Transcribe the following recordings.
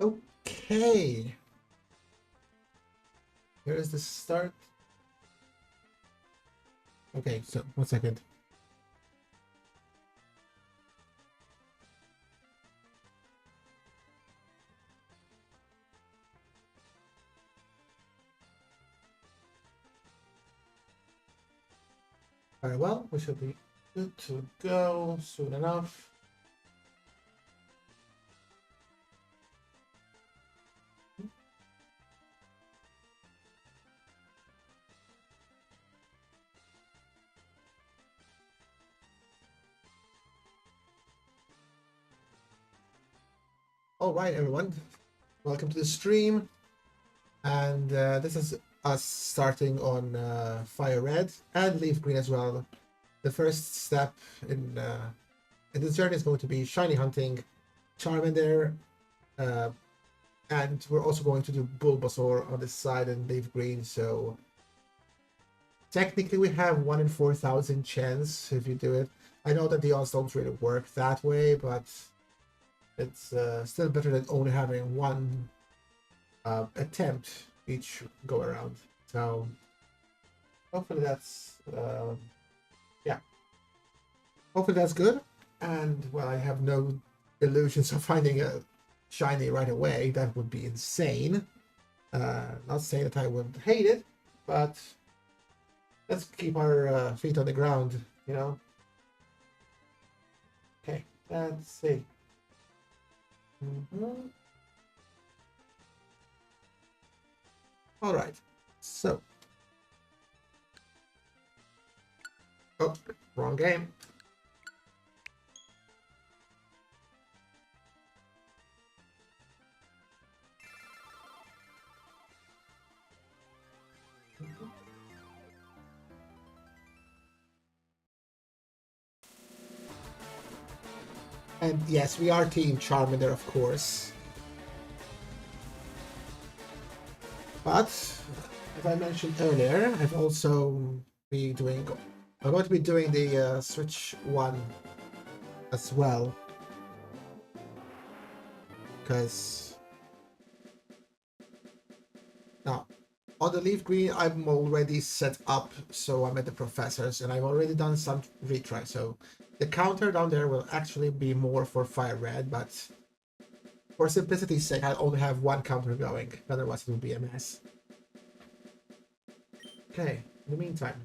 Okay. Here is the start. Okay, so 1 second. Very well, we should be good to go soon enough. All right, everyone, welcome to the stream. And this is us starting on FireRed and LeafGreen as well. The first step in this journey is going to be shiny hunting, Charmander, and we're also going to do Bulbasaur on this side and LeafGreen. So technically, we have 1 in 4,000 chance if you do it. I know that the odds don't really work that way, but it's still better than only having one attempt each go around. So hopefully that's yeah, hopefully that's good. And well, I have no illusions of finding a shiny right away. That would be insane. Not saying that I would hate it, but let's keep our feet on the ground, you know. Okay, let's see. All right, so. Oh, wrong game. And yes, we are Team Charmander, of course. But, as I mentioned earlier, I'm going to be doing the Switch one as well. Because now, on the LeafGreen, I'm already set up, so I'm at the professor's, and I've already done some retry, so the counter down there will actually be more for FireRed, but for simplicity's sake, I'll only have one counter going, otherwise it will be a mess. Okay, in the meantime.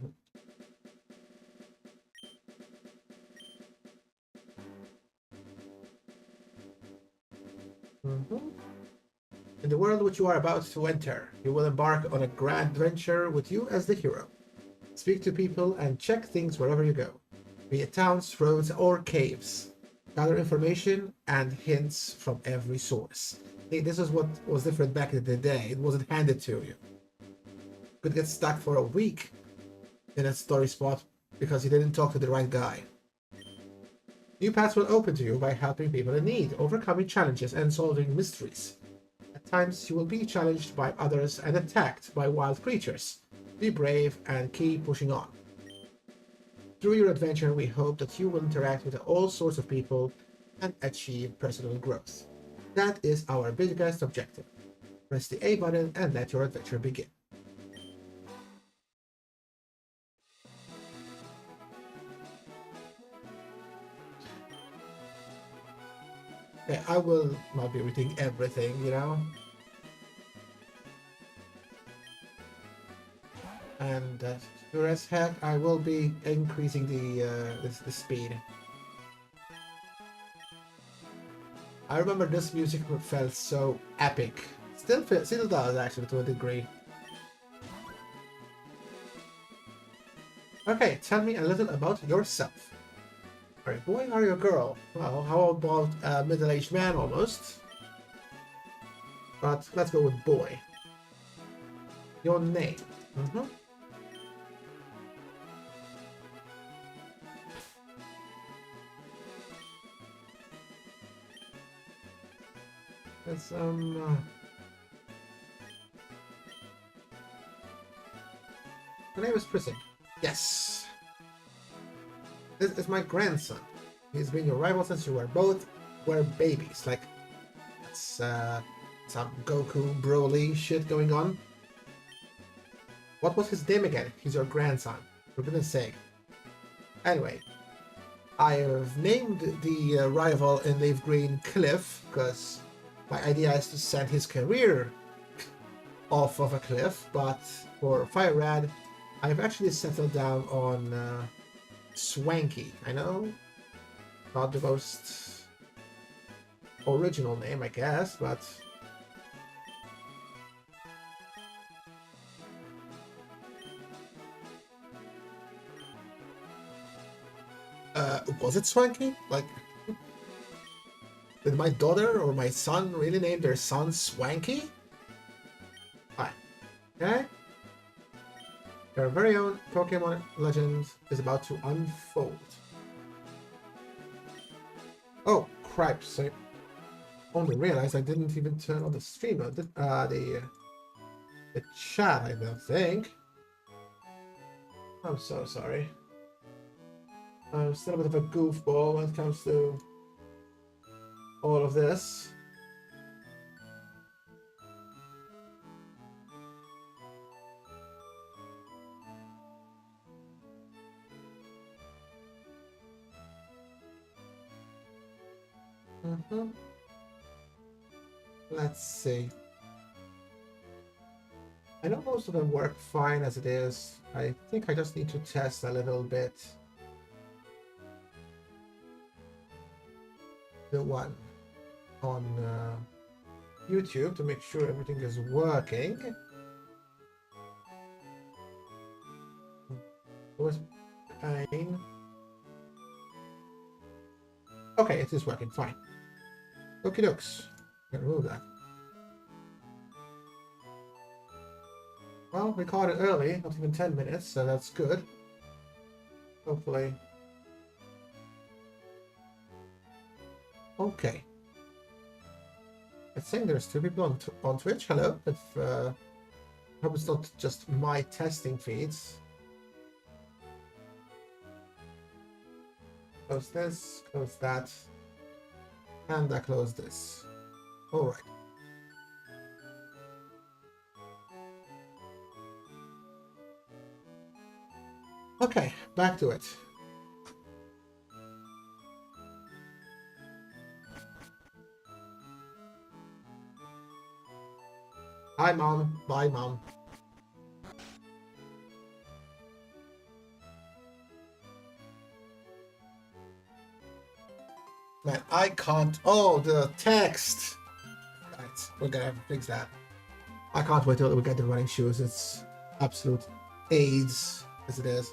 In the world which you are about to enter, you will embark on a grand adventure with you as the hero. Speak to people and check things wherever you go, be it towns, roads, or caves. Gather information and hints from every source. This is what was different back in the day. It wasn't handed to you. You could get stuck for a week in a story spot because you didn't talk to the right guy. New paths will open to you by helping people in need, overcoming challenges, and solving mysteries. At times, you will be challenged by others and attacked by wild creatures. Be brave and keep pushing on. Through your adventure, we hope that you will interact with all sorts of people and achieve personal growth. That is our biggest objective. Press the A button and let your adventure begin. Okay, I will not be reading everything, you know? And sure as heck, I will be increasing the speed. I remember this music felt so epic. Still does actually to a degree. Okay, tell me a little about yourself. Are you a boy or are you a girl? Well, how about a middle-aged man almost? But let's go with boy. Your name. It's the name is Prison. Yes. This is my grandson. He's been your rival since you were both babies. Like, that's Some Goku Broly shit going on. What was his name again? He's your grandson. For goodness sake. Anyway, I have named the rival in LeafGreen Cliff, because my idea is to send his career off of a cliff, but for FireRed, I've actually settled down on Swanky. I know, not the most original name, I guess, but was it Swanky? Like, did my daughter or my son really name their son Swanky? Fine. Okay. Your very own Pokemon legend is about to unfold. Oh, cripes. I only realized I didn't even turn on the stream, the chat, I don't think. I'm so sorry. I'm still a bit of a goofball when it comes to all of this. Let's see. I know most of them work fine as it is. I think I just need to test a little bit the one on YouTube to make sure everything is working. Was pain. Okay, it is working fine. Okie dokes. Can remove that. Well, we caught it early, not even 10 minutes, so that's good. Hopefully. Okay. It's saying there's 2 people on Twitch. Hello. If I hope it's not just my testing feeds. Close this, close that, and I close this. All right. Okay, back to it. Hi, Mom. Bye, Mom. Man, I can't. Oh, the text. Right, we're gonna have to fix that. I can't wait till we get the running shoes. It's absolute AIDS as it is.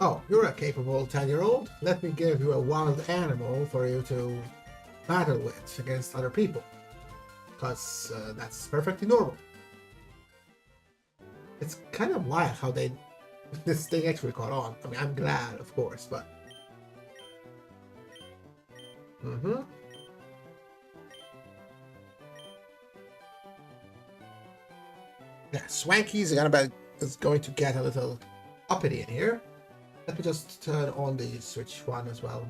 Oh, you're a capable 10-year-old. Let me give you a wild animal for you to battle with against other people. Because that's perfectly normal. It's kind of wild how this thing actually caught on. I mean, I'm glad, of course, but... Yeah, Swanky's is going to get a little uppity in here. Let me just turn on the Switch one as well.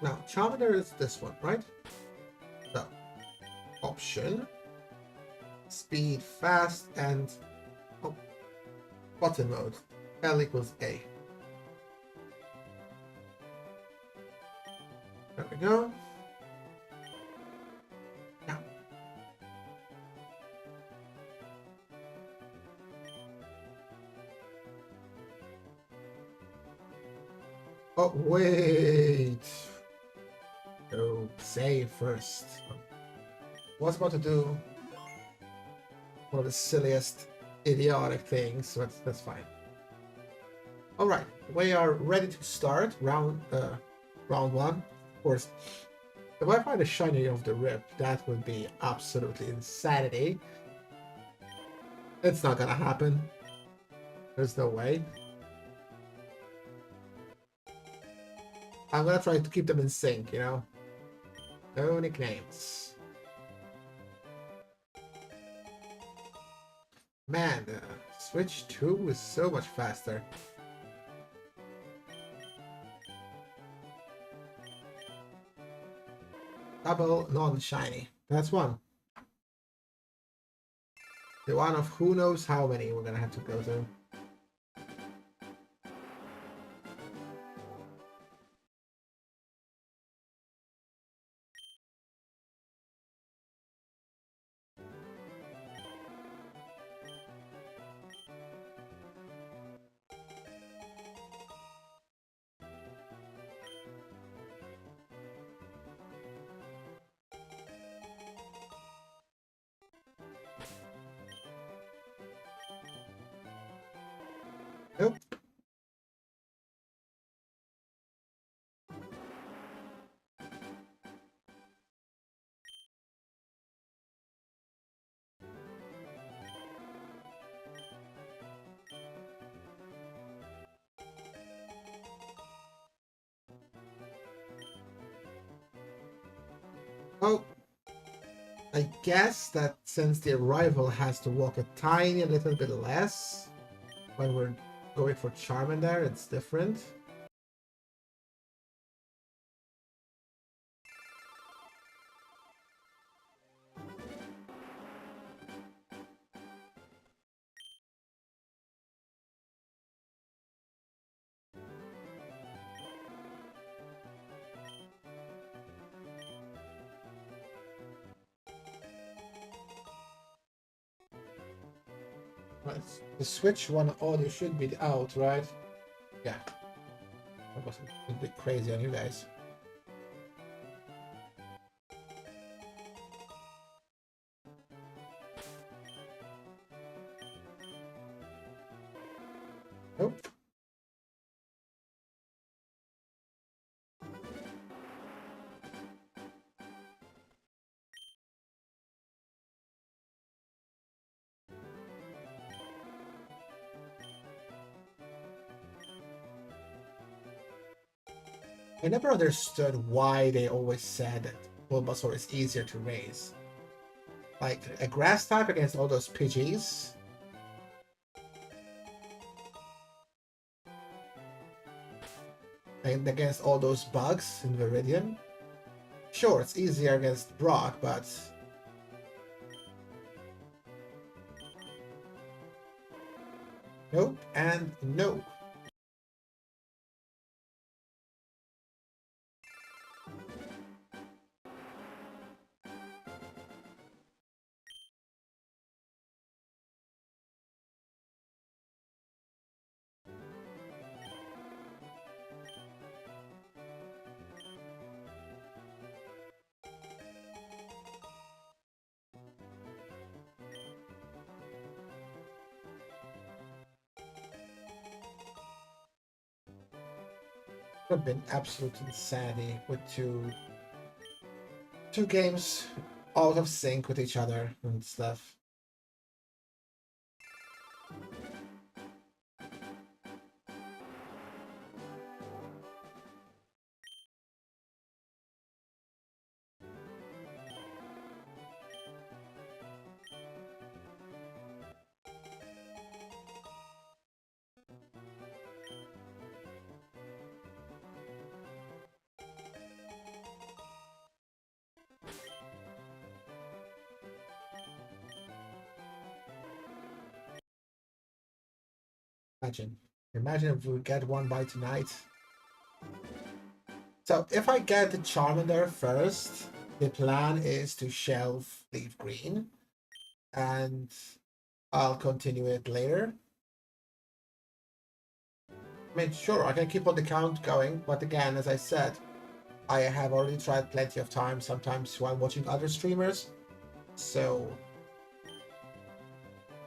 Now, Charmander is this one, right? So, option, speed, fast, and button mode. L equals A. There we go. Now. Oh, wait. Oh, save first. I was about to do one of the silliest, idiotic things, but that's fine. All right, we are ready to start round one. Of course, if I find a shiny of the rip, that would be absolutely insanity. It's not gonna happen. There's no way. I'm gonna try to keep them in sync, you know? No nicknames. Man, Switch 2 is so much faster. Double non-shiny. That's one. The one of who knows how many we're gonna have to go through. Nope. Oh, I guess that since the rival has to walk a tiny little bit less when we're going for Charmander, it's different. Right. The Switch one audio should be out, right? Yeah. That was a bit crazy on you guys. Nope. I never understood why they always said that Bulbasaur is easier to raise. Like, a grass type against all those Pidgeys? And against all those bugs in Viridian? Sure, it's easier against Brock, but... Nope, and no. Would have been absolute insanity with two games out of sync with each other and stuff. Imagine if we get one by tonight. So if I get the Charmander first, the plan is to shelve LeafGreen, and I'll continue it later. I mean, sure, I can keep on the count going, but again, as I said, I have already tried plenty of times, sometimes while watching other streamers, so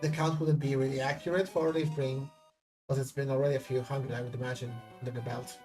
the count wouldn't be really accurate for LeafGreen, because it's been already a few hundred, I would imagine, under the belt.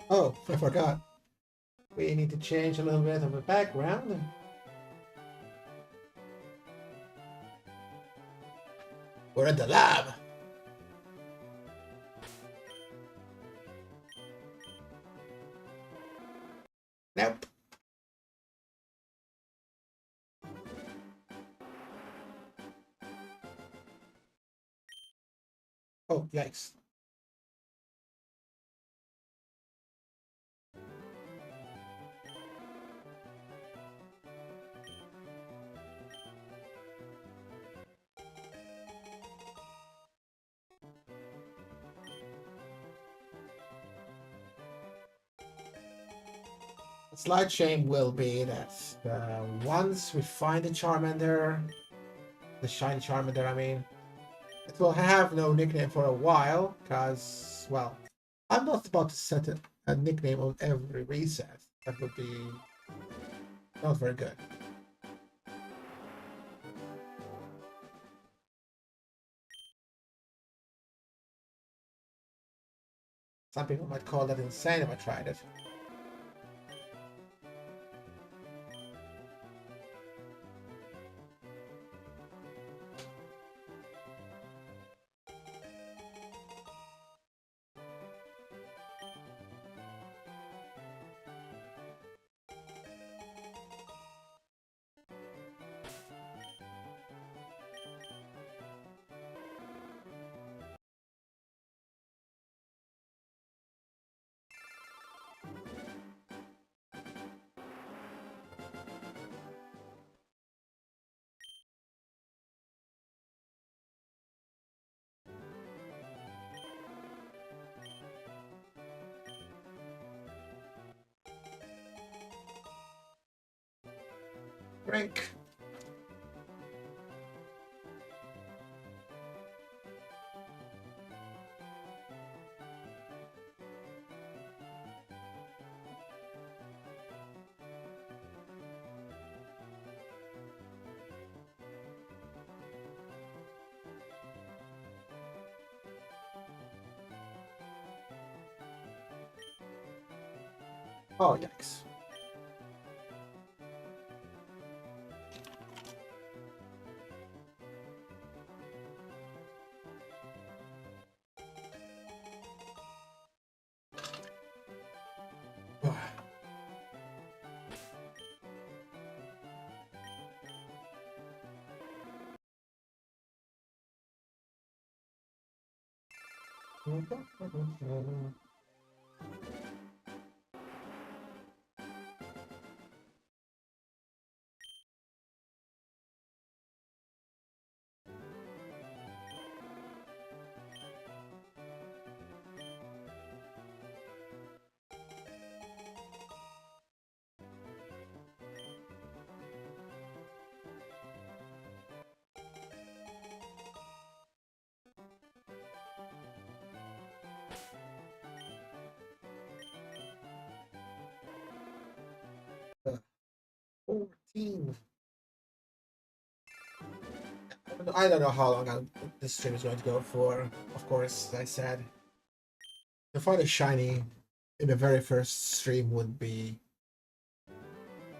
Oh, I forgot. We need to change a little bit of the background. We're at the lab. Nope. Oh, yikes. The slight shame will be that once we find the Charmander, the shiny Charmander, I mean, it will have no nickname for a while, because, well, I'm not about to set a nickname on every reset. That would be not very good. Some people might call that insane if I tried it. Drink. Oh, yikes. Uh, 14. I don't know how long this stream is going to go for. Of course, I said to find a shiny in the very first stream would be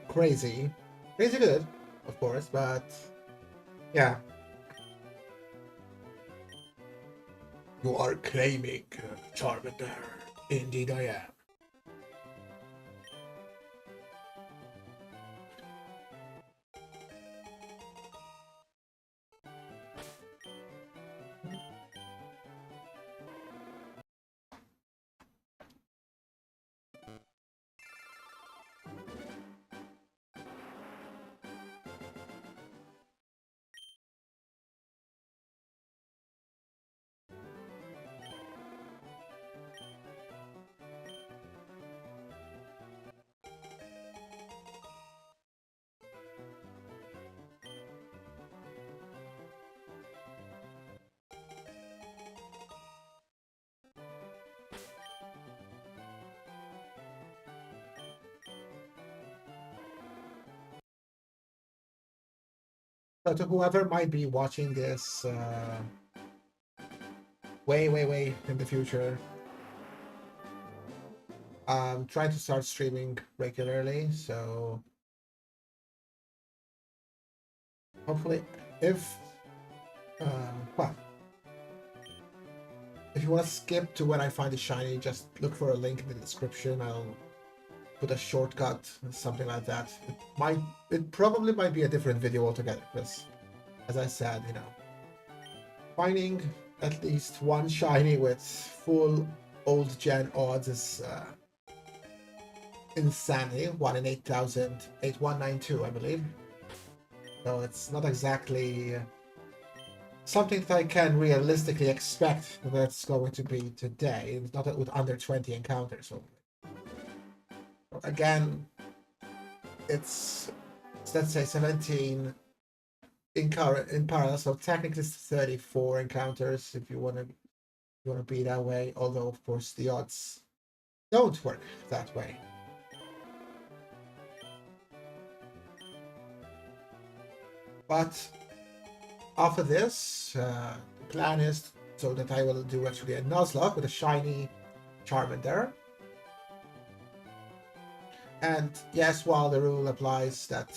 crazy. Crazy good, of course, but yeah. You are claiming Charmander. Indeed I am. So to whoever might be watching this way in the future, I'm trying to start streaming regularly, so hopefully, if well, if you want to skip to when I find the shiny, just look for a link in the description. I'll put a shortcut, something like that. It probably might be a different video altogether, because as I said, you know, finding at least one shiny with full old gen odds is insanity. 1 in 8,000, 8192, I believe. So it's not exactly something that I can realistically expect that's going to be today. It's not with under 20 encounters. So again, it's let's say 17 in parallel, so technically it's 34 encounters if you want to be that way. Although of course the odds don't work that way. But after this, the plan is so that I will do actually a Nuzlocke with a shiny Charmander. And yes, while the rule applies that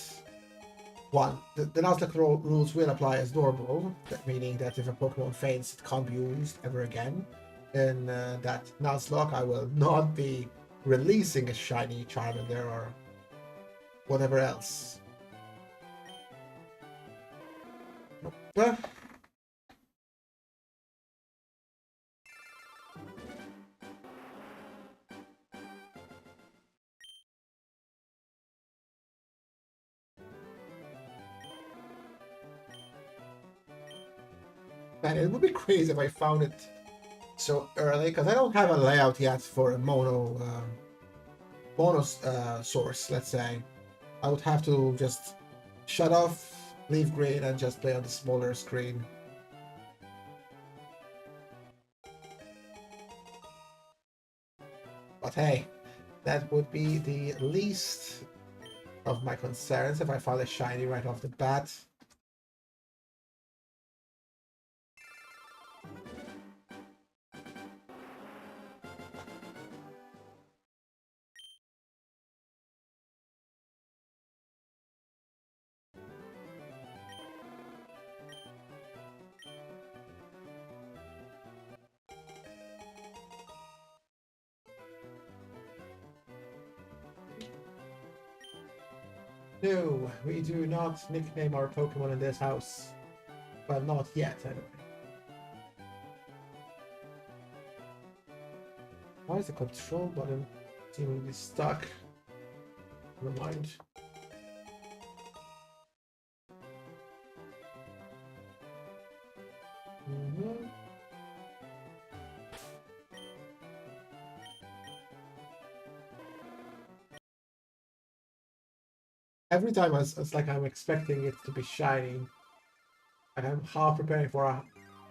the Nuzlocke rules will apply as normal, meaning that if a Pokemon faints, it can't be used ever again. In that Nuzlocke, I will not be releasing a shiny Charmander or whatever else. But man, it would be crazy if I found it so early, because I don't have a layout yet for a mono source, let's say. I would have to just shut off LeafGreen and just play on the smaller screen. But hey, that would be the least of my concerns if I found a shiny right off the bat. No, we do not nickname our Pokemon in this house. Well, not yet, anyway. Why is the control button seemingly stuck? Never mind. Every time it's like I'm expecting it to be shiny. Like I'm half preparing for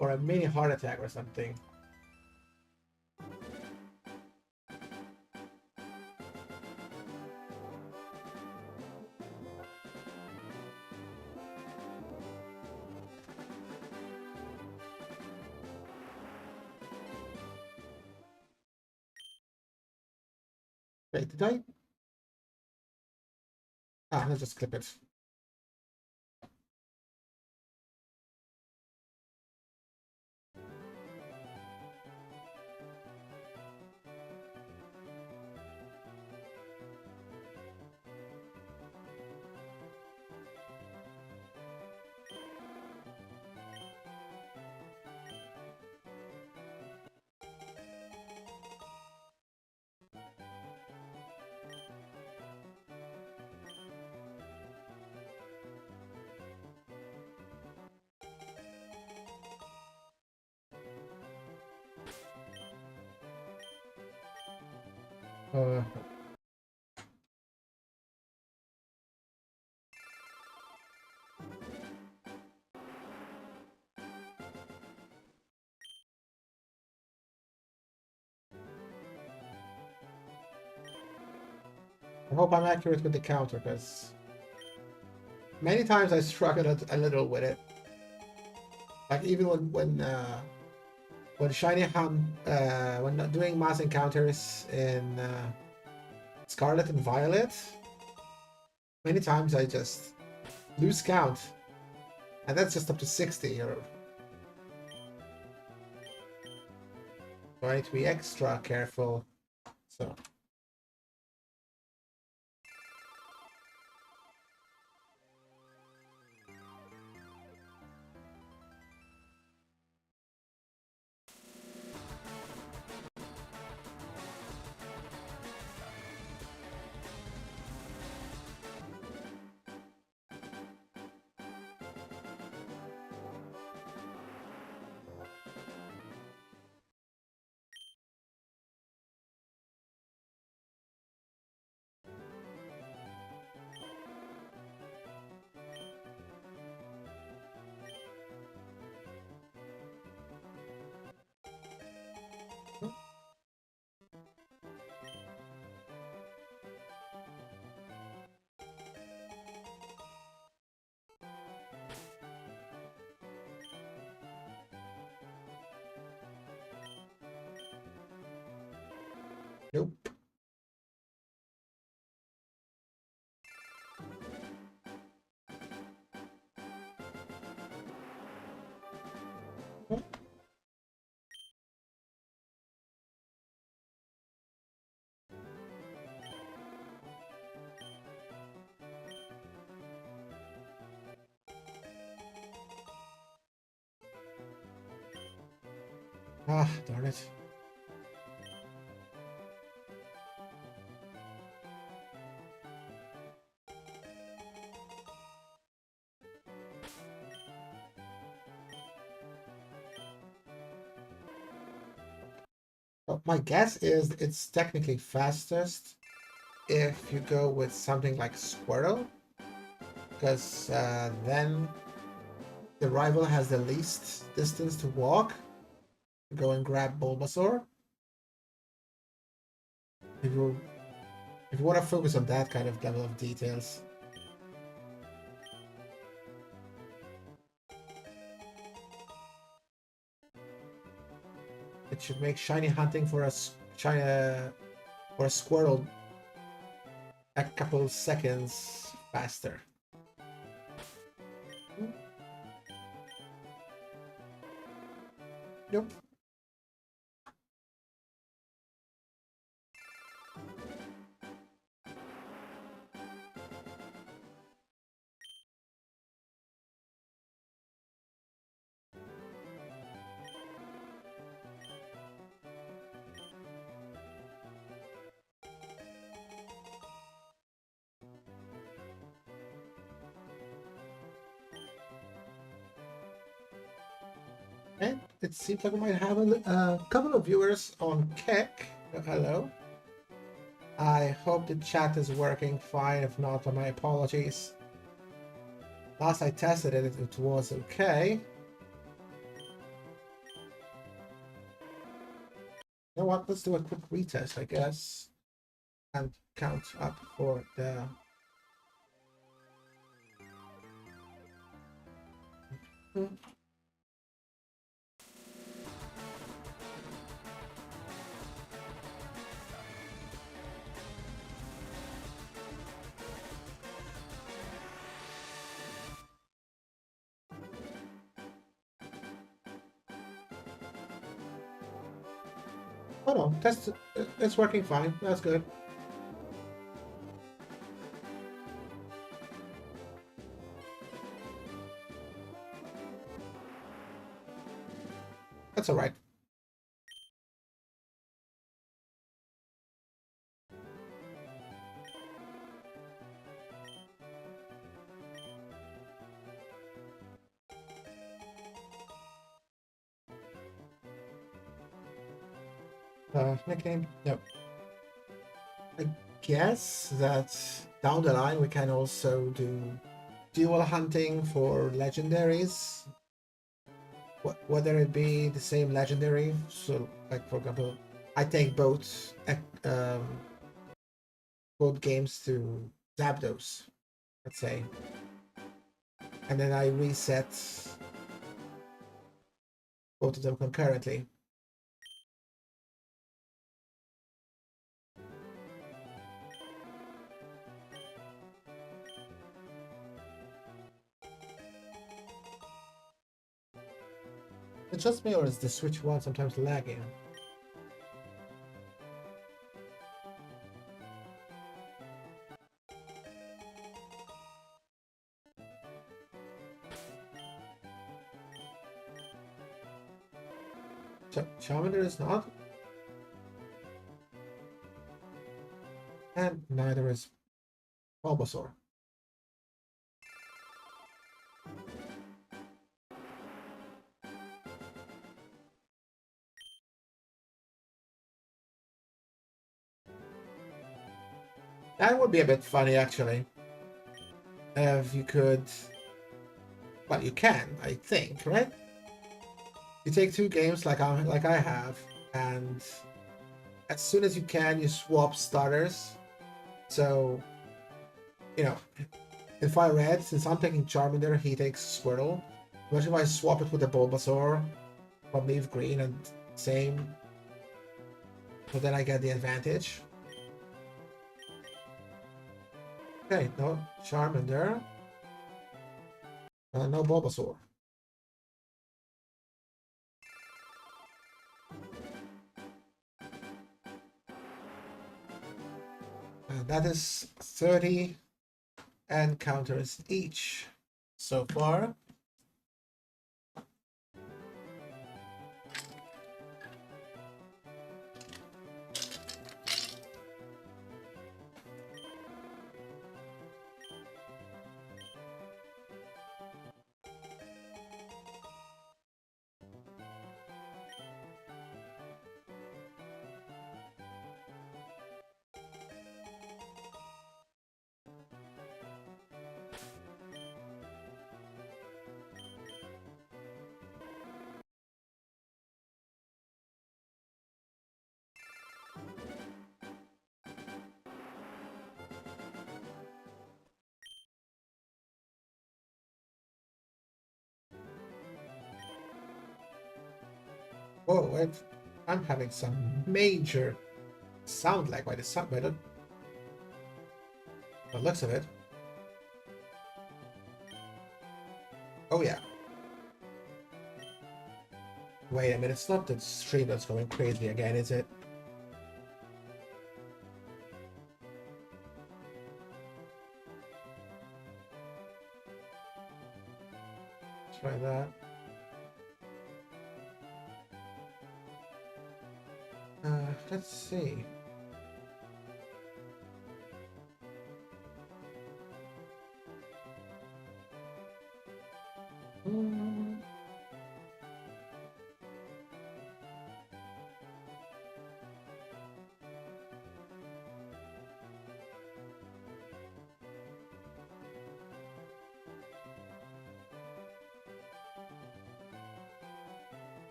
a mini heart attack or something. Wait, did I? Ah, let's just clip it. I hope I'm accurate with the counter, because many times I struggled a little with it. Like even when when shiny hunt, when not doing mass encounters in Scarlet and Violet, many times I just lose count, and that's just up to 60. Or right, be extra careful. So. Nope. Ah, darn it. Well, my guess is it's technically fastest if you go with something like Squirrel, because then the rival has the least distance to walk. Go and grab Bulbasaur. If you want to focus on that kind of level of details. It should make shiny hunting for a squirrel a couple seconds faster. Nope. And it seems like we might have a couple of viewers on Keck. Hello. I hope the chat is working fine. If not, my apologies. Last I tested it, it was okay. You know what? Let's do a quick retest, I guess, and count up for the. Oh no, it's working fine. That's good. That's all right. Nickname? No. I guess that down the line we can also do dual hunting for legendaries. Whether it be the same legendary, so like for example, I take both both games to Zapdos, let's say, and then I reset both of them concurrently. It's just me, or is the Switch one sometimes lagging? Charmander is not, and neither is Bulbasaur. That would be a bit funny, actually. If you could... Well, you can, I think, right? You take two games like I have, and as soon as you can, you swap starters. So, you know, in FireRed, since I'm taking Charmander, he takes Squirtle. Imagine if I swap it with the Bulbasaur from LeafGreen and same, but then I get the advantage. Okay, no Charmander. No Bulbasaur. And that is 30 encounters each so far. Whoa, wait. I'm having some major sound lag by the looks of it. Oh yeah. Wait a minute, it's not the stream that's going crazy again, is it? Try that. Let's see.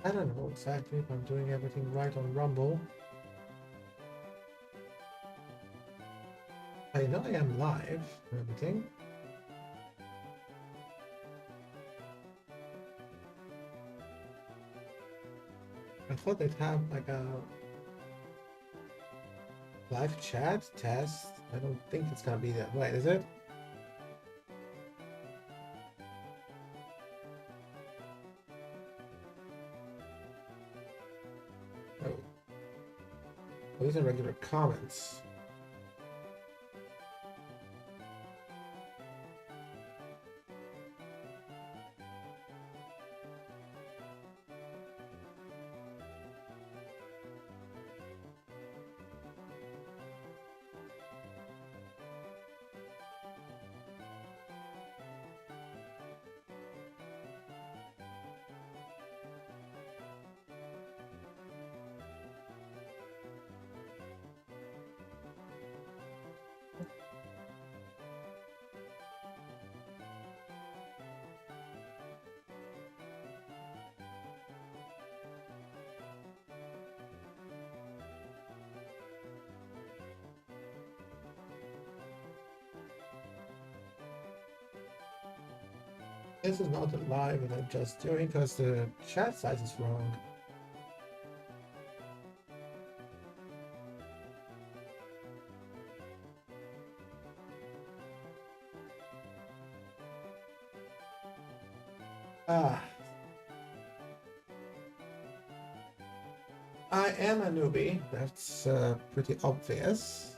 I don't know exactly if I'm doing everything right on Rumble. I know I am live and everything. I thought they'd have like a live chat test. I don't think it's gonna be that way, is it? Oh. These are regular comments. This is not live and I'm just doing because the chat size is wrong. Ah. I am a newbie, that's pretty obvious.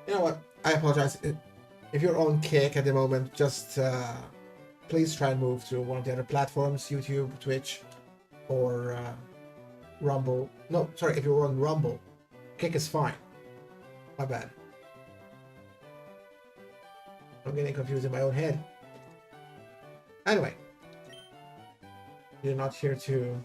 You know what? I apologize. If you're on Kick at the moment, just please try and move to one of the other platforms, YouTube, Twitch, or Rumble. No, sorry, if you're on Rumble, Kick is fine. My bad. I'm getting confused in my own head. Anyway, you're not here to...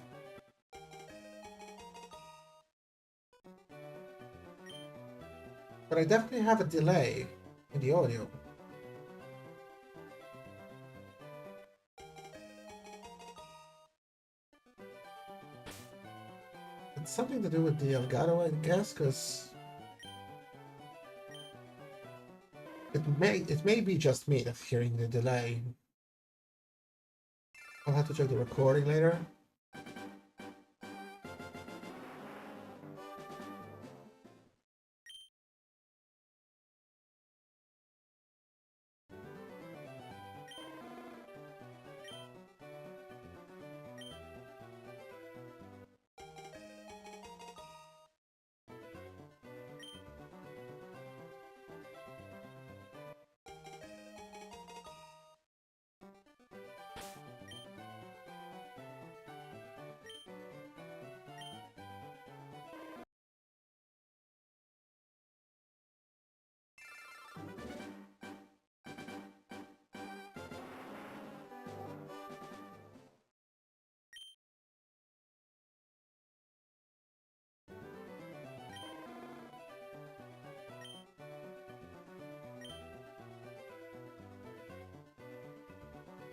But I definitely have a delay in the audio. It's something to do with the Elgato, I guess, because it may be just me that's hearing the delay. I'll have to check the recording later.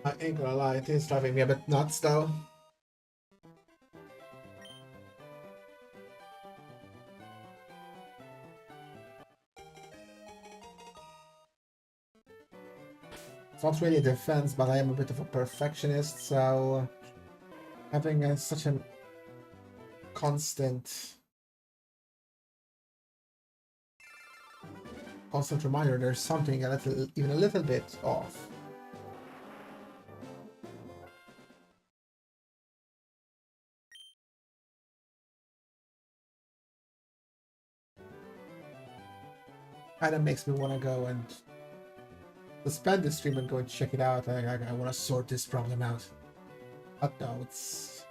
I ain't gonna lie, it is driving me a bit nuts though. It's not really a defense, but I am a bit of a perfectionist, so having such a constant reminder there's something even a little bit off. Kind of makes me want to go and suspend the stream and go and check it out. I want to sort this problem out. But no, it's...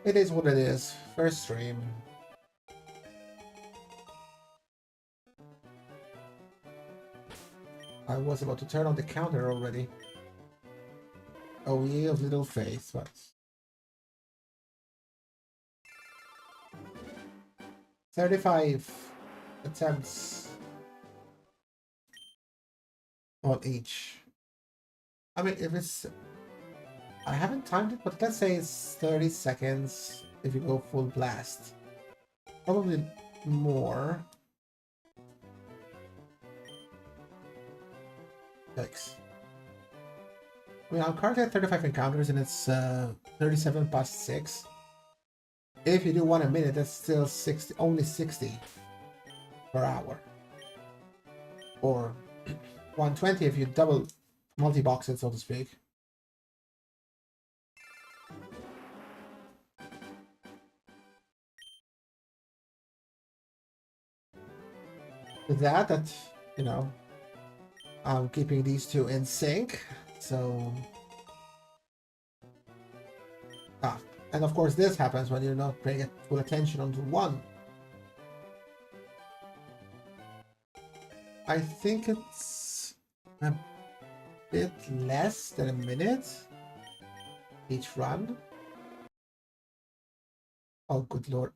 It is what it is. First stream. I was about to turn on the counter already. Oh, ye of little faith, but... 35 attempts on each. I mean, if it's... I haven't timed it, but let's say it's 30 seconds if you go full blast. Probably more. Yikes. I mean, I'm currently at 35 encounters and it's 37 past 6. If you do one a minute, that's still 60, only 60 per hour. Or 120 if you double multi-box it, so to speak. With that, you know, I'm keeping these two in sync, so... And of course this happens when you're not paying full attention onto one. I think it's a bit less than a minute each run. Oh good lord.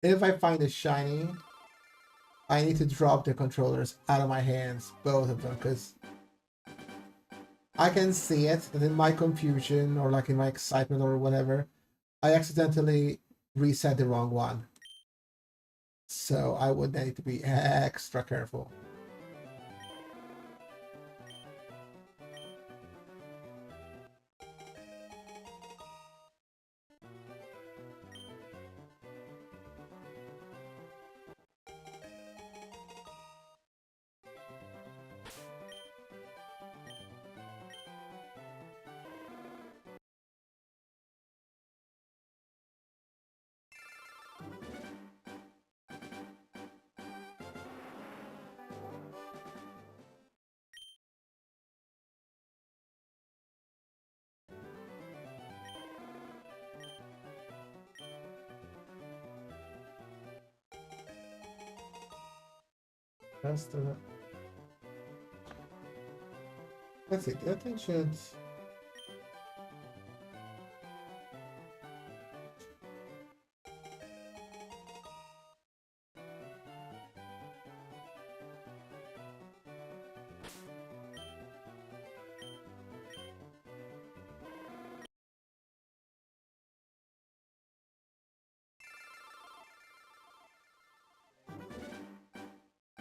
If I find a shiny, I need to drop the controllers out of my hands, both of them, because I can see it, that in my confusion or like in my excitement or whatever, I accidentally reset the wrong one. So I would need to be extra careful. That's the... Let's see, that thing should...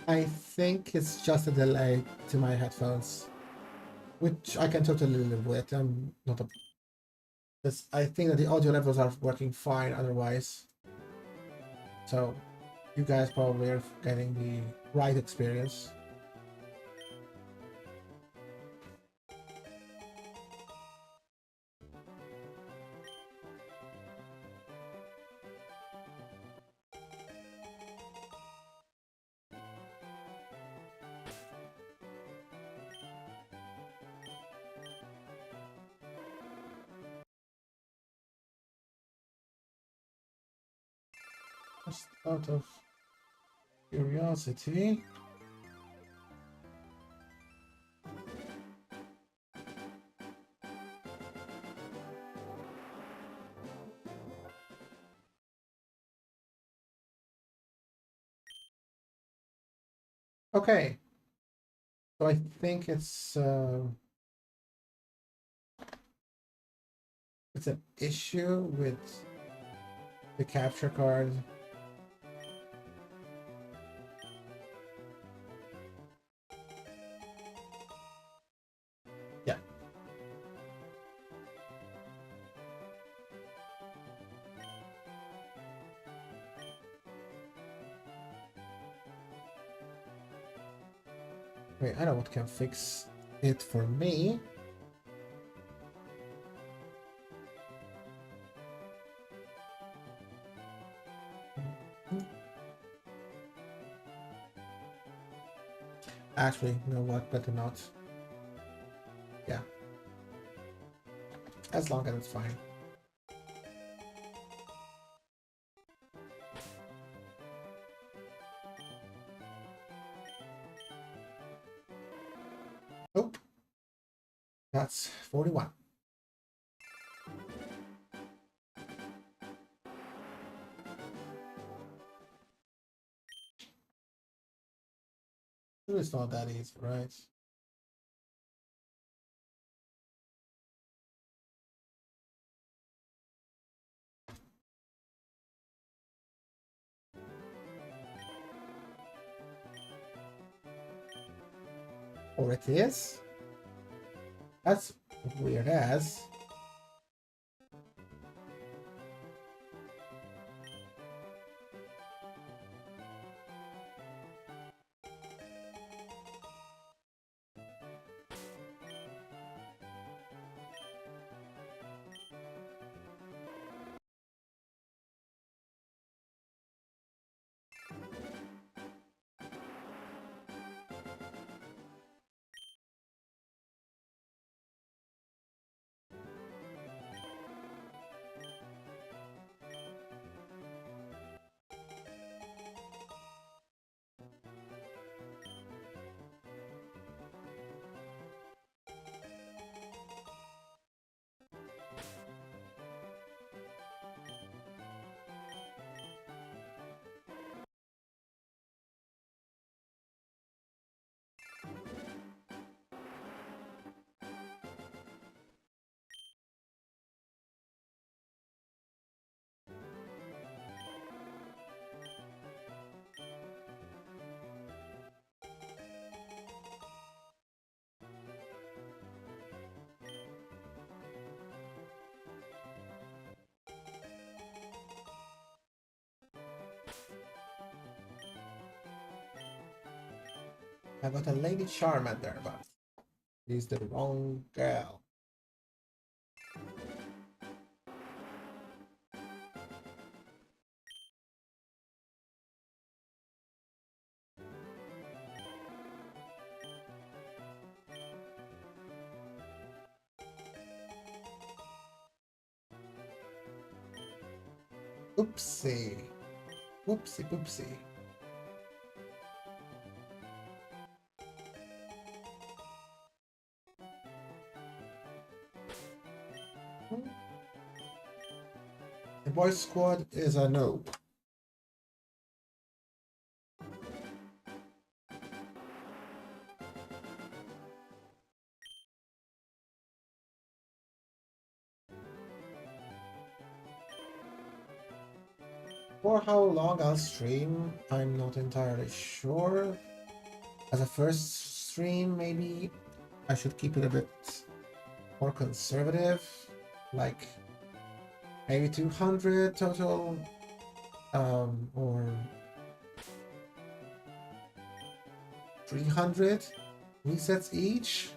I think it's just a delay to my headphones, which I can totally live with. I'm not a... I think that the audio levels are working fine otherwise. So you guys probably are getting the right experience. Just out of curiosity. Okay. So I think it's an issue with the capture card. Yeah. Wait, I know what can fix it for me. Actually, you know what? Better not. Yeah. As long as it's fine. Oh. That's 41. It's not that easy, right? Or it is? That's weird as. I got a Lady Charmander, but she's the wrong girl. Oopsie. Whoopsie poopsie. The boys squad is a no. For how long I'll stream, I'm not entirely sure. As a first stream, maybe I should keep it a bit more conservative, like maybe 200 total, or 300 resets each.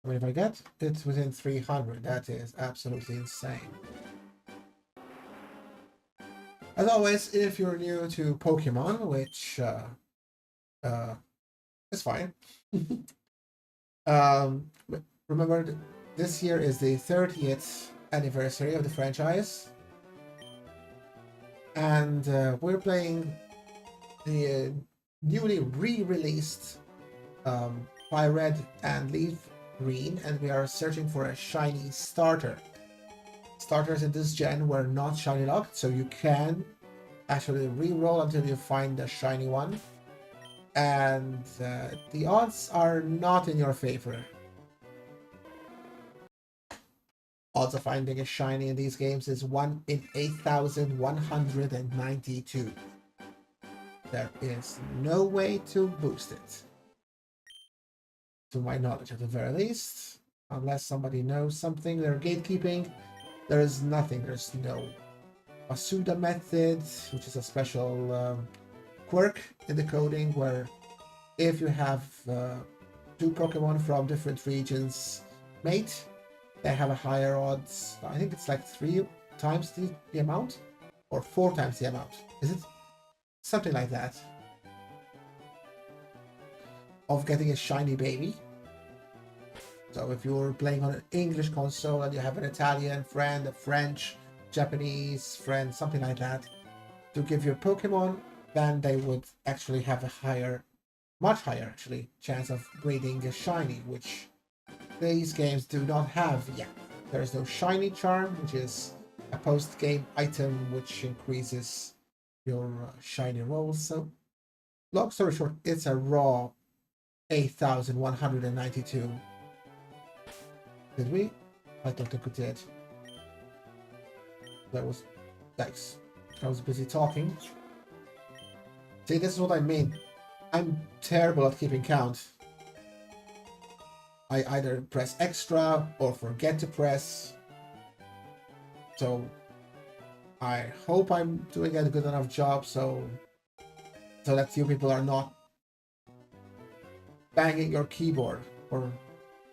I mean, if I get it within 300, that is absolutely insane. As always, if you're new to Pokemon, which is fine. Remember, this year is the 30th anniversary of the franchise, and we're playing the newly re-released FireRed and LeafGreen, and we are searching for a shiny starter. Starters in this gen were not shiny locked, so you can actually re-roll until you find a shiny one, and the odds are not in your favor. Odds of finding a shiny in these games is 1 in 8,192. There is no way to boost it, to my knowledge at the very least, unless somebody knows something. They're gatekeeping. There is nothing. There's no Masuda method, which is a special quirk in the coding where if you have two Pokemon from different regions mate, they have a higher odds. I think it's like 3 times the amount, or 4 times the amount. Is it? Something like that. Of getting a shiny baby. So if you're playing on an English console and you have an Italian friend, a French, Japanese friend, something like that, to give your Pokemon, then they would actually have a higher, much higher actually, chance of breeding a shiny, which these games do not have yet. There is no shiny charm, which is a post-game item which increases your shiny rolls. So, long story short, it's a raw 8,192. Did we? I don't think we did. That was nice. I was busy talking. See, this is what I mean. I'm terrible at keeping count. I either press extra or forget to press. So I hope I'm doing a good enough job so that you people are not banging your keyboard or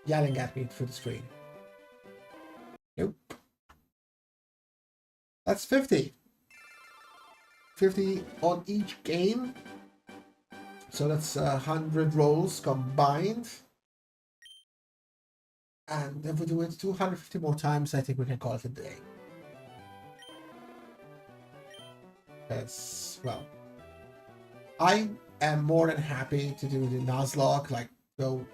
yelling at me through the screen. Nope. That's 50. 50 on each game. So that's 100 rolls combined. And if we do it 250 more times, I think we can call it a day. That's, well, I am more than happy to do the Nuzlocke, like go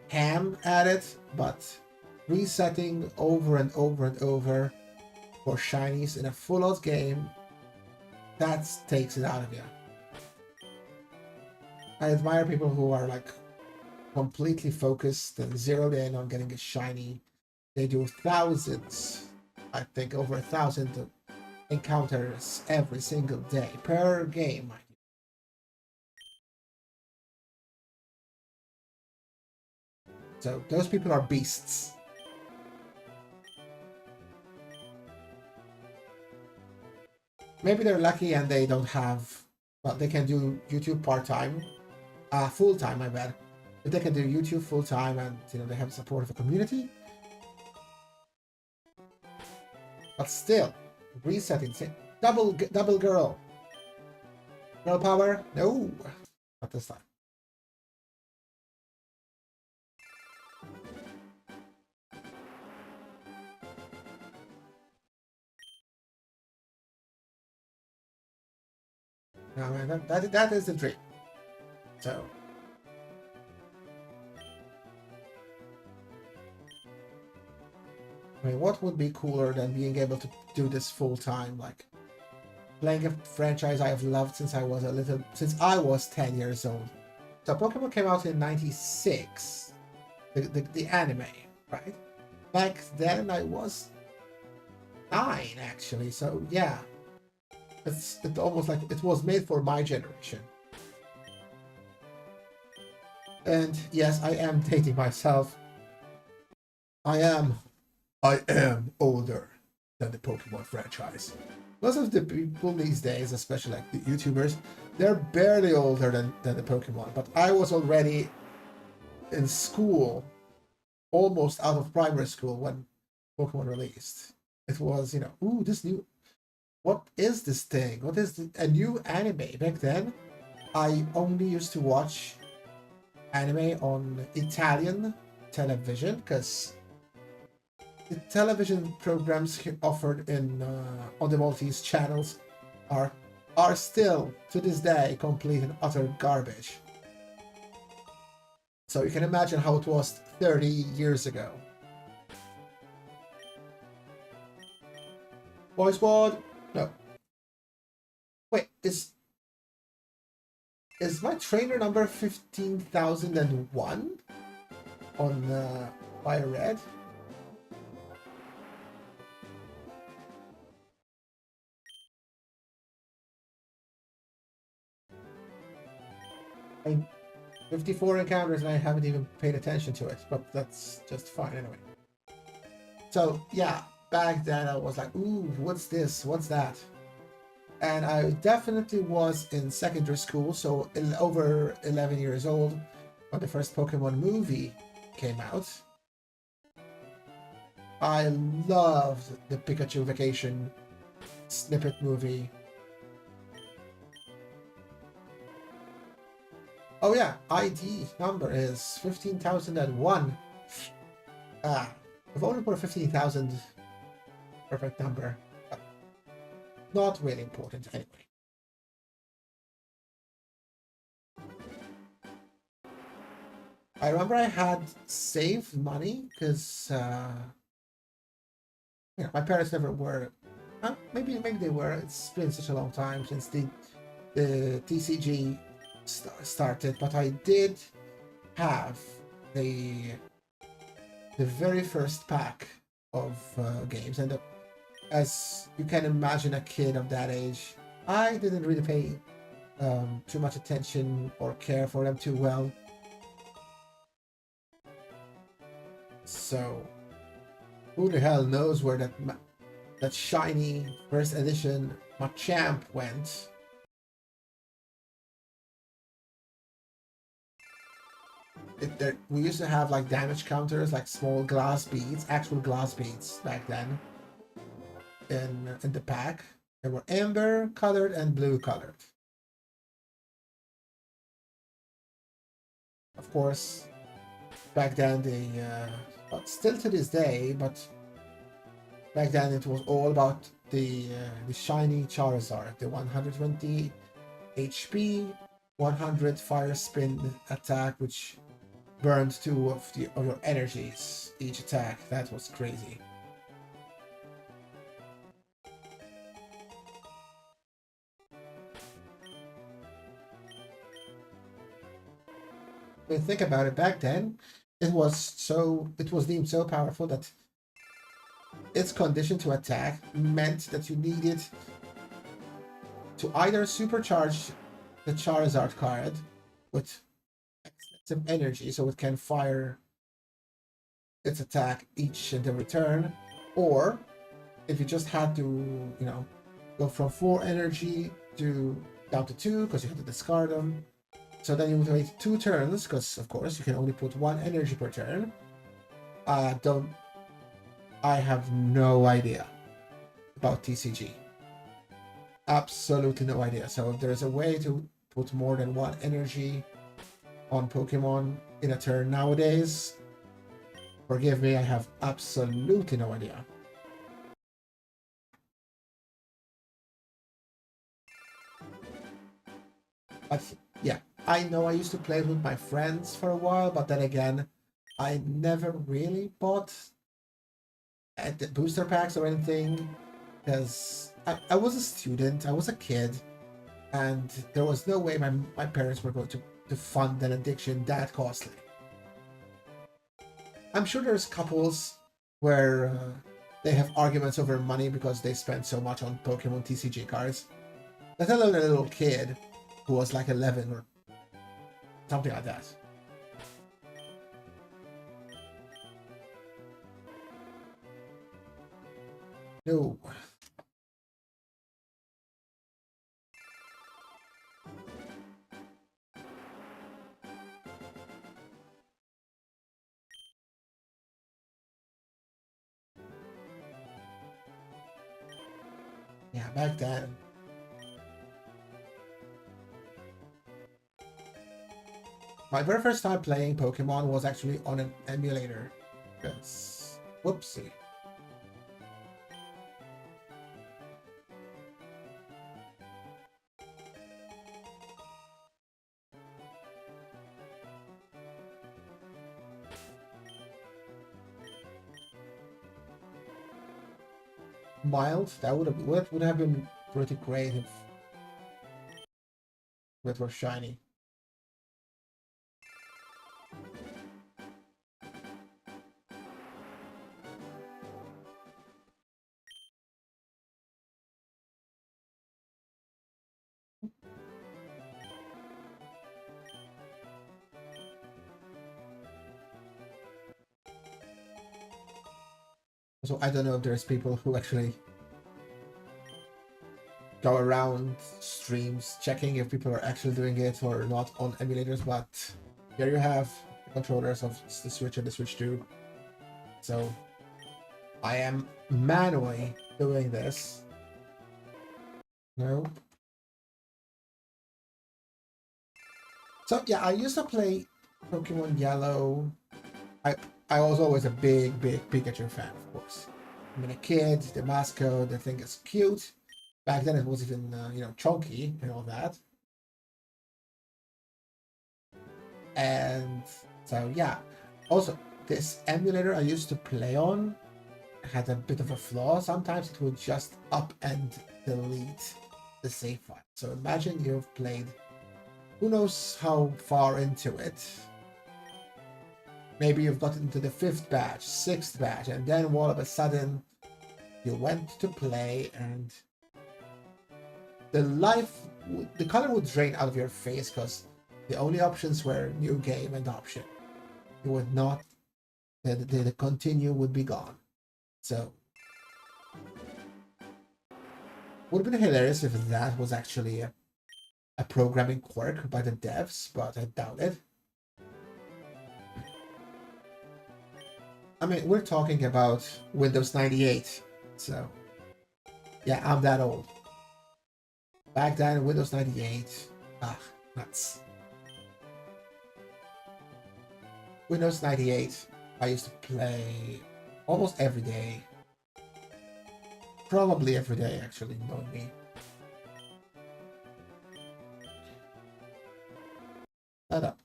ham at it, but resetting over and over and over for shinies in a full-out game, that takes it out of you. I admire people who are like completely focused and zeroed in on getting a shiny. They do thousands, I think over 1,000 encounters every single day per game. So those people are beasts. maybe they're lucky and they don't have, well, they can do YouTube part-time, full-time, I bet. If they can do YouTube full-time and, you know, they have support of a community. But still, resetting, double girl. Girl power? No, not this time. No, man, that is the dream. So. I mean, what would be cooler than being able to do this full time? Like playing a franchise I have loved since I was 10 years old. So Pokemon came out in '96, the anime, right? Back then I was 9 actually. So yeah, it's almost like it was made for my generation. And yes, I am dating myself. I am older than the Pokemon franchise. Most of the people these days, especially like the YouTubers, they're barely older than the Pokemon. But I was already in school, almost out of primary school when Pokemon released. It was, you know, ooh, what is this thing? What is a new anime? Back then, I only used to watch anime on Italian television because the television programs offered in on the Maltese channels are still to this day complete and utter garbage. So you can imagine how it was 30 years ago. Boy Squad? No. Wait, is my trainer number 15,001 on FireRed? I 54 encounters and I haven't even paid attention to it, but that's just fine anyway. So yeah, back then I was like, ooh, what's this? What's that? And I definitely was in secondary school, so over 11 years old when the first Pokemon movie came out. I loved the Pikachu Vacation snippet movie. Oh yeah, ID number is 15,001. I've only put a 15,000 perfect number. But not really important anyway. I remember I had saved money because you know, my parents never were. Maybe they were. It's been such a long time since the TCG started, but I did have the very first pack of games, and as you can imagine, a kid of that age, I didn't really pay too much attention or care for them too well. So who the hell knows where that shiny first edition Machamp went? We used to have like damage counters, like small glass beads, actual glass beads back then. In the pack, there were amber colored and blue colored. Of course, back then but still to this day, but back then it was all about the shiny Charizard, the 120 HP, 100 fire spin attack, which burned 2 of your energies each attack. That was crazy. When you think about it, back then it was deemed so powerful that its condition to attack meant that you needed to either supercharge the Charizard card with extensive energy so it can fire its attack each and every turn, or if you just had to, you know, go from 4 energy to down to 2 because you have to discard them. So then you would wait 2 turns because, of course, you can only put 1 energy per turn. I have no idea about TCG. Absolutely no idea. So if there's a way to put more than 1 energy on Pokemon in a turn nowadays, forgive me, I have absolutely no idea. But yeah, I know I used to play with my friends for a while, but then again, I never really bought at the booster packs or anything because I was a student, I was a kid, and there was no way my parents were going to fund an addiction that costly. I'm sure there's couples where they have arguments over money because they spend so much on Pokemon TCG cards. Let alone a little kid who was like 11 or something like that. No. Yeah, back then. My very first time playing Pokemon was actually on an emulator. Yes. Whoopsie. Mild, that would have been pretty great if it were shiny. So I don't know if there's people who actually go around streams checking if people are actually doing it or not on emulators, but here you have the controllers of the Switch and the Switch 2. So I am manually doing this. No. So yeah, I used to play Pokemon Yellow. I was always a big Pikachu fan, of course. I mean, a kid, the mascot, the thing is cute. Back then it was even, chunky and all that. And so, yeah. Also, this emulator I used to play on had a bit of a flaw. Sometimes it would just up and delete the save file. So imagine you've played who knows how far into it. Maybe you've gotten into the 5th batch, 6th batch, and then all of a sudden you went to play and the color would drain out of your face because the only options were new game and option. You would not, the continue would be gone. So, would have been hilarious if that was actually a programming quirk by the devs, but I doubt it. I mean, we're talking about Windows 98, so yeah, I'm that old. Back then, Windows 98, nuts. Windows 98, I used to play almost every day. Probably every day, actually, knowing me. Shut up.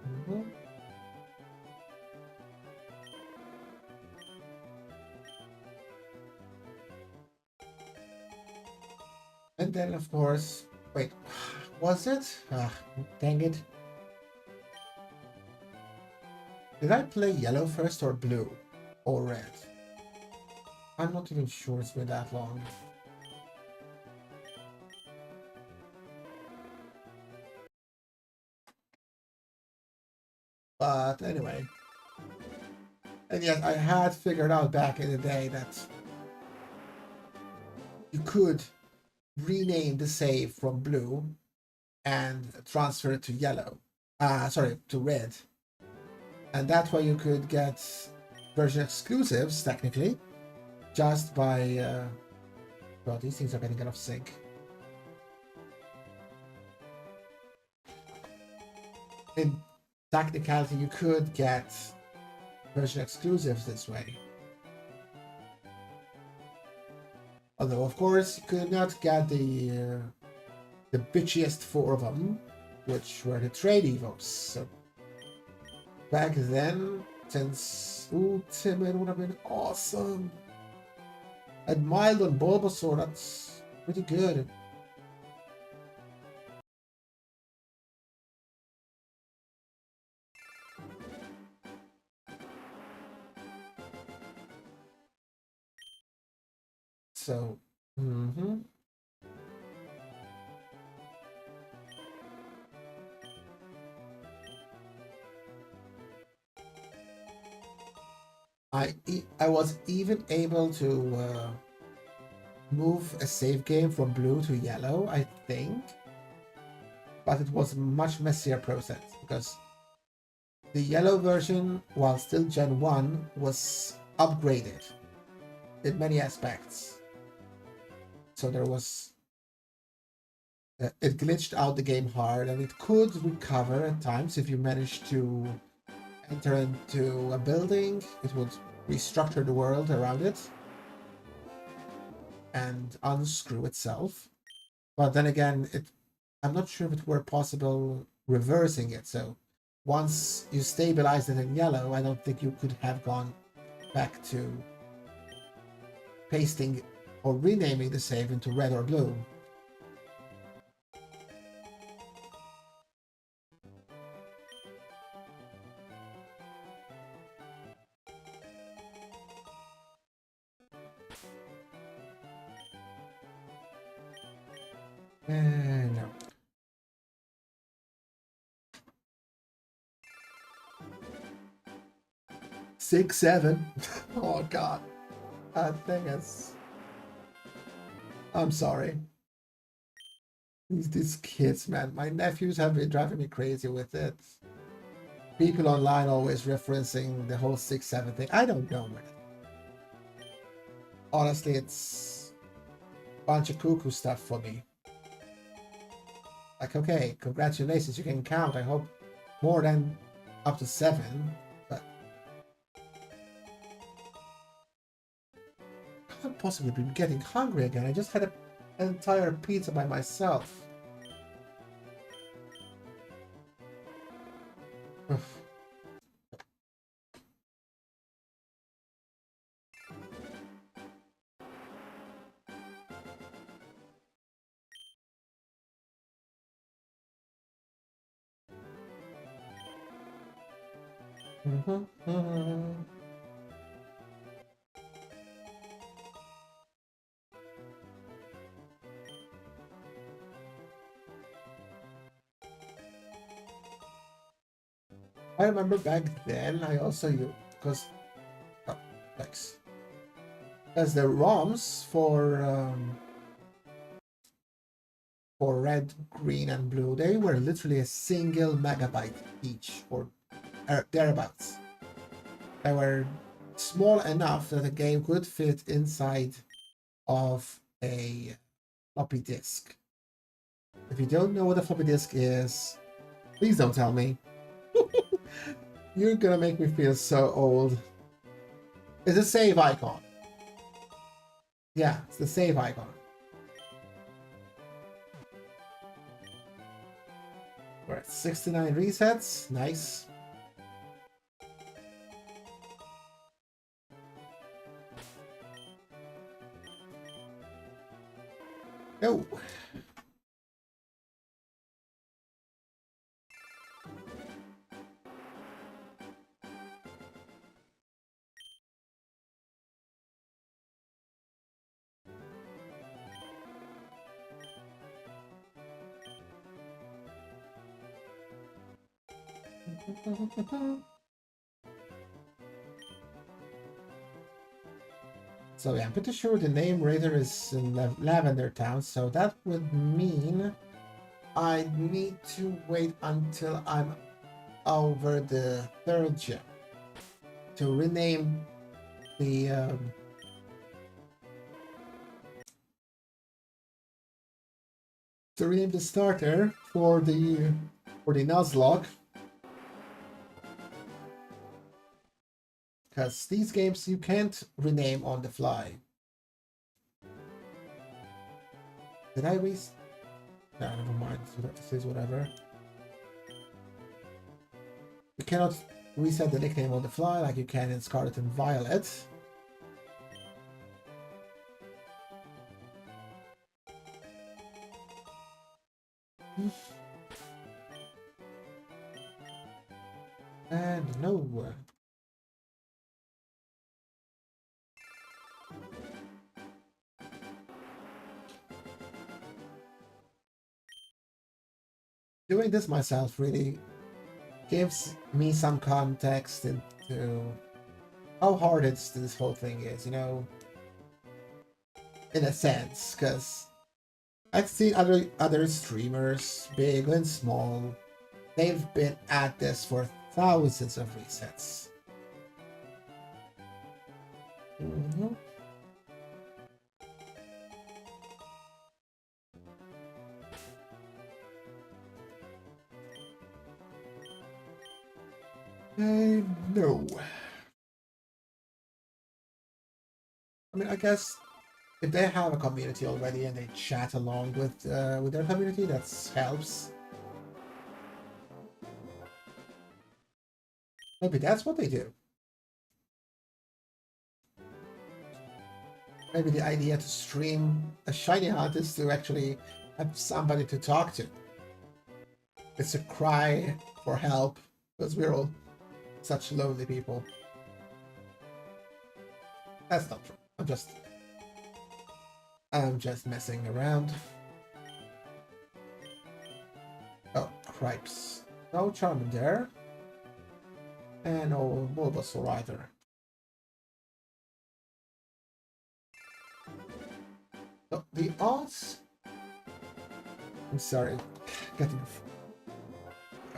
Mhm. And then, of course, wait, was it? Dang it. Did I play yellow first or blue? Or red? I'm not even sure it's been that long. But anyway. And yet I had figured out back in the day that you could rename the save from blue and transfer it to yellow. Sorry, to red. And that way you could get version exclusives, technically, just by... well, these things are getting out of sync. In technicality, you could get version exclusives this way. Although, of course, you could not get the bitchiest four of them, which were the trade evos. So back then, since Ultimate would have been awesome. And mild on Bulbasaur, that's pretty good. So, I was even able to move a save game from blue to yellow, I think, but it was a much messier process because the yellow version, while still Gen 1, was upgraded in many aspects. So there was it glitched out the game hard, and it could recover at times if you managed to enter into a building. It would restructure the world around it and unscrew itself. But then again, I'm not sure if it were possible reversing it. So once you stabilized it in yellow, I don't think you could have gone back to pasting or renaming the save into red or blue. No. Six, 7. Oh god. That thing is... I'm sorry. These kids, man. My nephews have been driving me crazy with it. People online always referencing the whole 6-7 thing. I don't know, man. Honestly, it's a bunch of cuckoo stuff for me. Like, okay, congratulations, you can count. I hope more than up to 7, but I can't possibly be getting hungry again. I just had an entire pizza by myself. I remember back then I also used, because thanks. As the ROMs for red, green, and blue, they were literally a single megabyte each, or thereabouts. They were small enough that a game could fit inside of a floppy disk. If you don't know what a floppy disk is, please don't tell me. You're gonna make me feel so old. It's a save icon. Yeah, it's the save icon. We're at 69 resets. Nice. Go. So yeah, I'm pretty sure the name Raider is in Lavender Town, so that would mean I need to wait until I'm over the third gym to rename the starter for the Nuzlocke, because these games you can't rename on the fly. Did I waste? No, never mind. This is whatever. You cannot reset the nickname on the fly like you can in Scarlet and Violet. And no. Doing this myself really gives me some context into how hard this whole thing is, you know, in a sense, because I've seen other streamers, big and small, they've been at this for thousands of resets. No. I mean, I guess if they have a community already and they chat along with their community, that helps. Maybe that's what they do. Maybe the idea to stream a shiny hunt is to actually have somebody to talk to. It's a cry for help, because we're all such lonely people. That's not true. I'm just messing around. Oh, cripes. No Charmander. And no Bulbasaur either. So the odds... I'm sorry, getting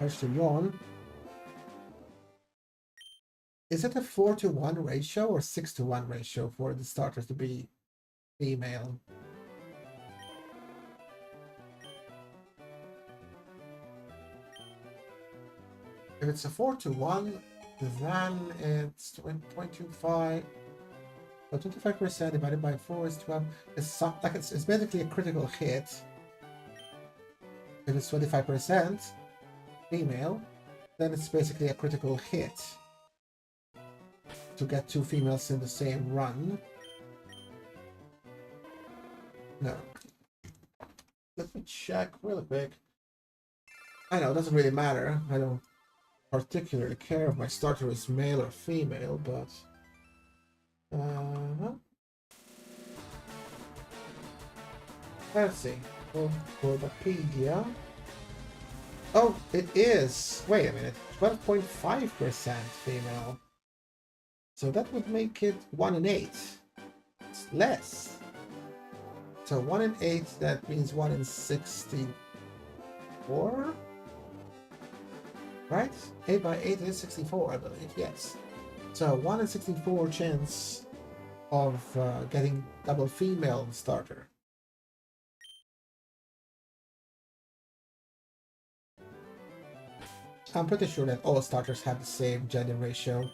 urge to yawn. Is it a 4-to-1 ratio or 6-to-1 ratio for the starters to be female? If it's a 4-to-1, then it's 0.25. So 25% divided by 4 is 12. It's basically a critical hit. If it's 25% female, then it's basically a critical hit to get 2 females in the same run. No. Let me check real quick. I know, it doesn't really matter. I don't particularly care if my starter is male or female, but... let's see. Wikipedia. Oh, it is! Wait a minute. 12.5% female. So that would make it 1 in 8. It's less. So 1 in 8, that means 1 in 64? Right? 8 by 8 is 64, I believe, yes. So 1 in 64 chance of getting double female starter. I'm pretty sure that all starters have the same gender ratio.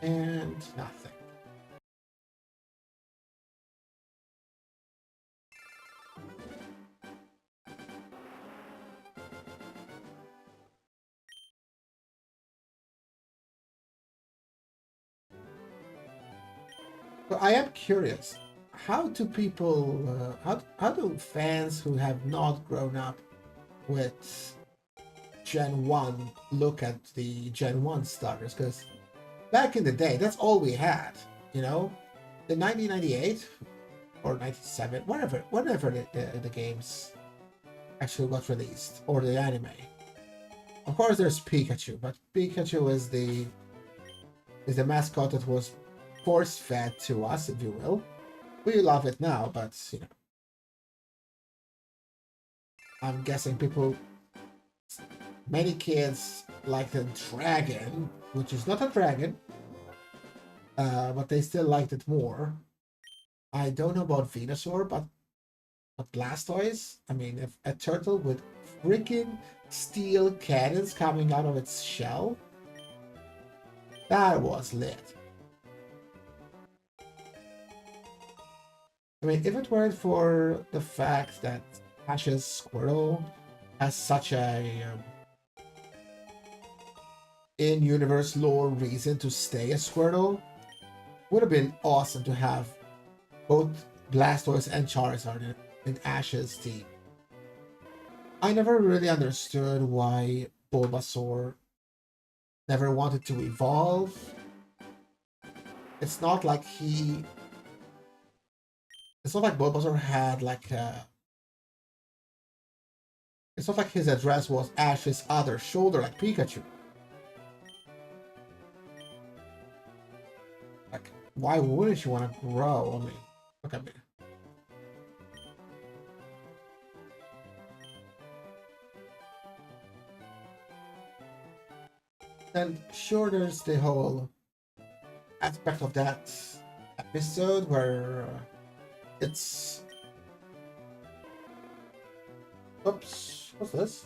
And nothing. So I am curious, how do people, how do fans who have not grown up with Gen 1 look at the Gen 1 starters, because back in the day, that's all we had, you know? The 1998 or 97, whenever the games actually got released, or the anime. Of course, there's Pikachu, but Pikachu is the mascot that was force-fed to us, if you will. We love it now, but, you know, I'm guessing many kids like the dragon, which is not a dragon, but they still liked it more. I don't know about Venusaur, but Blastoise, I mean, if a turtle with freaking steel cannons coming out of its shell, that was lit. I mean, if it weren't for the fact that Ash's Squirtle has such a in-universe lore reason to stay a Squirtle, would have been awesome to have both Blastoise and Charizard in Ash's team. I never really understood why Bulbasaur never wanted to evolve. It's not like Bulbasaur had like a... It's not like his address was Ash's other shoulder like Pikachu. Like, why wouldn't you want to grow? I mean, look at me. And sure, there's the whole aspect of that episode where it's... Oops, what's this?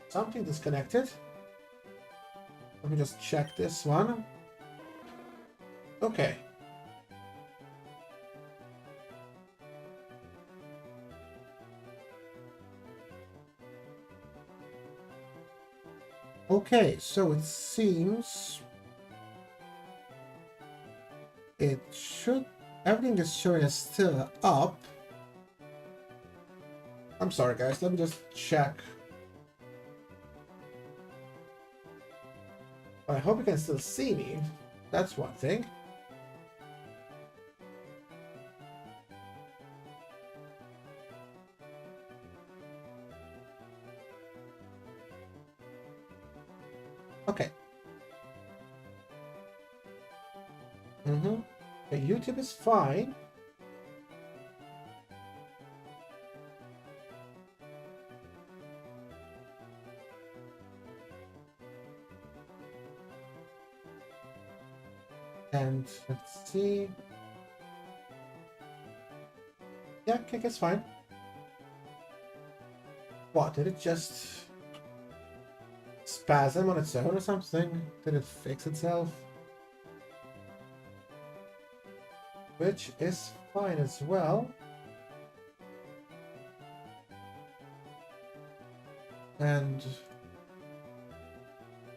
Something disconnected. Let me just check this one. Okay. Okay, so it seems everything is showing is still up. I'm sorry guys, let me just check. I hope you can still see me. That's one thing. Okay. Okay, YouTube is fine. And let's see. Yeah, okay, it's fine. What, did it just spasm on its own or something? Did it fix itself? Which is fine as well. And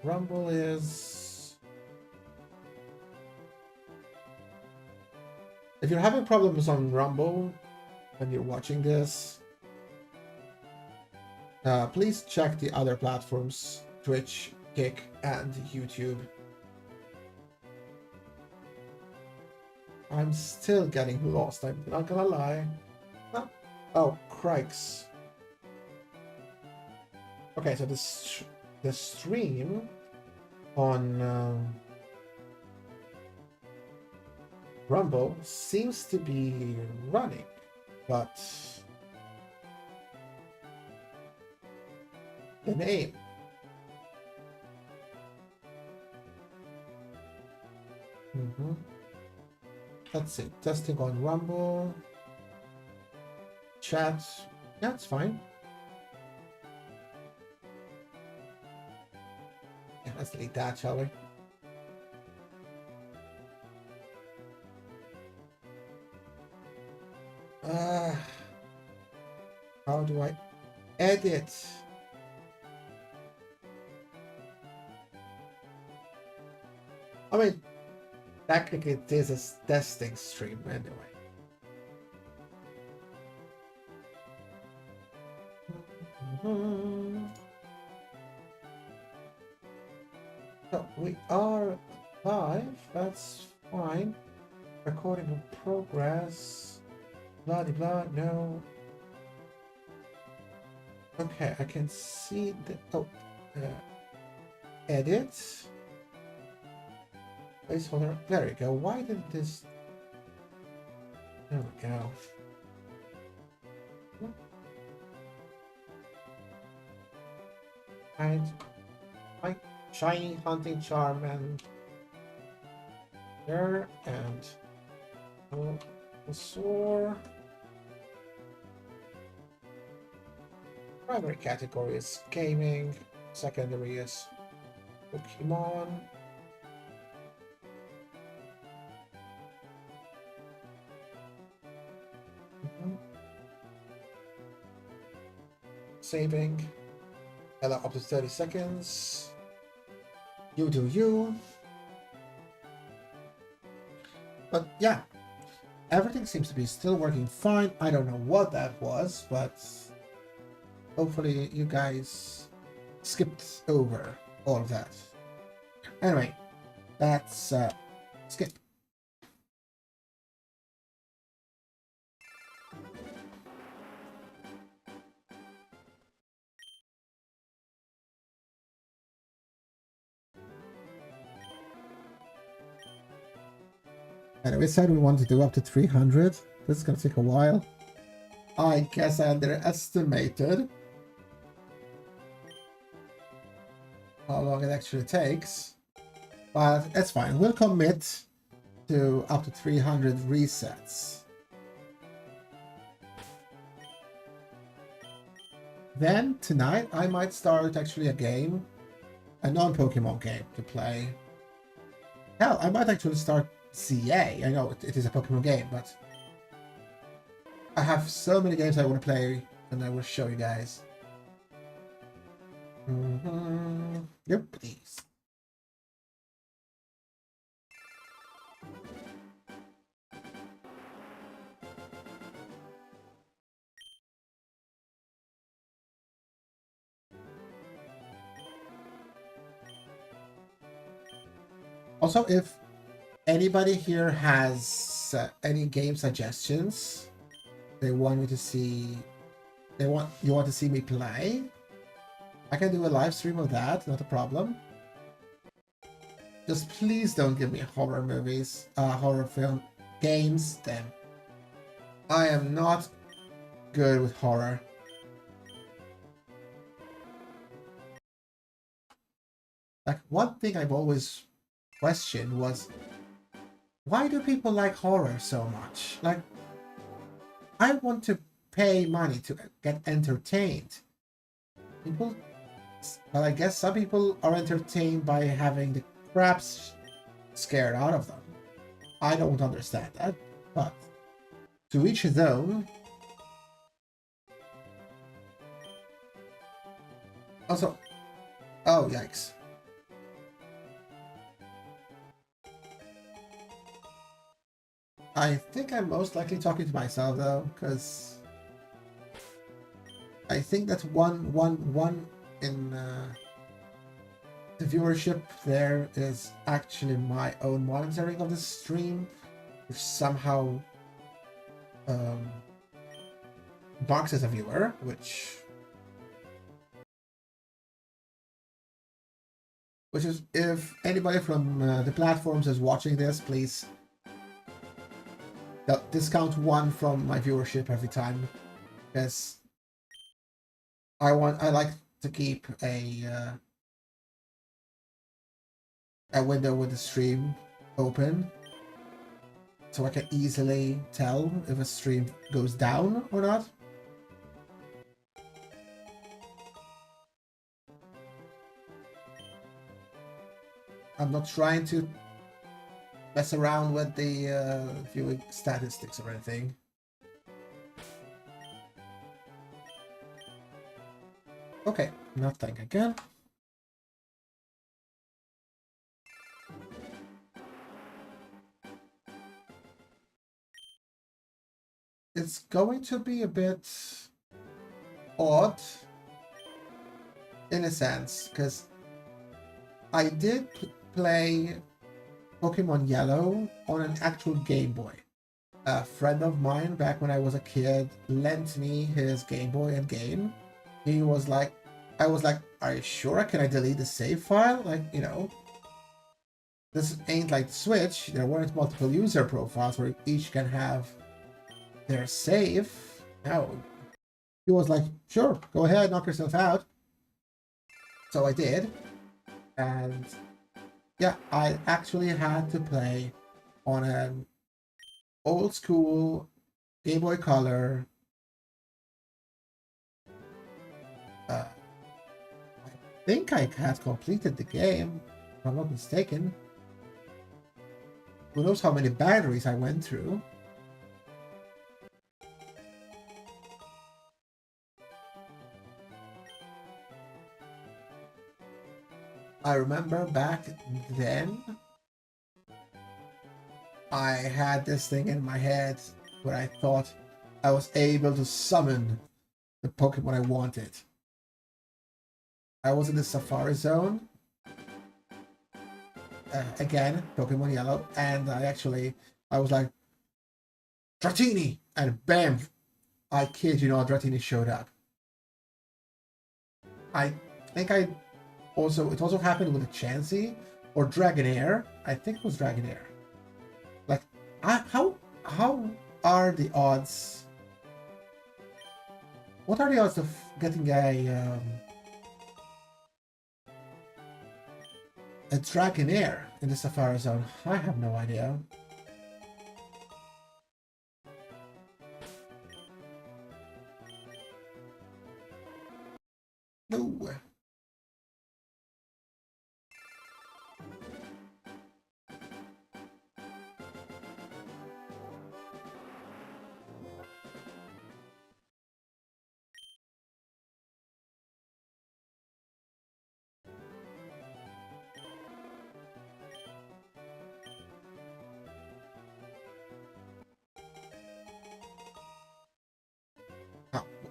Rumble is... If you're having problems on Rumble when you're watching this, please check the other platforms, Twitch, Kick, and YouTube. I'm still getting lost, I'm not gonna lie. Oh, crikes. Okay, so the stream on Rumble seems to be running, but the name. Let's see, testing on Rumble. Chat, yeah, it's fine. Yeah, let's delete that, shall we? How do I edit? I mean, technically it is a testing stream anyway. So we are live, that's fine. Recording in progress. Blah de blah, no. Okay, I can see the edit. Placeholder. There we go. Why did this? There we go. And my shiny hunting Charmander and Bulbasaur. Primary category is gaming. Secondary is Pokémon. Saving. Allow up to 30 seconds. You do you. But yeah, everything seems to be still working fine. I don't know what that was, but hopefully you guys skipped over all of that. Anyway, that's skip. And we said we want to do up to 300. This is gonna take a while. I guess I underestimated how long it actually takes. But that's fine. We'll commit to up to 300 resets. Then tonight I might start actually a game, a non-Pokemon game to play. Hell, I might actually start CA. I know it is a Pokemon game, but I have so many games I want to play, and I will show you guys. Yep, please. Also, if anybody here has any game suggestions they want me to see, you want to see me play, I can do a live stream of that, not a problem. Just please don't give me horror movies, horror film games, then. I am not good with horror. Like, one thing I've always questioned was, why do people like horror so much? Like, I want to pay money to get entertained. People, well, I guess some people are entertained by having the craps scared out of them. I don't understand that, but to each his own. Also, oh yikes. I think I'm most likely talking to myself though, because I think that one in the viewership there is actually my own monitoring of the stream, which somehow marks as a viewer, which is, if anybody from the platforms is watching this, please discount 1 from my viewership every time, because I like to keep a window with the stream open, so I can easily tell if a stream goes down or not. I'm not trying to mess around with the viewing statistics or anything. Okay, nothing again. It's going to be a bit odd in a sense, because I did play Pokemon Yellow on an actual Game Boy. A friend of mine back when I was a kid lent me his Game Boy and game. He was like, I was like, are you sure? Can I delete the save file? Like, you know, this ain't like the Switch. There weren't multiple user profiles where each can have their save. No. He was like, sure, go ahead, knock yourself out. So I did. And yeah, I actually had to play on an old school Game Boy Color. I think I had completed the game, if I'm not mistaken. Who knows how many batteries I went through. I remember back then, I had this thing in my head where I thought I was able to summon the Pokemon I wanted. I was in the Safari Zone. Again, Pokemon Yellow, and I was like, Dratini! And bam! I kid you not, Dratini showed up. I think it also happened with a Chansey or Dragonair. I think it was Dragonair. Like, how are the odds? What are the odds of getting a Dragonair in the Safari Zone? I have no idea. No.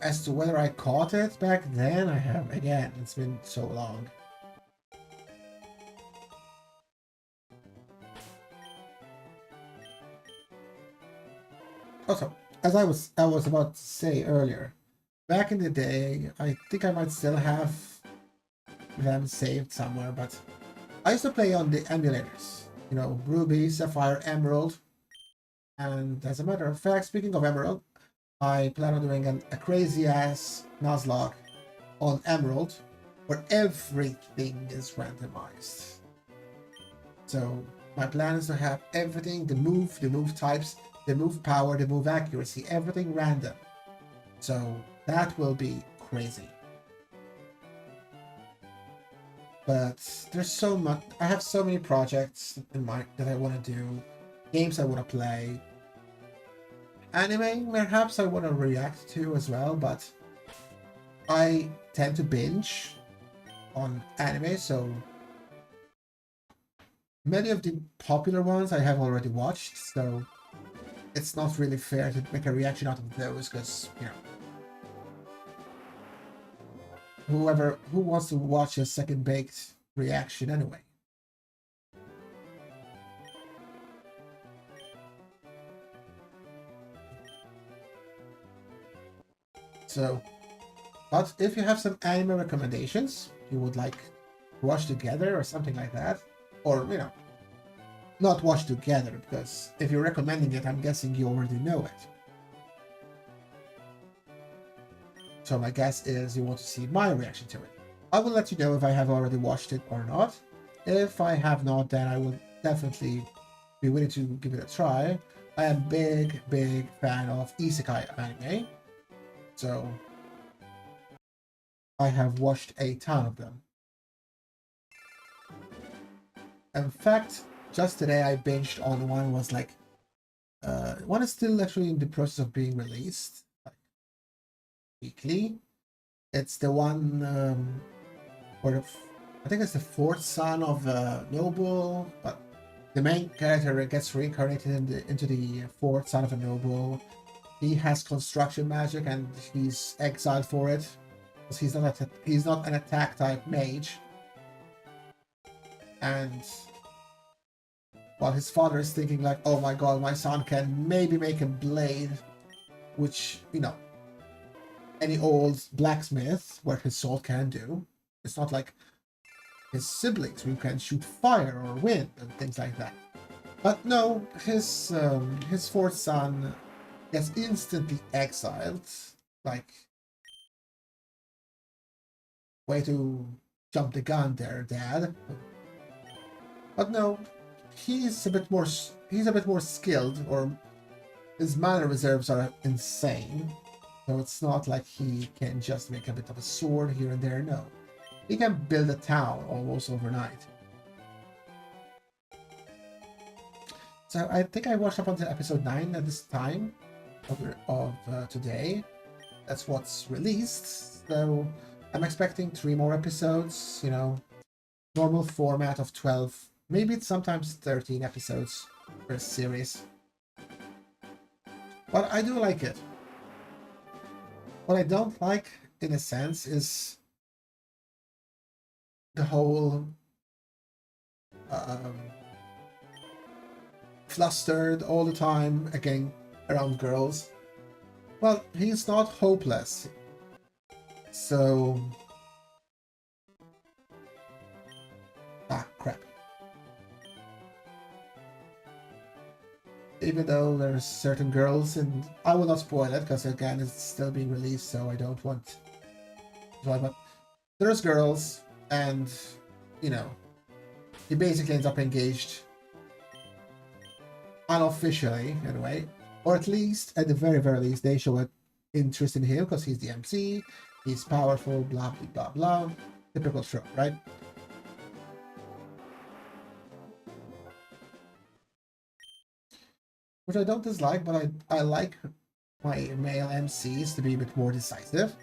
As to whether I caught it back then, I have. Again, it's been so long. Also, as I was about to say earlier, back in the day, I think I might still have them saved somewhere, but I used to play on the emulators. You know, Ruby, Sapphire, Emerald. And as a matter of fact, speaking of Emerald, I plan on doing a crazy-ass Nuzlocke on Emerald, where everything is randomized. So my plan is to have everything, the move types, the move power, the move accuracy, everything random. So that will be crazy. But there's so much, I have so many projects in mind that I want to do, games I want to play. Anime, perhaps I want to react to as well, but I tend to binge on anime, so many of the popular ones I have already watched, so it's not really fair to make a reaction out of those, because, you know, who wants to watch a second-baked reaction anyway? So, but if you have some anime recommendations you would like to watch together or something like that, or, you know, not watch together, because if you're recommending it, I'm guessing you already know it. So my guess is you want to see my reaction to it. I will let you know if I have already watched it or not. If I have not, then I will definitely be willing to give it a try. I am big fan of isekai anime. So I have watched a ton of them. In fact, just today I binged on one. Was like, one is still actually in the process of being released, like weekly. It's the one where I think it's the fourth son of noble, but the main character gets reincarnated into the fourth son of a noble. He has construction magic and he's exiled for it because he's not an attack type mage. and while his father is thinking like, oh my god, my son can maybe make a blade, which, you know, any old blacksmith worth his salt can do. It's not like his siblings who can shoot fire or wind and things like that. But no, his fourth son gets instantly exiled. Like, way to jump the gun there, Dad. But no, he's a bit more skilled, or his mana reserves are insane. So it's not like he can just make a bit of a sword here and there, no. He can build a town almost overnight. So I think I watched up until episode 9 at this time of today. That's what's released. So I'm expecting 3 more episodes, you know, normal format of 12, maybe sometimes 13 episodes per series. But I do like it. What I don't like, in a sense, is the whole flustered all the time again around girls. Well, he's not hopeless. So... crap. Even though there's certain girls, and I will not spoil it because again it's still being released, so I don't want to, but there's girls, and you know, he basically ends up engaged unofficially anyway, or at least at the very least they show an interest in him because he's the MC, he's powerful, blah blah blah, typical trope, right? Which I don't dislike, but I like my male MCs to be a bit more decisive.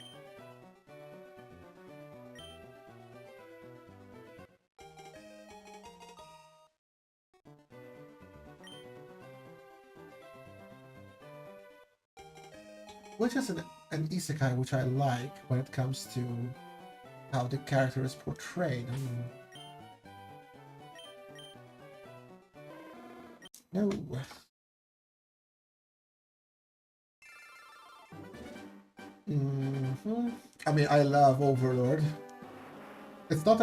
Which is an isekai which I like when it comes to how the character is portrayed. No. I mean, I love Overlord. It's not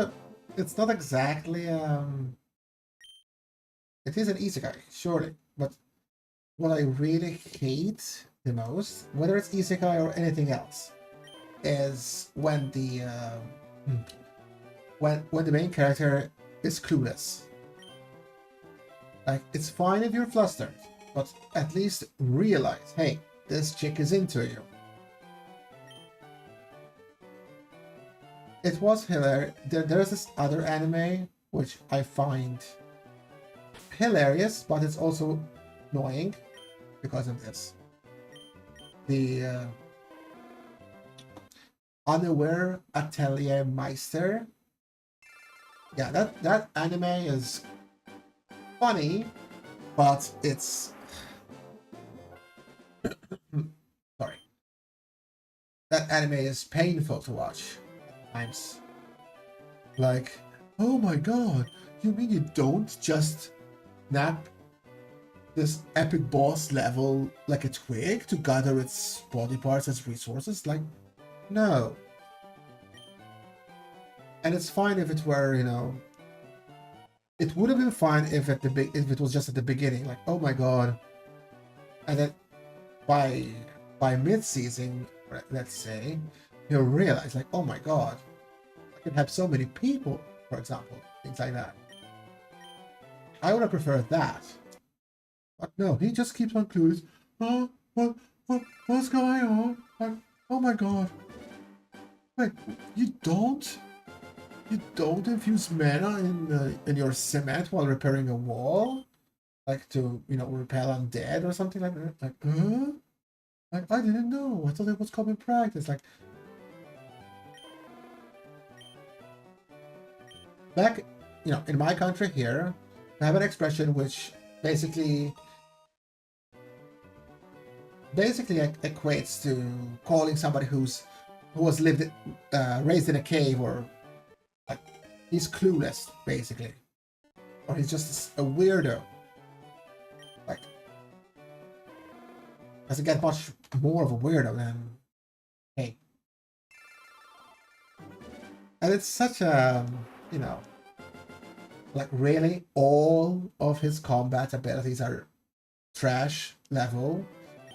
exactly it is an isekai, surely, but what I really hate the most, whether it's isekai or anything else, is when the when the main character is clueless. Like, it's fine if you're flustered, but at least realize, hey, this chick is into you. It was hilarious. There's this other anime which I find hilarious, but it's also annoying because of this. The Unaware Atelier Meister. Yeah, that anime is funny, but it's sorry. That anime is painful to watch at times. Like, oh my god, you mean you don't just snap this epic boss level like a twig to gather its body parts as resources? Like, no. And it's fine if it were, you know, it would have been fine if if it was just at the beginning, like, oh my god, and then by mid-season, let's say, you'll realize, like, oh my god, I can have so many people, for example, things like that. I would have preferred that, but no, he just keeps on clueless. Oh, what's going on? Like, oh my god, wait, you don't infuse mana in your cement while repairing a wall, like to, you know, repel undead or something like that. Like, like, I didn't know. I thought it was common practice. Like, back, you know, in my country here, we have an expression which basically equates to calling somebody who was raised in a cave, or like, he's clueless, basically. Or he's just a weirdo. Like, doesn't get much more of a weirdo than hey. And it's such a, you know, like really all of his combat abilities are trash level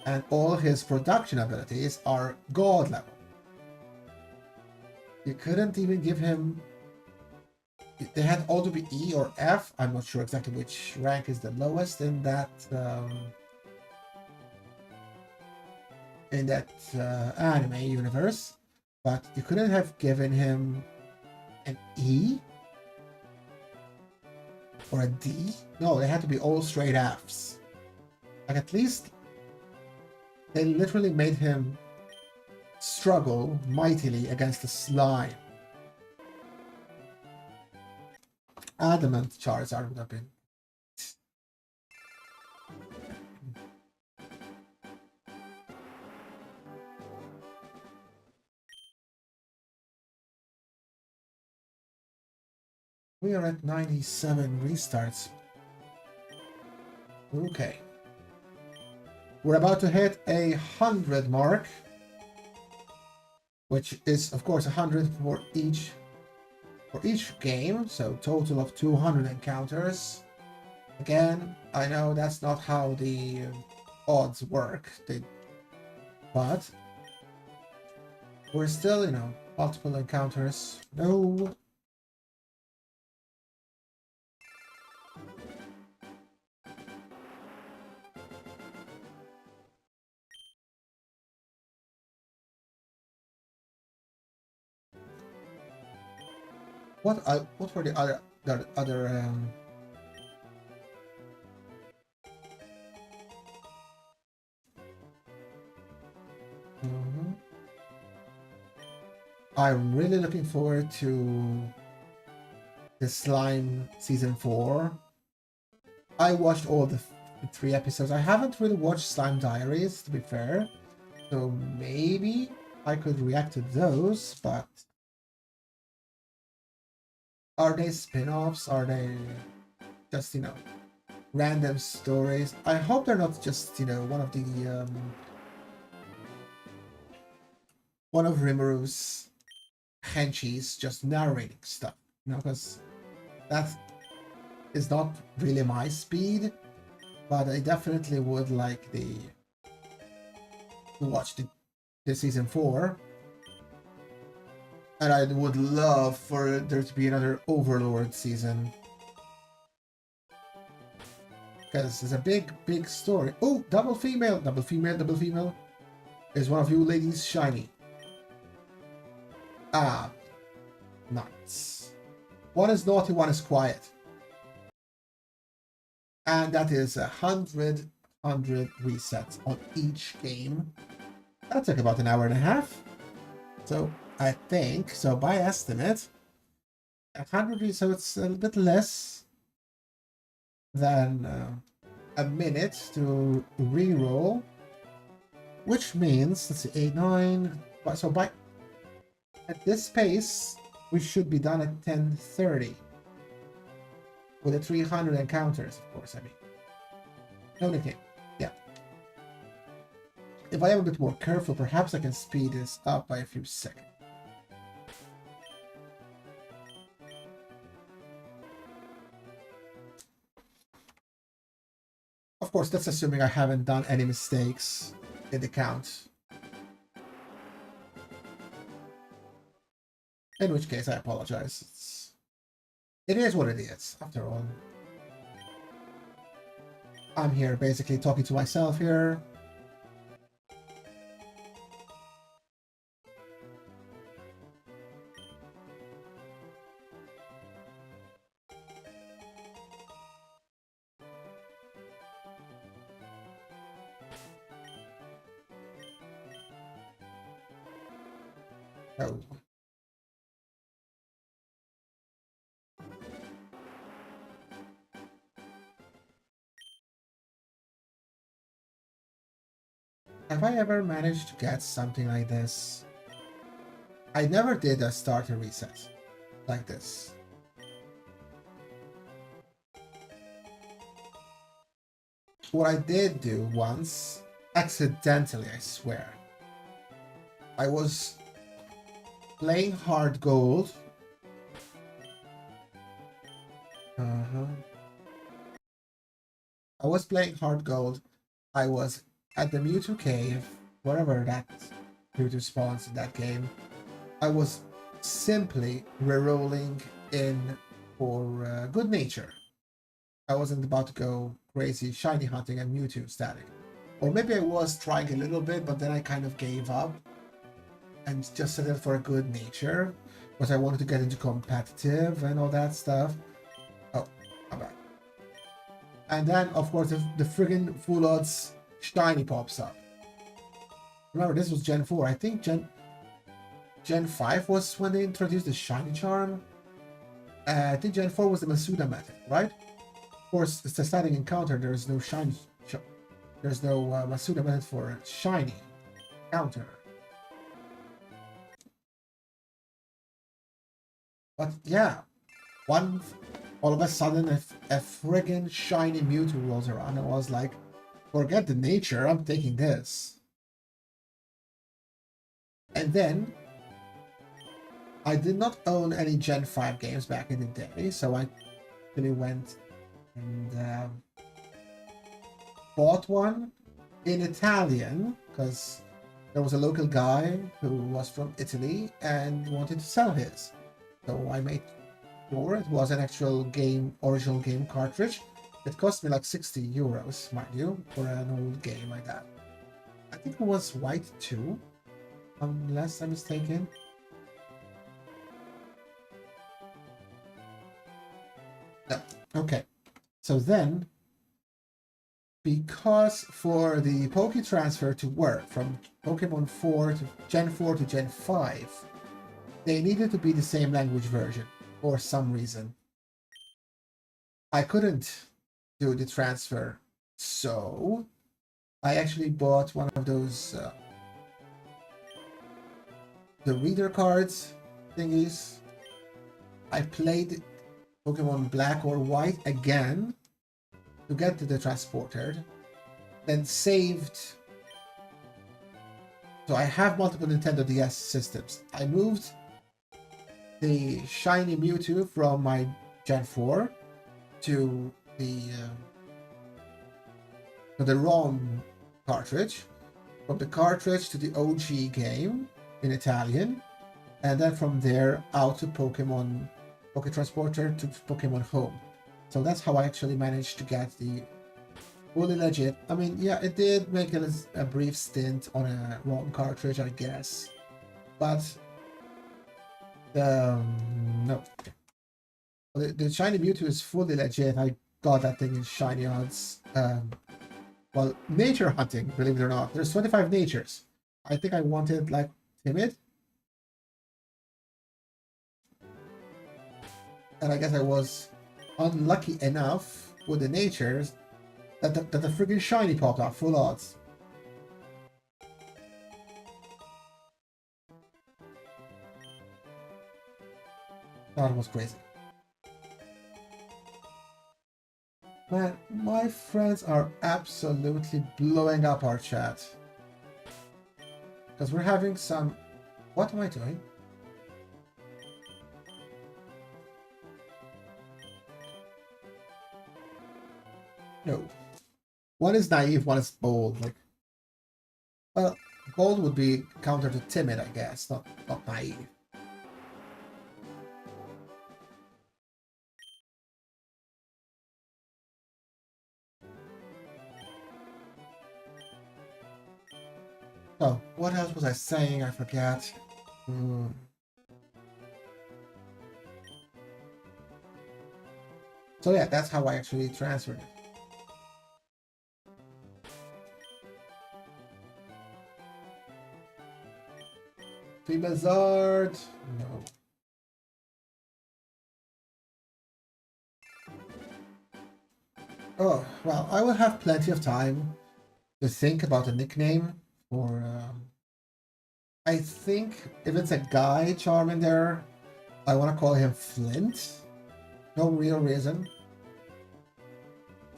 and all his production abilities are god level. You couldn't even give him, they had all to be E or F. I'm not sure exactly which rank is the lowest in that anime universe, but you couldn't have given him an E or a D. No, they had to be all straight Fs. Like, at least they literally made him struggle mightily against the slime. Adamant Charizard would have been. We are at 97 restarts. Okay. We're about to hit 100 mark, which is of course 100 for each game, so total of 200 encounters. Again, I know that's not how the odds work, but we're still, you know, multiple encounters. No. What were the other I'm really looking forward to the Slime Season 4. I watched all the 3 episodes. I haven't really watched Slime Diaries, to be fair. So maybe I could react to those, but are they spin-offs? Are they just, you know, random stories? I hope they're not just, you know, one of Rimuru's henchies just narrating stuff, you know, because that is not really my speed, but I definitely would like to watch the season 4, and I would love for there to be another Overlord season, because it's a big story. Oh, double female. Is one of you ladies shiny? Ah, nice. One is naughty, one is quiet. And that is 100 resets on each game. That took about an hour and a half. So I think, so by estimate, 100, so it's a little bit less than a minute to re-roll, which means, let's see, 8, 9, so by at this pace, we should be done at 10:30. With the 300 encounters, of course, I mean. No nickname. Yeah. If I am a bit more careful, perhaps I can speed this up by a few seconds. Of course, that's assuming I haven't done any mistakes in the count. In which case, I apologize. It is what it is, after all. I'm here basically talking to myself here. Oh. Have I ever managed to get something like this? I never did a starter reset like this. what I did do once, accidentally, I swear. I was playing hard gold. I was playing hard gold. I was at the Mewtwo cave, wherever that Mewtwo spawns in that game. I was simply rerolling in for good nature. I wasn't about to go crazy shiny hunting and Mewtwo static. Or maybe I was trying a little bit, but then I kind of gave up and just settled for a good nature. But I wanted to get into competitive and all that stuff. Oh, my bad. And then, of course, the friggin' full odds shiny pops up. Remember, this was Gen 4. I think Gen 5 was when they introduced the shiny charm. I think Gen 4 was the Masuda method, right? Of course, it's a static encounter. There's no shiny. There's no Masuda method for shiny counter. But yeah, all of a sudden a friggin' shiny Mewtwo rolls around. I was like, forget the nature, I'm taking this. And then I did not own any Gen 5 games back in the day, so I really went and bought one in Italian, because there was a local guy who was from Italy and wanted to sell his. So I made sure it was an actual game, original game cartridge. It cost me like 60 euros, mind you, for an old game like that. I think it was white too, unless I'm mistaken. No. Okay. So then, because for the Poke Transfer to work from Pokemon 4 to Gen 4 to Gen 5, they needed to be the same language version for some reason. I couldn't do the transfer, so I actually bought one of those the reader cards thingies. I played Pokemon Black or White again to get to the transporter, then saved. So I have multiple Nintendo DS systems. I moved the shiny Mewtwo from my Gen 4 to the ROM cartridge, from the cartridge to the OG game in Italian, and then from there out to Pokemon Pocket Transporter to Pokemon Home. So that's how I actually managed to get the fully legit. I mean, yeah, it did make a brief stint on a ROM cartridge, I guess, but no. The shiny Mewtwo is fully legit. I got that thing in shiny odds. Well, nature hunting, believe it or not. There's 25 natures. I think I wanted like timid. And I guess I was unlucky enough with the natures that the freaking shiny popped out, full odds. That was crazy. Man, my friends are absolutely blowing up our chat. Because we're having some... What am I doing? No. One is naive, one is bold. Like, well, bold would be counter to timid, I guess, not naive. So, what else was I saying? I forget. So yeah, that's how I actually transferred it. Blizzard. No. Oh, well, I will have plenty of time to think about a nickname for... I think if it's a guy Charmander, I want to call him Flint. No real reason.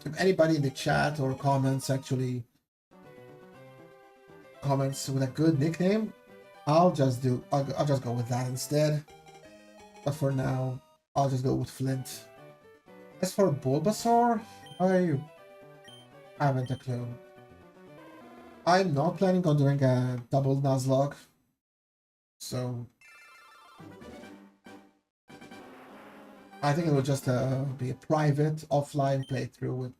if anybody in the chat or comments actually comments with a good nickname, I'll just go with that instead. But for now, I'll just go with Flint. As for Bulbasaur, I haven't a clue. I'm not planning on doing a double Nuzlocke, so I think it will just be a private offline playthrough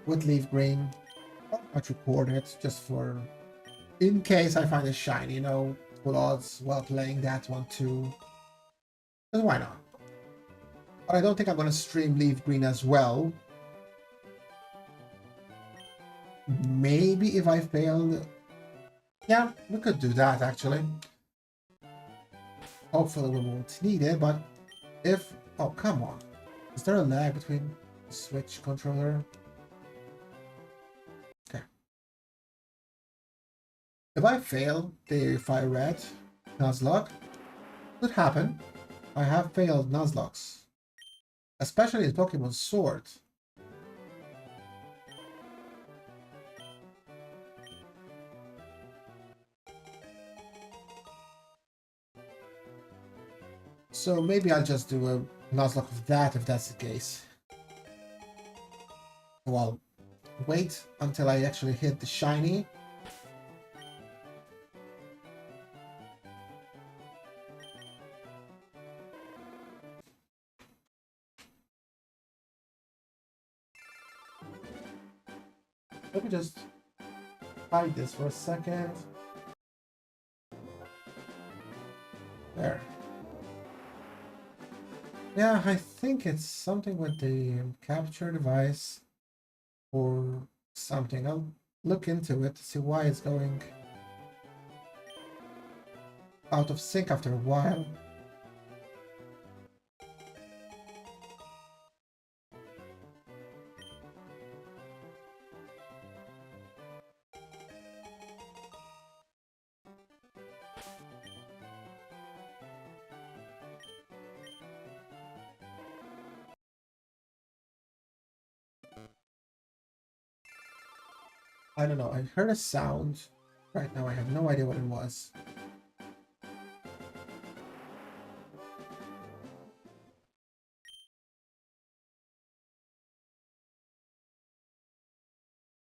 with LeafGreen. I'll not record it just for in case I find a shiny, you know, full odds while playing that one too. But why not? But I don't think I'm gonna stream LeafGreen as well. Maybe if I failed, yeah, we could do that actually. Hopefully we won't need it, but if... Oh, come on. Is there a lag between the Switch controller? Okay. If I fail the FireRed Nuzlocke, could happen. I have failed Nuzlockes. Especially in Pokémon Sword. So maybe I'll just do a Nuzlocke of that if that's the case. Well, wait until I actually hit the shiny. Let me just hide this for a second. There. Yeah, I think it's something with the capture device or something. I'll look into it to see why it's going out of sync after a while. I don't know, I heard a sound. Right now I have no idea what it was.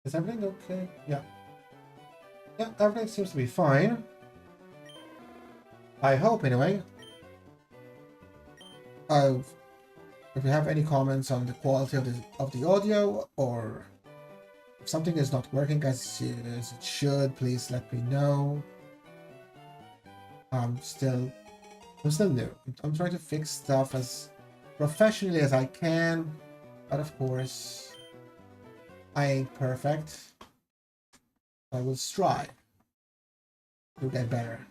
Is everything okay? Yeah. Yeah, everything seems to be fine. I hope anyway. If you have any comments on the quality of the audio, or if something is not working as it should, please let me know. I'm still new. I'm trying to fix stuff as professionally as I can, but of course, I ain't perfect. I will strive to get better.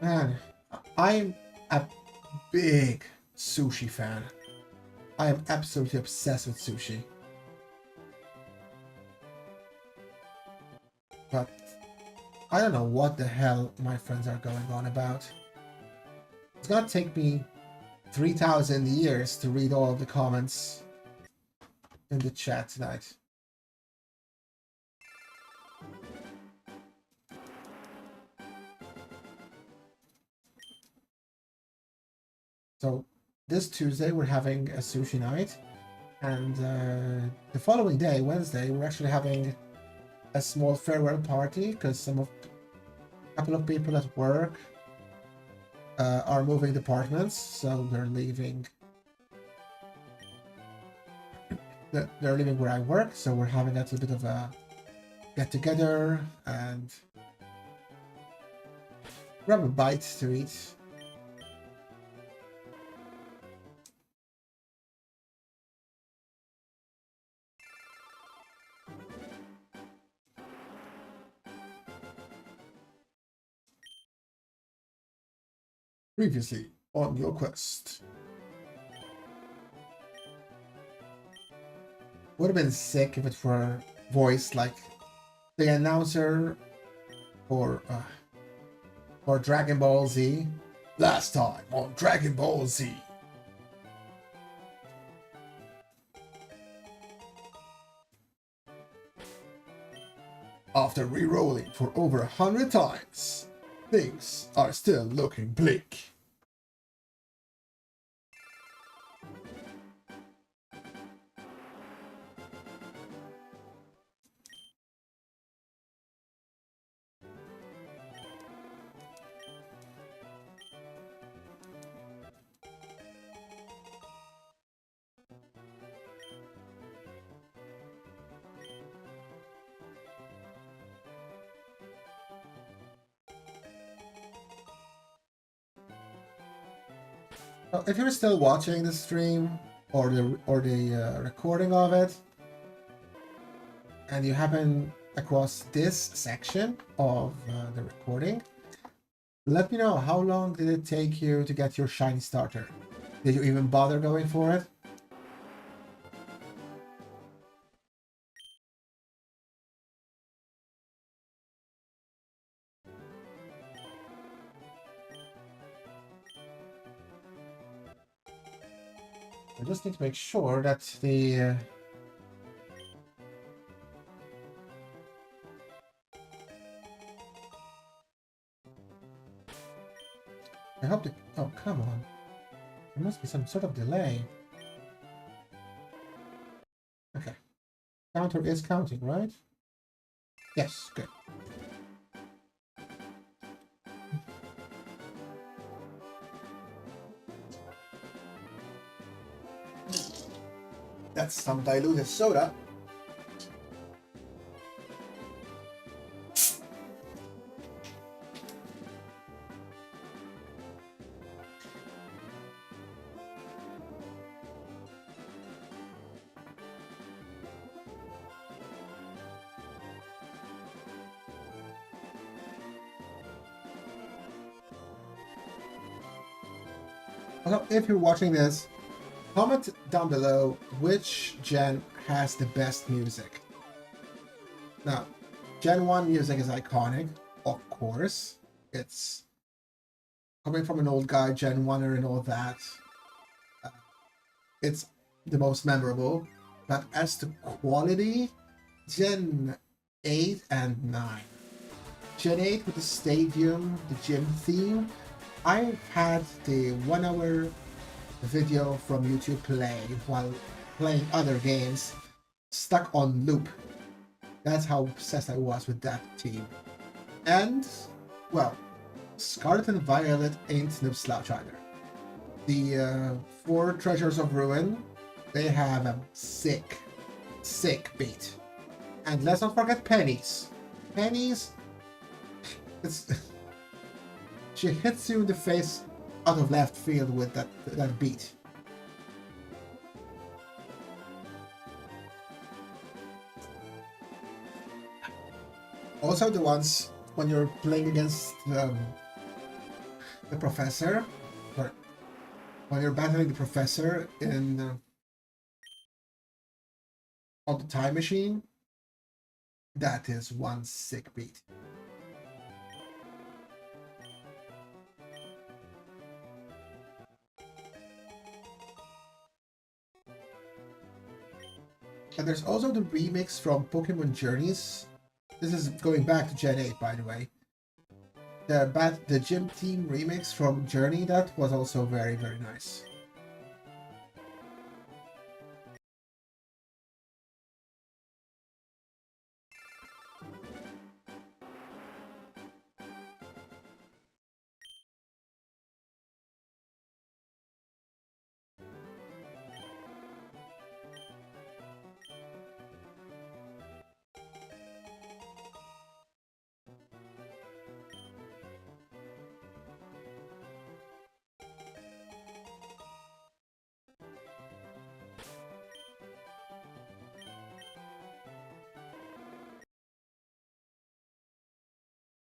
Man, I'm a big sushi fan. I am absolutely obsessed with sushi. But I don't know what the hell my friends are going on about. It's gonna take me 3,000 years to read all of the comments in the chat tonight. So this Tuesday we're having a sushi night, and the following day, Wednesday, we're actually having a small farewell party because a couple of people at work are moving departments, so they're leaving. They're leaving where I work, so we're having a little bit of a get together and grab a bite to eat. Previously on your quest. Would have been sick if it were voice like the announcer for Dragon Ball Z. Last time on Dragon Ball Z. After re-rolling for over 100 times, things are still looking bleak. If you're still watching the stream or the recording of it, and you happen across this section of the recording, let me know, how long did it take you to get your shiny starter? Did you even bother going for it? I just need to make sure that the I hope the... Oh, come on. There must be some sort of delay. Okay. Counter is counting, right? Yes, good. That's some diluted soda. Also, if you're watching this, comment down below which gen has the best music. Now, Gen 1 music is iconic, of course. It's coming from an old guy, Gen 1er and all that. It's the most memorable. But as to quality, Gen 8 and 9. Gen 8 with the stadium, the gym theme. I've had the 1 hour video from YouTube play while playing other games stuck on loop. That's how obsessed I was with that team. And, well, Scarlet and Violet ain't no slouch either. The 4 Treasures of Ruin, they have a sick beat. And let's not forget Penny's. Penny's, it's... she hits you in the face out of left field with that beat. Also the ones when you're playing against the professor, or when you're battling the professor in on the time machine, that is one sick beat. And there's also the remix from Pokémon Journeys. This is going back to Gen 8, by the way. The gym team remix from Journey, that was also very, very nice.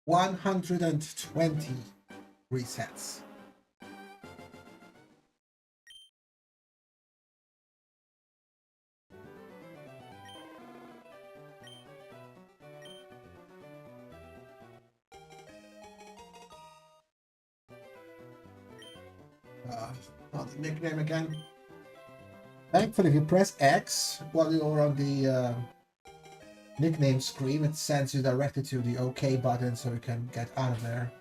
$120 resets. Not the nickname again. Thankfully, if you press X while you're on the nickname screen, it sends you directly to the OK button so you can get out of there.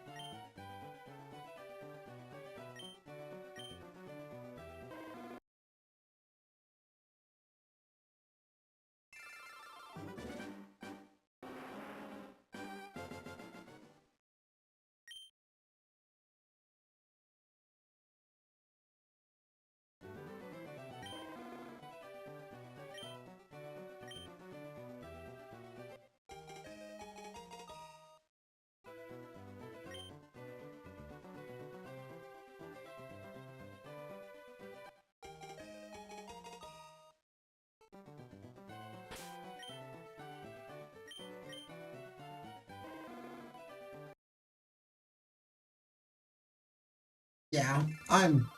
Yeah, I'm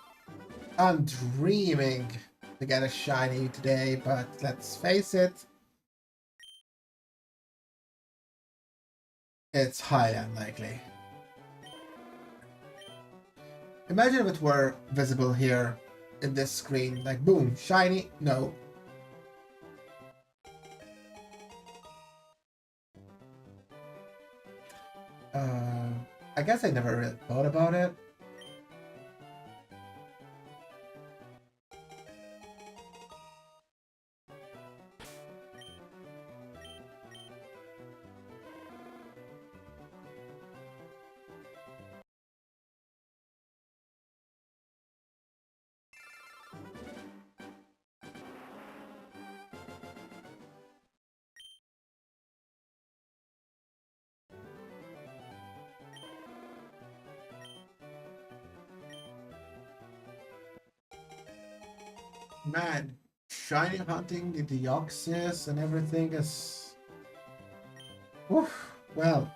dreaming to get a shiny today, but let's face it, it's highly unlikely. Imagine if it were visible here in this screen, like boom, shiny, no. I guess I never really thought about it. Man, shiny hunting the Deoxys and everything is... Oof, well,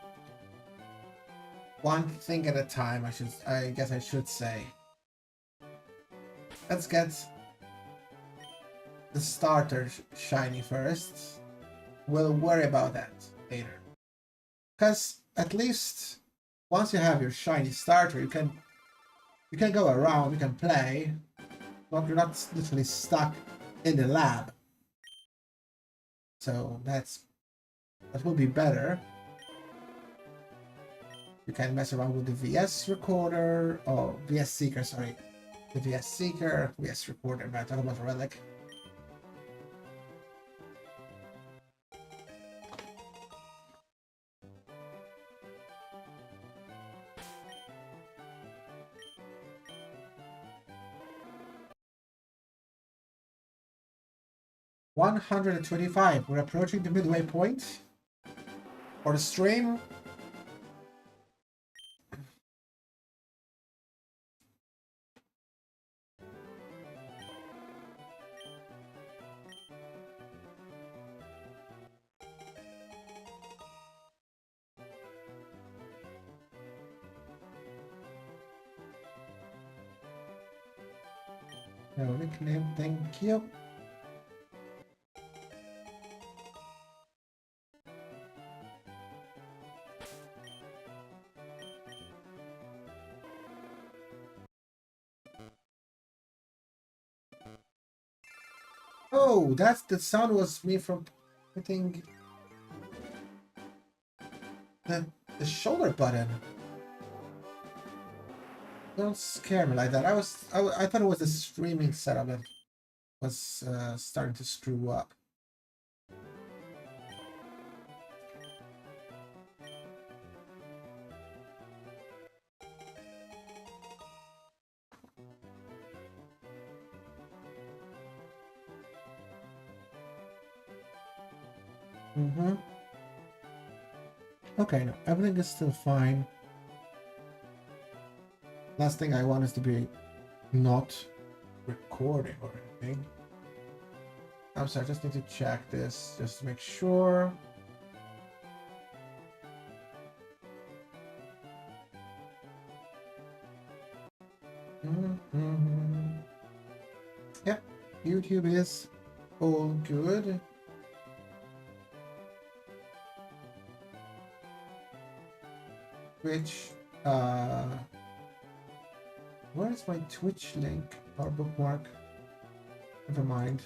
one thing at a time, I guess I should say. Let's get the starter shiny first. We'll worry about that later. Because at least once you have your shiny starter, you can go around, you can play. You're not literally stuck in the lab. So that will be better. You can mess around with the VS recorder, or VS Seeker, sorry. The VS Seeker, VS recorder, but I'm talking about the relic. $125. We're approaching the midway point for the stream. No nickname, thank you. Oh, that's the sound was me from hitting the shoulder button. Don't scare me like that. I thought it was the streaming setup that was starting to screw up. Okay, no, everything is still fine. Last thing I want is to be not recording or anything. I'm sorry, I just need to check this just to make sure. Yep, YouTube is all good. Where is my Twitch link or bookmark? Never mind.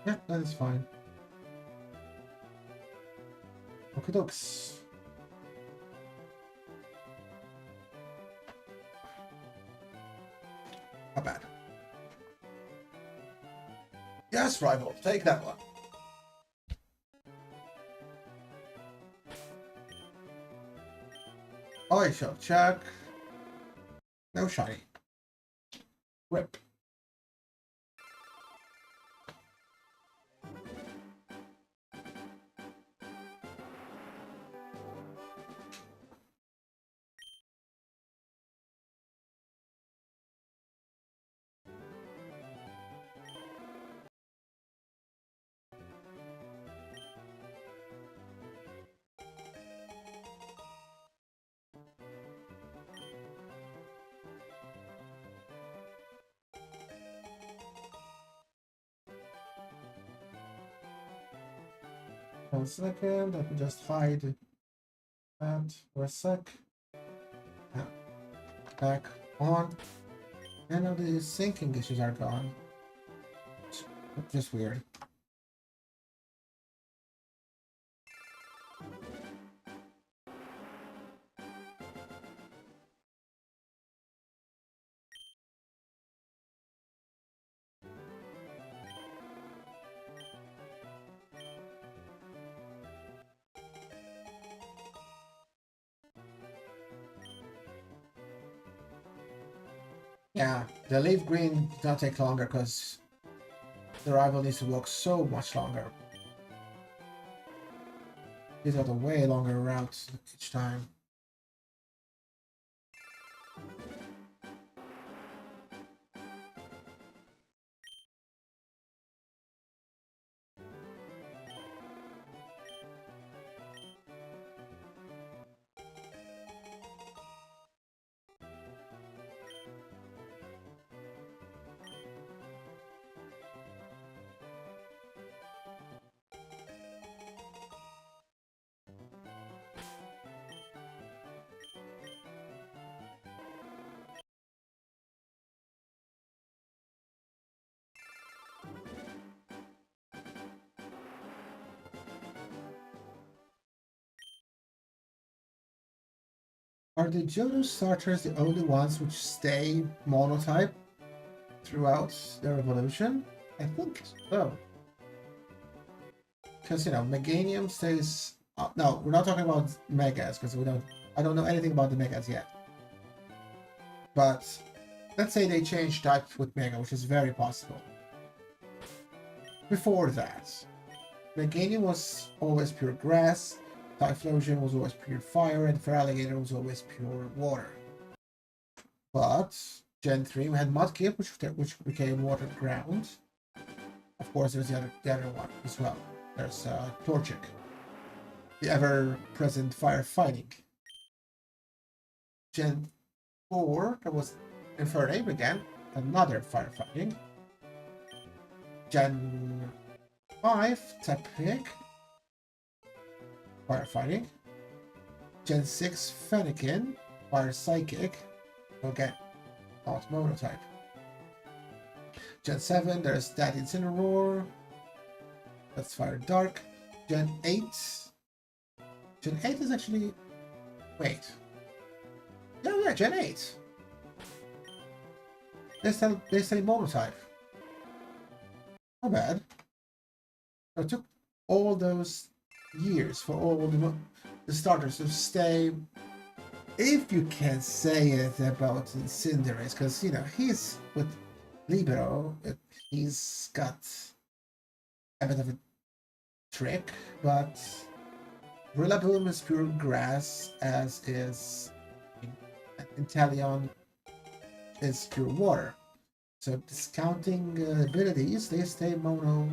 Yeah, that is fine. Okay, dokes. Not bad. Yes, rival, take that one. I shall check. No shiny. Rip. One second, let me just hide that for a sec. Back on. And now the syncing issues are gone. It's just weird. Yeah, the LeafGreen does not take longer because the rival needs to walk so much longer. He's got a way longer route each time. Are the Johto starters the only ones which stay monotype throughout their evolution? I think so. Because, you know, Meganium stays... no, we're not talking about Megas, because I don't know anything about the Megas yet. But let's say they change type with Mega, which is very possible. Before that, Meganium was always pure grass, Typhlosion was always pure fire, and Feraligatr was always pure water. But Gen 3 we had Mudkip, which became water ground. Of course, there's the other one as well. There's Torchic, the ever-present firefighting. Gen 4, that was Infernape again, another firefighting. Gen 5, Tapic, firefighting. Gen 6, Fennekin, fire psychic. Again, not monotype. Gen 7, there's that Incineroar. That's fire dark. Gen 8. Gen 8 is actually. Wait. Yeah, Gen 8. They say monotype. Not bad. It took all those years for all the starters to stay, if you can say it about Cinderace, because, you know, he's with Libero, he's got a bit of a trick, but Rillaboom is pure grass, as is Inteleon is pure water. So discounting abilities, they stay monotype.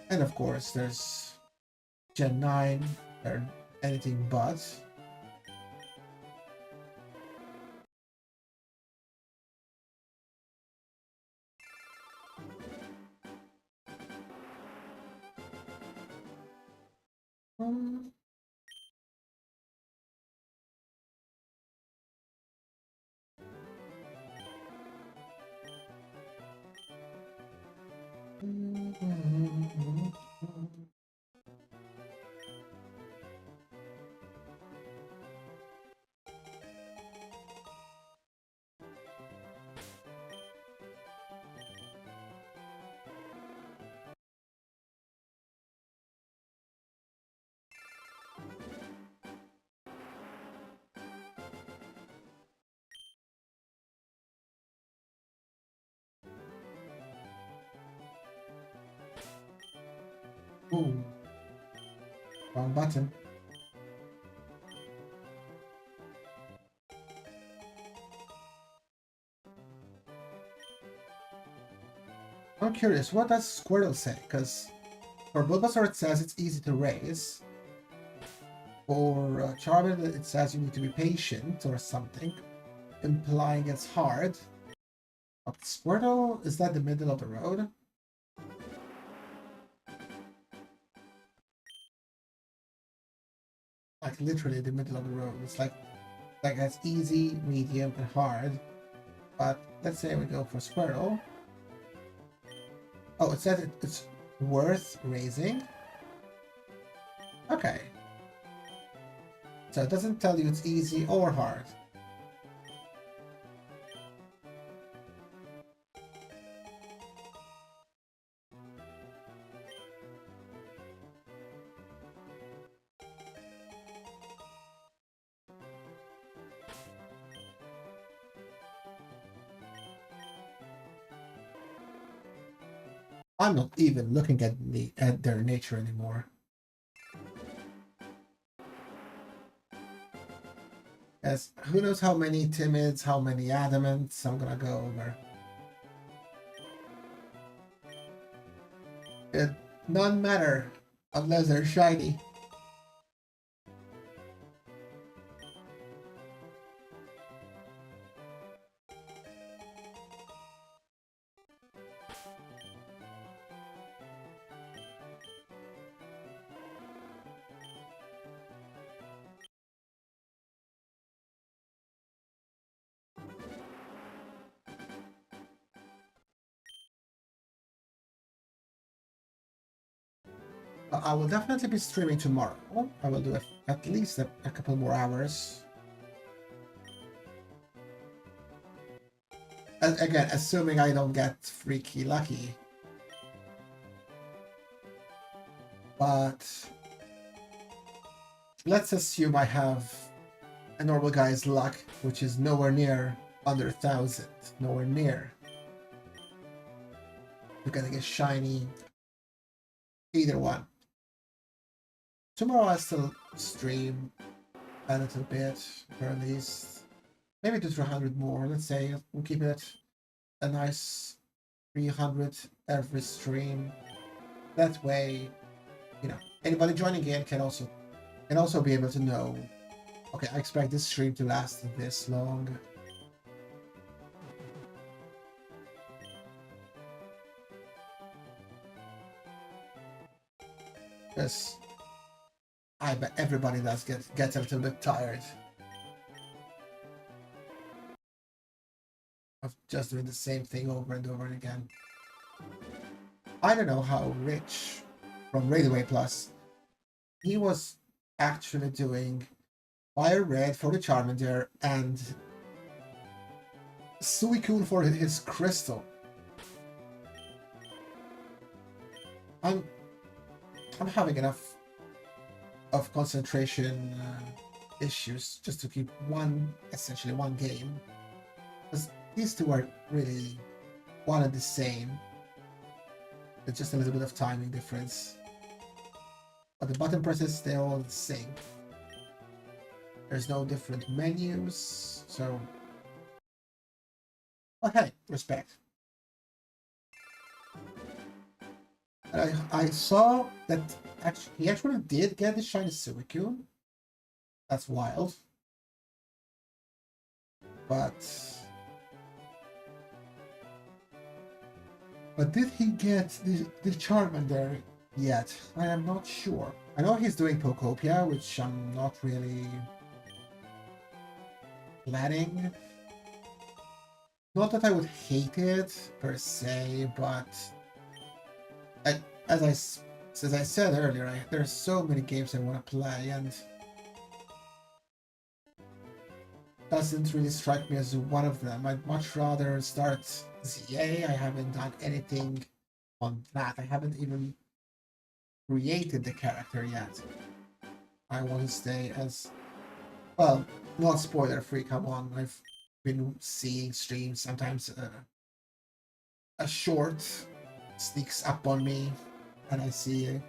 And of course, there's Gen 9, they're anything but. Um, Ooh, wrong button. I'm curious, what does Squirtle say? Because for Bulbasaur it says it's easy to raise. For Charmander it says you need to be patient or something, implying it's hard. But Squirtle, is that the middle of the road? Like literally the middle of the road. It's like it's easy, medium, and hard. But let's say we go for Squirtle. Oh, it says it's worth raising. Okay. So it doesn't tell you it's easy or hard. I'm not even looking at their nature anymore. As who knows how many timids, how many adamants I'm gonna go over. None matter unless they're shiny. I will definitely be streaming tomorrow. I will do at least a couple more hours. And again, assuming I don't get freaky lucky. But let's assume I have a normal guy's luck, which is nowhere near under 1,000. Nowhere near. You're gonna get shiny. Either one. Tomorrow I still stream a little bit, or at least maybe do 300 more. Let's say we'll keep it a nice 300 every stream. That way, you know, anybody joining in can also be able to know, okay, I expect this stream to last this long. Because I bet everybody does gets a little bit tired of just doing the same thing over and over again. I don't know how Rich from Raidaway Plus, he was actually doing FireRed for the Charmander and Suicune for his crystal. I'm having enough of concentration issues just to keep essentially one game, because these two are really one and the same. There's just a little bit of timing difference, but the button presses, they're all the same. There's no different menus, so... Okay, respect. And I saw that he actually did get the shiny Suicune. That's wild. But did he get the Charmander yet? I am not sure. I know he's doing Pokopia, which I'm not really planning. Not that I would hate it per se, but as I said earlier, there's so many games I want to play, and doesn't really strike me as one of them. I'd much rather start ZA. I haven't done anything on that. I haven't even created the character yet. I want to stay as... Well, not spoiler free, come on. I've been seeing streams. Sometimes a short sneaks up on me and I see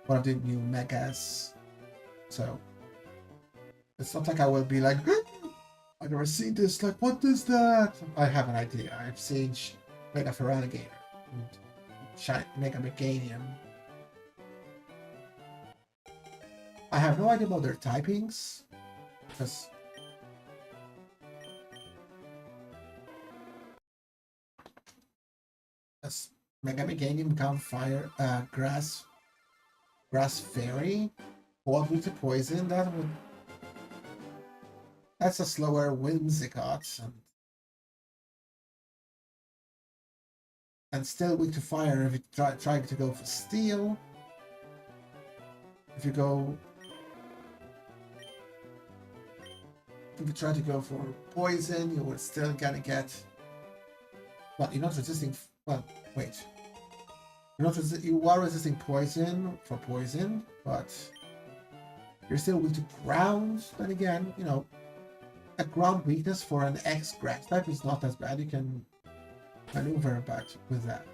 one of the new megas. So it's not like I will be like, I've never seen this, like, what is that? I have an idea. I've seen Mega Feraligatr and Mega Meganium. I have no idea about their typings, because does Mega Meganium become fire, grass fairy? What with the poison? That's a slower Whimsicott, and still weak to fire if you trying to go for steel. If you try to go for poison, you will still gonna get... Well, you're not resisting... Well, wait. You are resisting poison for poison, but you're still weak to ground. Then again, you know, a ground weakness for an X grass type is not as bad. You can maneuver about with that.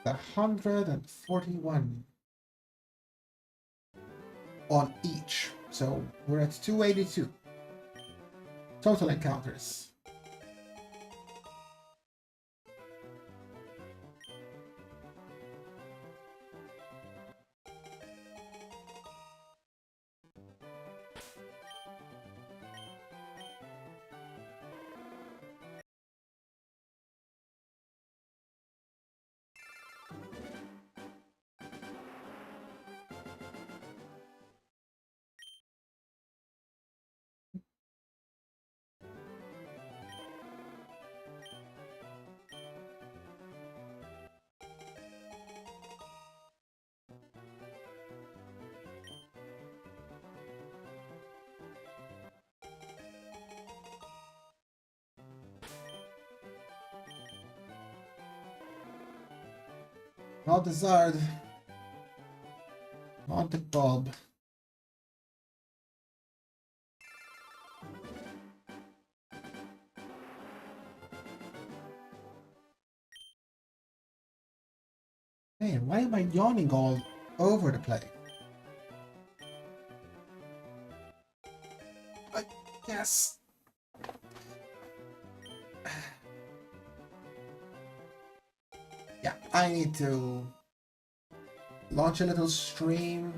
The 141 on each, so we're at 282 total encounters. Not desired. Not the bulb. Man, why am I yawning all over the place? I guess. Yeah, I need to launch a little stream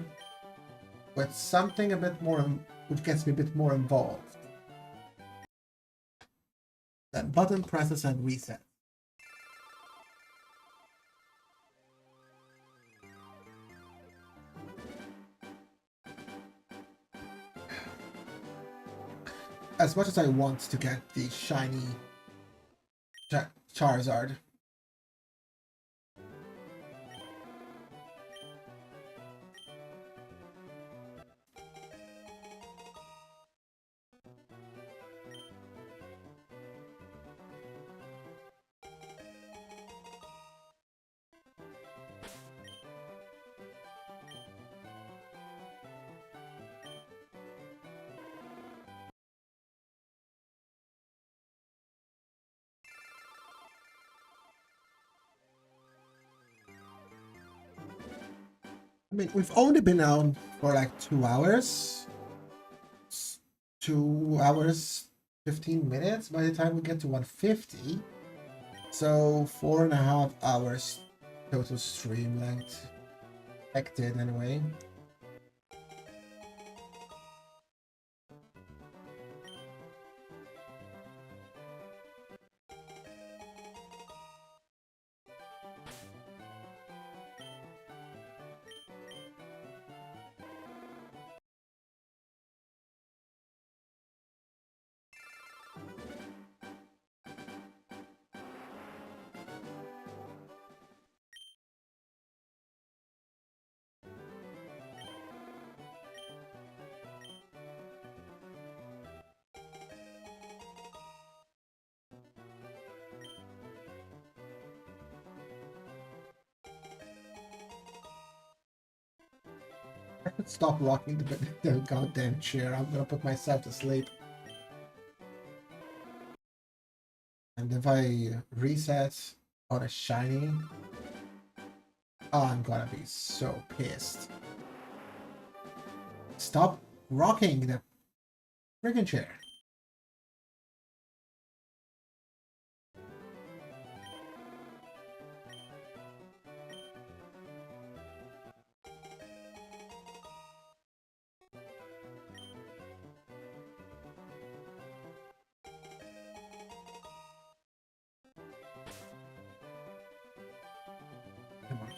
with something a bit more, which gets me a bit more involved. Then button presses and reset. As much as I want to get the shiny Charizard, I mean, we've only been on for like 2 hours. 2 hours, 15 minutes by the time we get to 150. So 4.5 hours total stream length. Expected anyway. I could stop rocking the goddamn chair. I'm gonna put myself to sleep. And if I reset on a shiny, oh, I'm gonna be so pissed. Stop rocking the freaking chair. Come on.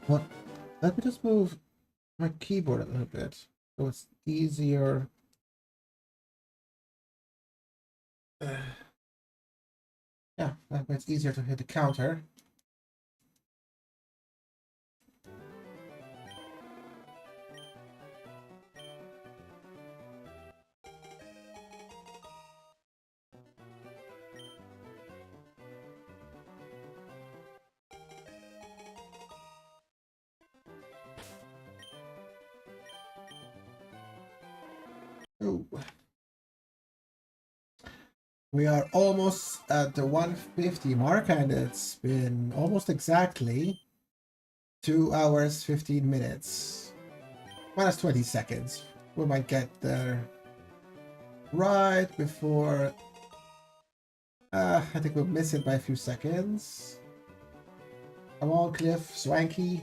Well, let me just move my keyboard a little bit so it's easier. Yeah, that way it's easier to hit the counter. Ooh. We are almost at the 150 mark, and it's been almost exactly 2 hours, 15 minutes. Minus 20 seconds. We might get there right before... I think we'll miss it by a few seconds. Come on, Cliff. Swanky.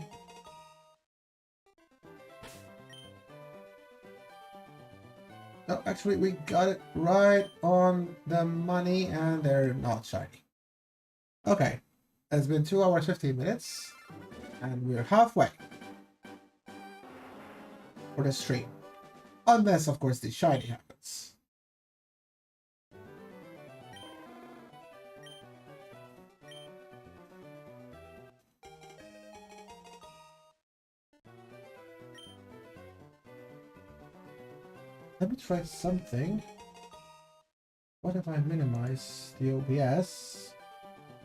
No, actually, we got it right on the money, and they're not shiny. Okay. It's been 2 hours, 15 minutes, and we're halfway for the stream. Unless, of course, the shiny happens. Let me try something. What if I minimize the OBS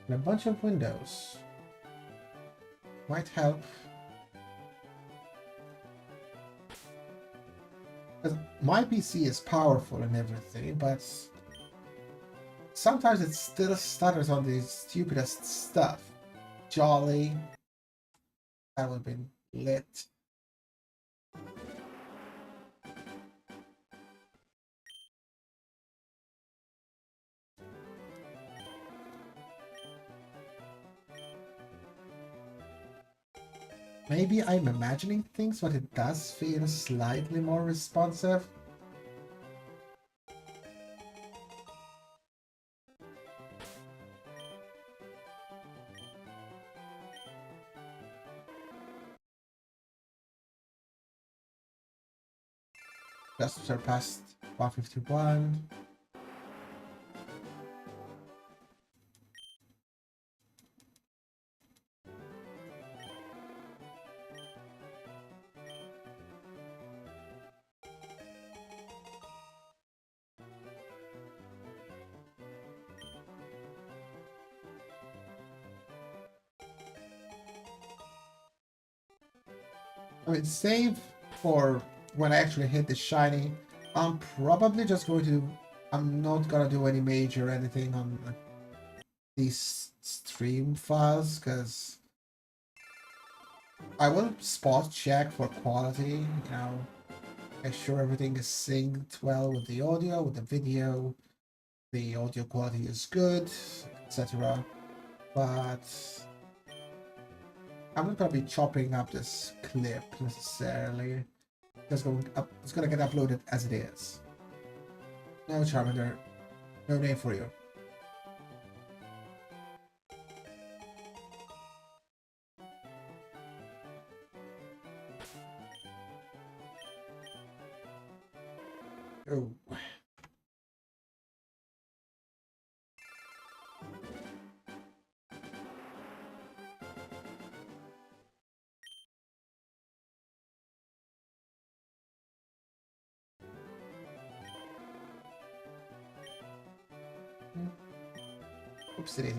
and a bunch of windows? Might help. Because my PC is powerful and everything, but sometimes it still stutters on the stupidest stuff. Jolly. That would have been lit. Maybe I'm imagining things, but it does feel slightly more responsive. Just surpassed 151. I mean, save for when I actually hit the shiny. I'm probably just going to... I'm not gonna do any major anything on these stream files, because I will spot check for quality, you know, make sure everything is synced well with the audio, with the video, the audio quality is good, etc. But I'm not gonna be chopping up this clip necessarily. It's gonna get uploaded as it is. No, Charmander, no name for you. Oh. Oopsie.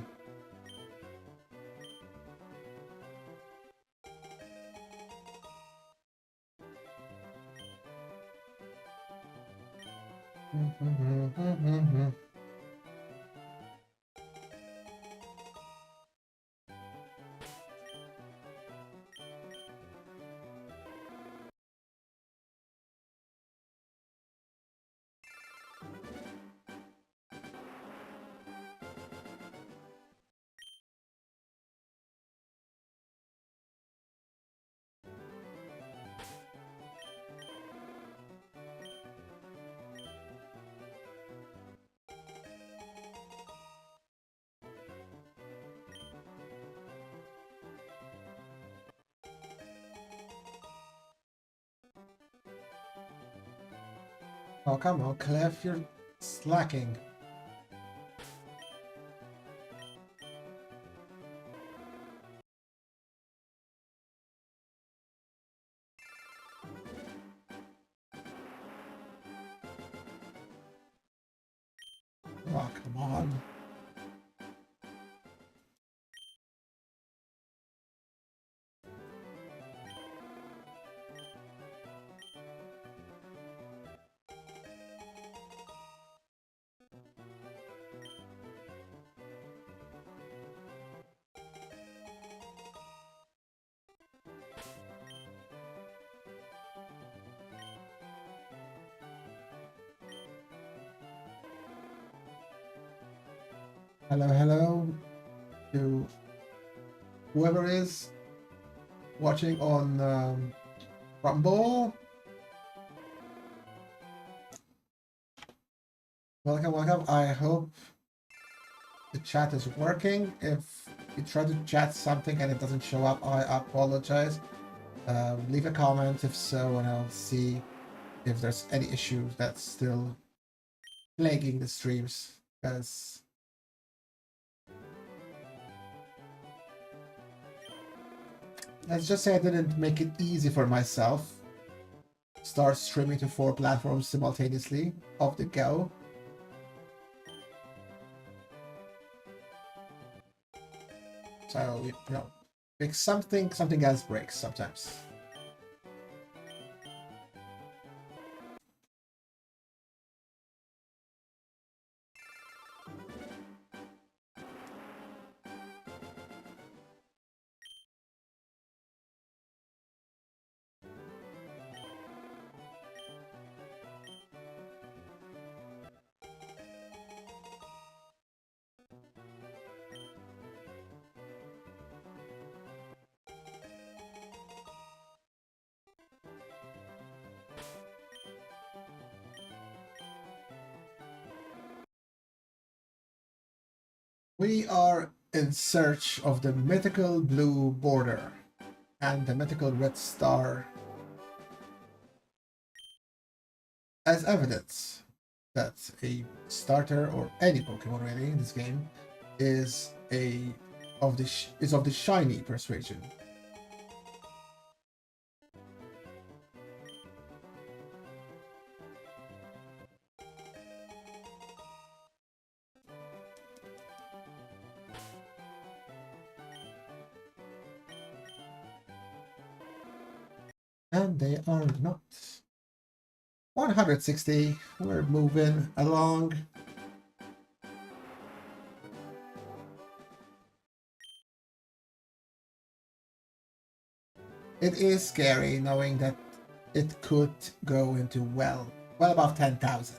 Oh, come on, Clef, you're slacking. Oh, come on. Hello, hello to whoever is watching on Rumble. Welcome, welcome. I hope the chat is working. If you try to chat something and it doesn't show up, I apologize. Leave a comment if so, and I'll see if there's any issue that's still plaguing the streams. Because let's just say I didn't make it easy for myself. Start streaming to 4 platforms simultaneously off the go. So, you know, fix something, something else breaks sometimes. We are in search of the mythical blue border and the mythical red star as evidence that a starter, or any Pokemon really in this game, is of the shiny persuasion. And they are not. 160. We're moving along. It is scary knowing that it could go into well above 10,000.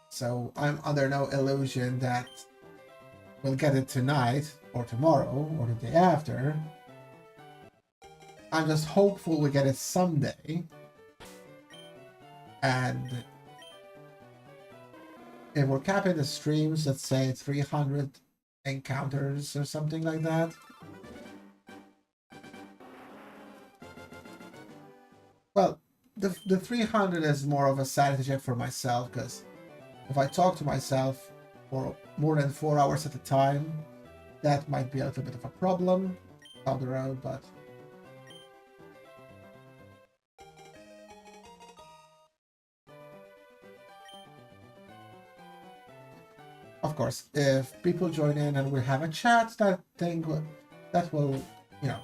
So I'm under no illusion that we'll get it tonight or tomorrow or the day after. I'm just hopeful we get it someday. And if we're capping the streams, let's say 300 encounters or something like that. Well, the 300 is more of a sanity check for myself, because if I talk to myself for more than 4 hours at a time, that might be a little bit of a problem down the road, but... Of course, if people join in and we have a chat, that will, you know,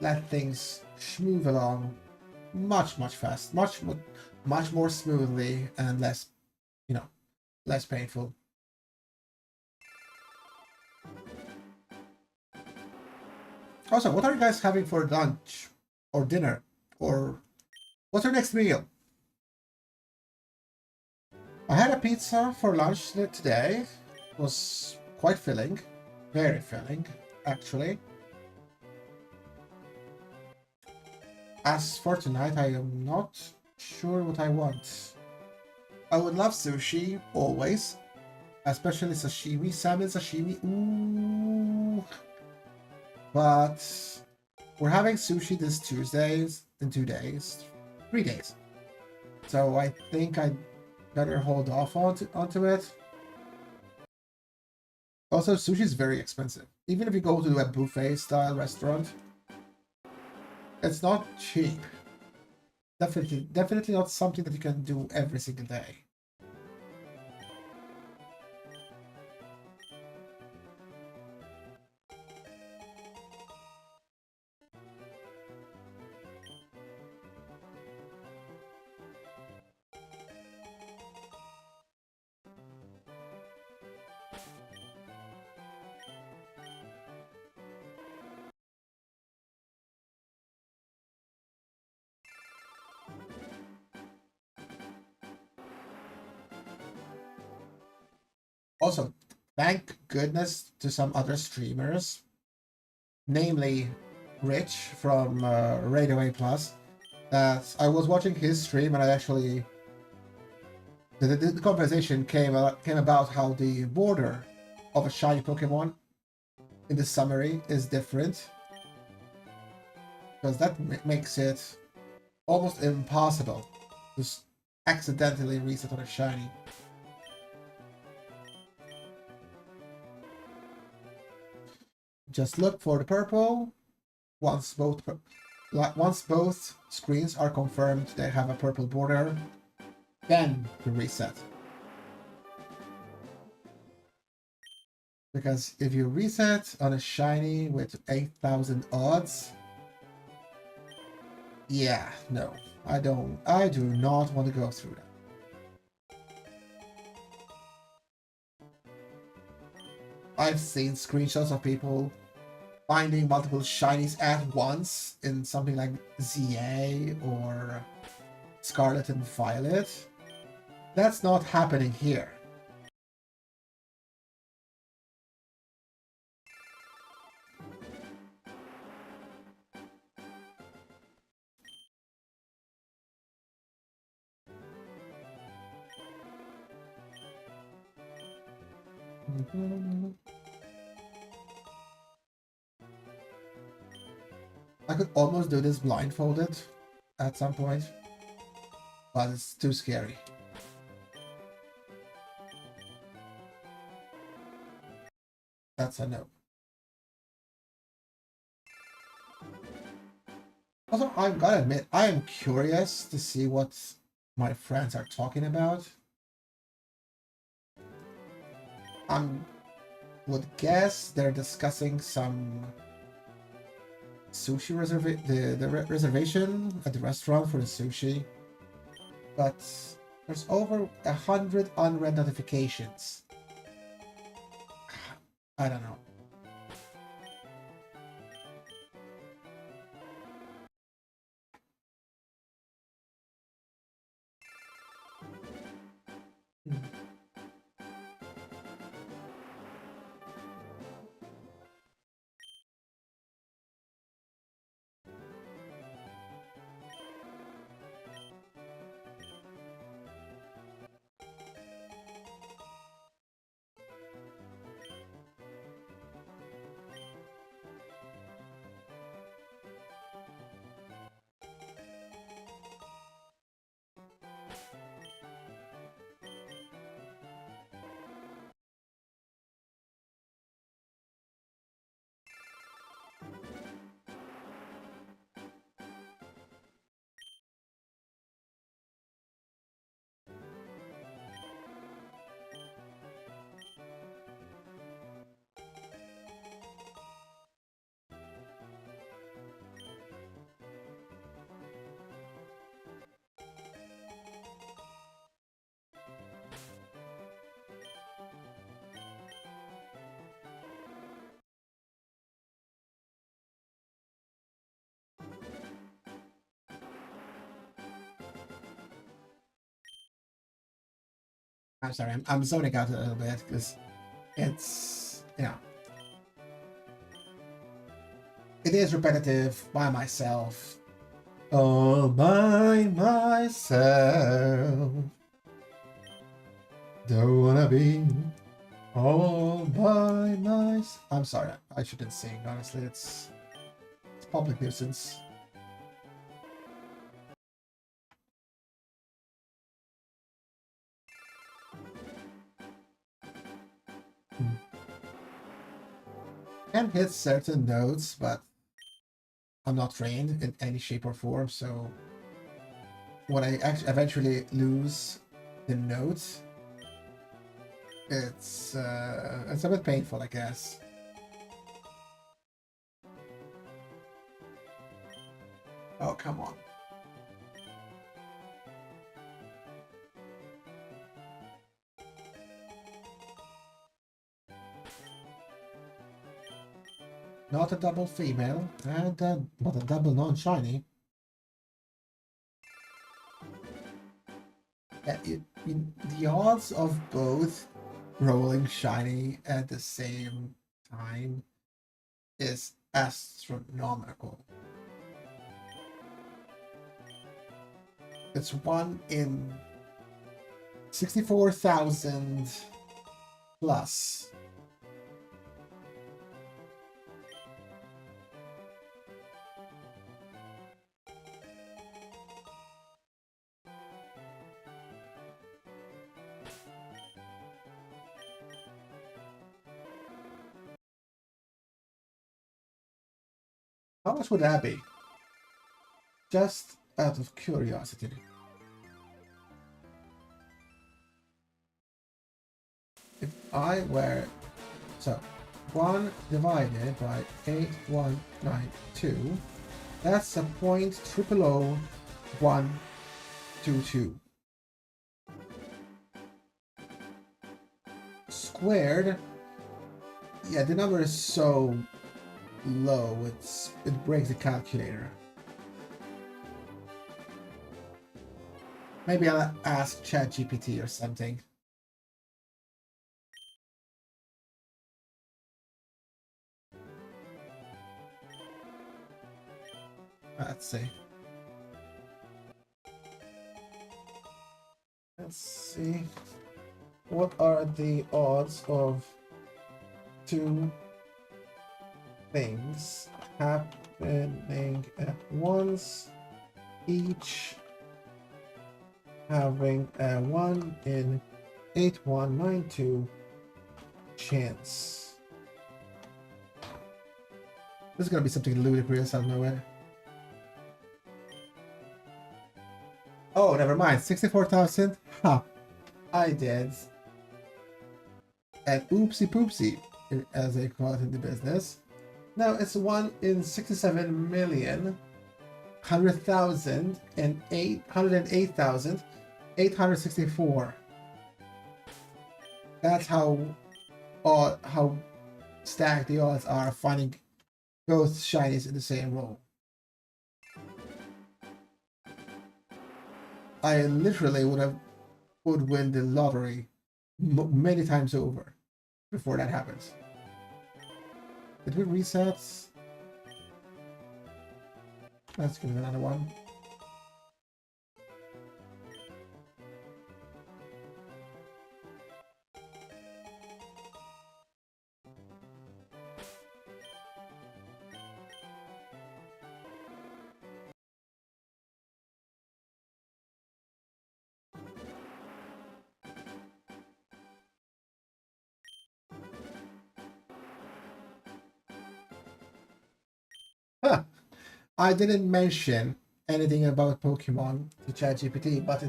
let things move along much more smoothly and less, you know, less painful. Also, what are you guys having for lunch or dinner, or what's your next meal? I had a pizza for lunch today. It was quite filling, very filling, actually. As for tonight, I am not sure what I want. I would love sushi, always. Especially sashimi, salmon sashimi, ooh. But we're having sushi this Tuesday in 2 days, 3 days. So I think I'd better hold off onto it. Also, sushi is very expensive. Even if you go to a buffet-style restaurant, it's not cheap. Definitely not something that you can do every single day. Also, thank goodness to some other streamers, namely Rich from Raidaway Plus, that I was watching his stream and I actually... The conversation came about how the border of a shiny Pokemon in the summary is different. Because that makes it almost impossible to accidentally reset on a shiny. Just look for the purple. Once both screens are confirmed they have a purple border, then to reset. Because if you reset on a shiny with 8,000 odds, yeah, no, I do not want to go through that. I've seen screenshots of people finding multiple shinies at once in something like ZA or Scarlet and Violet. That's not happening here. I could almost do this blindfolded at some point, but it's too scary. That's a no. Also, I've got to admit, I am curious to see what my friends are talking about. I would guess they're discussing some sushi reservation at the restaurant for the sushi, but there's over 100 unread notifications. I don't know. I'm sorry, I'm zoning out a little bit because it's, you know, it is repetitive by myself. All by myself. Don't wanna be all by myself. I'm sorry, I shouldn't sing, honestly. It's public nuisance. Can hit certain notes, but I'm not trained in any shape or form, so when I actually eventually lose the note, it's a bit painful, I guess. Oh, come on. Not a double female, and not a double non-shiny. The odds of both rolling shiny at the same time is astronomical. It's 1 in 64,000 plus. How much would that be? Just out of curiosity. If I were... So, 1 divided by 8192, that's a 0.0000122. Squared, yeah, the number is so low, it breaks the calculator. Maybe I'll ask ChatGPT or something. Let's see. Let's see. What are the odds of 2 things happening at once, each having a 1 in 8192 chance? This is gonna be something ludicrous, I know it. Oh, never mind. 64,000? Ha! I did. And oopsie poopsie, as they call it in the business. No, it's 1 in 67 million, 100,000, and 808,864. That's how stacked the odds are of finding both shinies in the same row. I literally would win the lottery many times over before that happens. Did we reset? Let's give it another one. Huh. I didn't mention anything about Pokemon to ChatGPT, but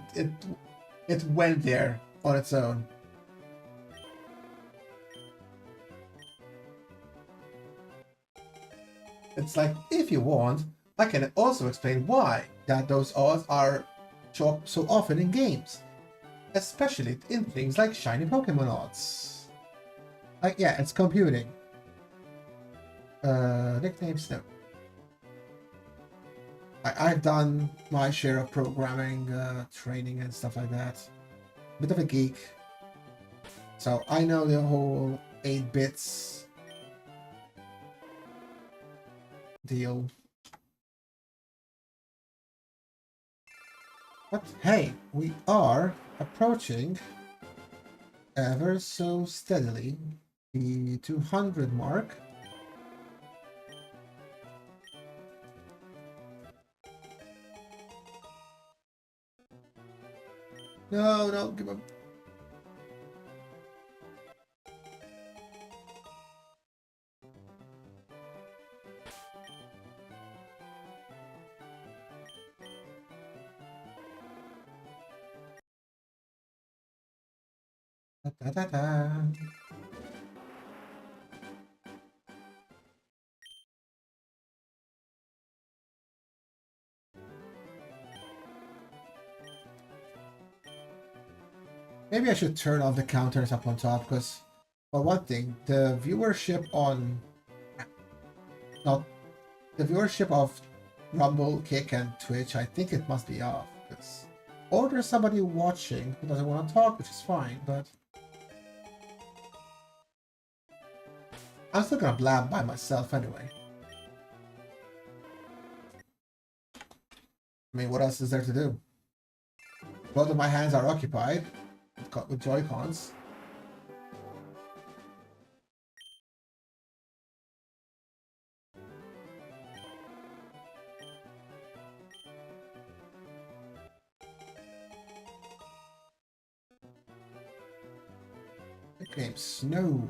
it went there on its own. It's like, if you want, I can also explain why that those odds are so often in games, especially in things like shiny Pokemon odds. Like, yeah, it's computing. Nicknames, no. I've done my share of programming, training and stuff like that. Bit of a geek. So I know the whole 8 bits deal. But hey, we are approaching ever so steadily the 200 mark. No, give up. Da, da, da. Maybe I should turn off the counters up on top, because, well, one thing, the viewership of Rumble, Kick, and Twitch, I think it must be off, because, or there's somebody watching who doesn't want to talk, which is fine, but I'm still gonna blab by myself anyway. I mean, what else is there to do? Both of my hands are occupied with Joy-Cons. Game Snow.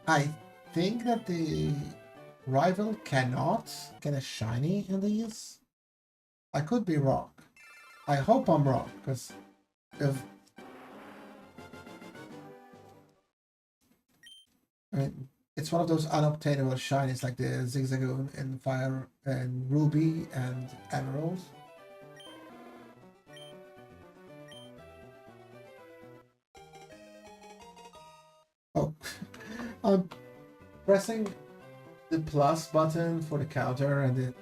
I think that the rival cannot get a shiny in these. I could be wrong. I hope I'm wrong, because if I mean, it's one of those unobtainable shinies like the Zigzagoon and Fire and Ruby and Emerald. Oh, I'm pressing the plus button for the counter, and the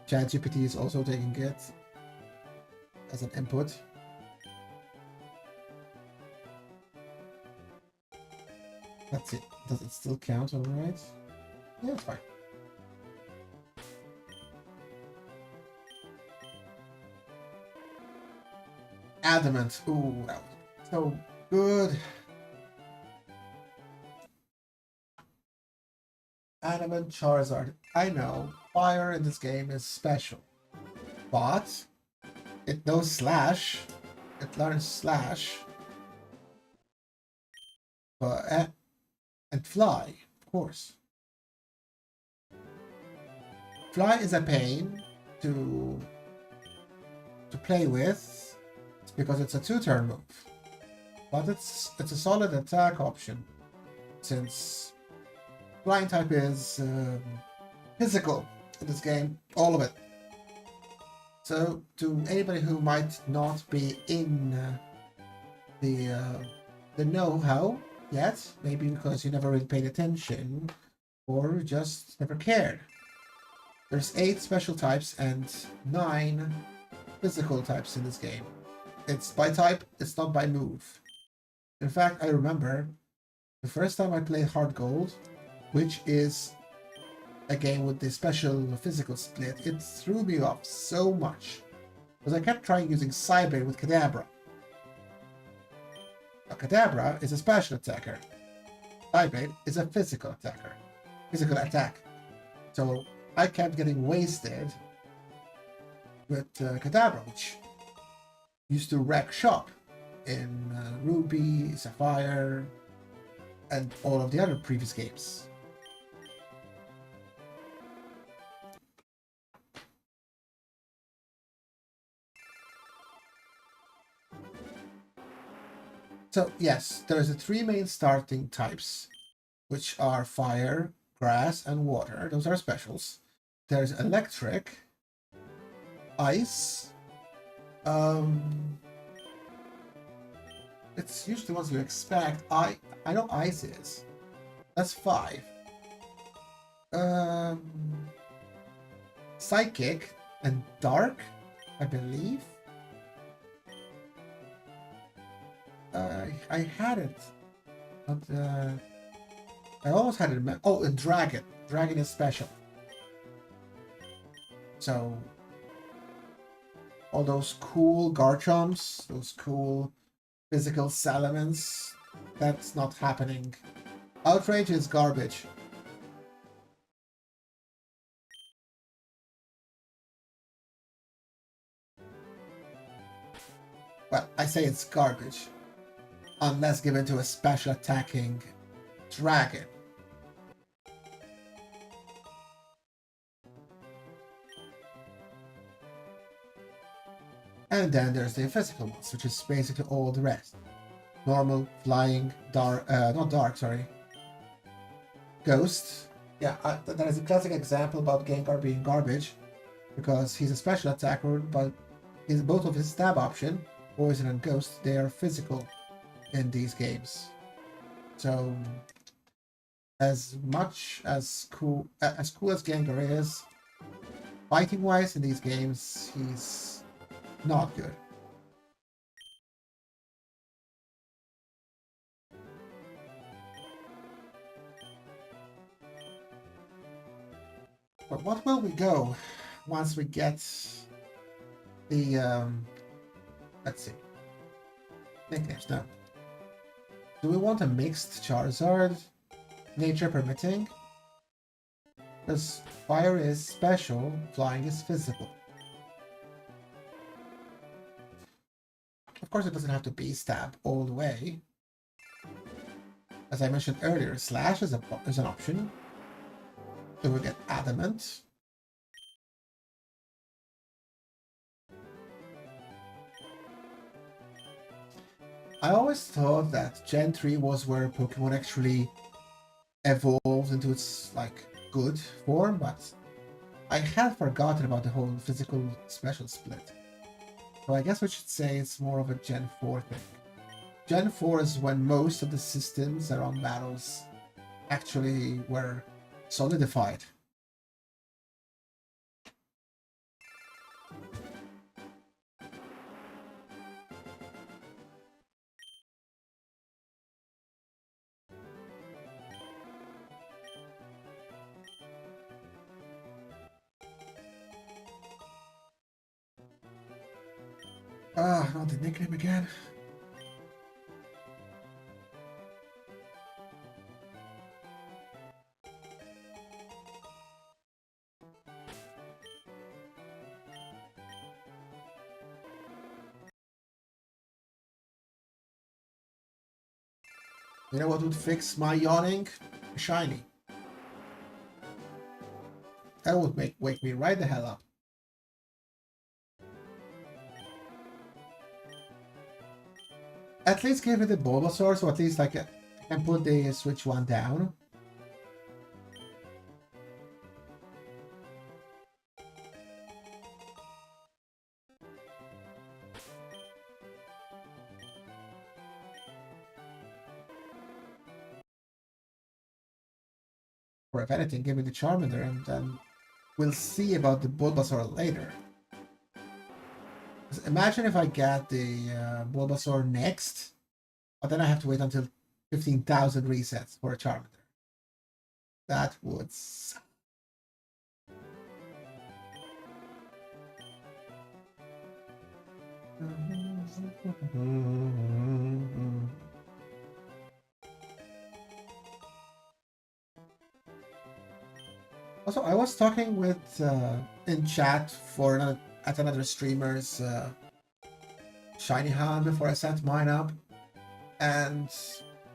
ChatGPT is also taking it as an input. That's it. Does it still count all right? Yeah, it's fine. Adamant. Ooh, that was so good. Adamant Charizard. I know, fire in this game is special, but it knows Slash. It learns Slash. And Fly, of course. Fly is a pain to play with because it's a 2-turn move. but it's a solid attack option since flying type is physical in this game, all of it. So to anybody who might not be in the know-how yet, maybe because you never really paid attention or just never cared, there's 8 special types and 9 physical types in this game. It's by type, it's not by move. In fact, I remember the first time I played Hard Gold, which is a game with the special physical split, it threw me off so much. Because I kept trying using Cyber with Kadabra. Now, Kadabra is a special attacker. Cyber is a physical attacker. Physical attack. So I kept getting wasted with Kadabra, which used to wreck shop in Ruby, Sapphire, and all of the other previous games. So yes, there's the 3 main starting types, which are fire, grass, and water. Those are specials. There's electric, ice. It's usually ones you expect. I know ice is. That's 5. Psychic and dark, I believe. I had it, but I almost had it. Oh, and dragon. Dragon is special. So all those cool Garchoms, those cool physical Salamence, that's not happening. Outrage is garbage. Well, I say it's garbage. Unless given to a special attacking dragon. And then there's the physical ones, which is basically all the rest. Normal, flying, dark, not dark, sorry. Ghost. Yeah, that is a classic example about Gengar being garbage, because he's a special attacker, but both of his stab option, Poison and Ghost, they are physical in these games. So as much as cool as Gengar is, fighting wise in these games, he's not good. But what will we go once we get the let's see, nicknames now. Do we want a mixed Charizard? Nature permitting? Because fire is special, flying is physical. Of course, it doesn't have to be stab all the way. As I mentioned earlier, slash is an option. Do we get adamant? I always thought that Gen 3 was where Pokemon actually evolved into its like good form, but I had forgotten about the whole physical special split. So I guess we should say it's more of a Gen 4 thing. Gen 4 is when most of the systems around battles actually were solidified. Ah, not the nickname again. You know what would fix my yawning? Shiny. That would wake me right the hell up. At least give it the Bulbasaur, so at least like I can put the Switch one down. Or if anything, give me the Charmander, and then we'll see about the Bulbasaur later. Imagine if I get the Bulbasaur next, but then I have to wait until 15,000 resets for a Charmander. That would suck. Also, I was talking with in chat for another streamer's shiny hand before I set mine up, and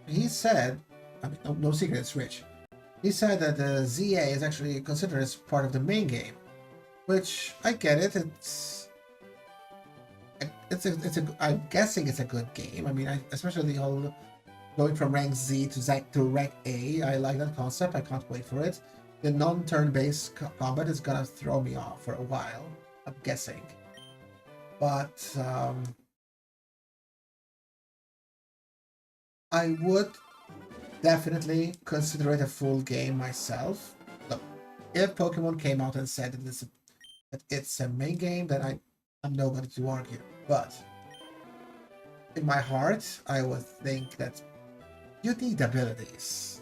he said, I mean, no secret, it's Rich. He said that the ZA is actually considered as part of the main game, which I get it. I'm guessing it's a good game. I mean, especially the whole going from rank Z to rank A. I like that concept. I can't wait for it. The non-turn-based combat is gonna throw me off for a while, I'm guessing. But I would definitely consider it a full game myself. Look, if Pokemon came out and said that it's a main game, then I'm nobody to argue. But in my heart, I would think that you need abilities.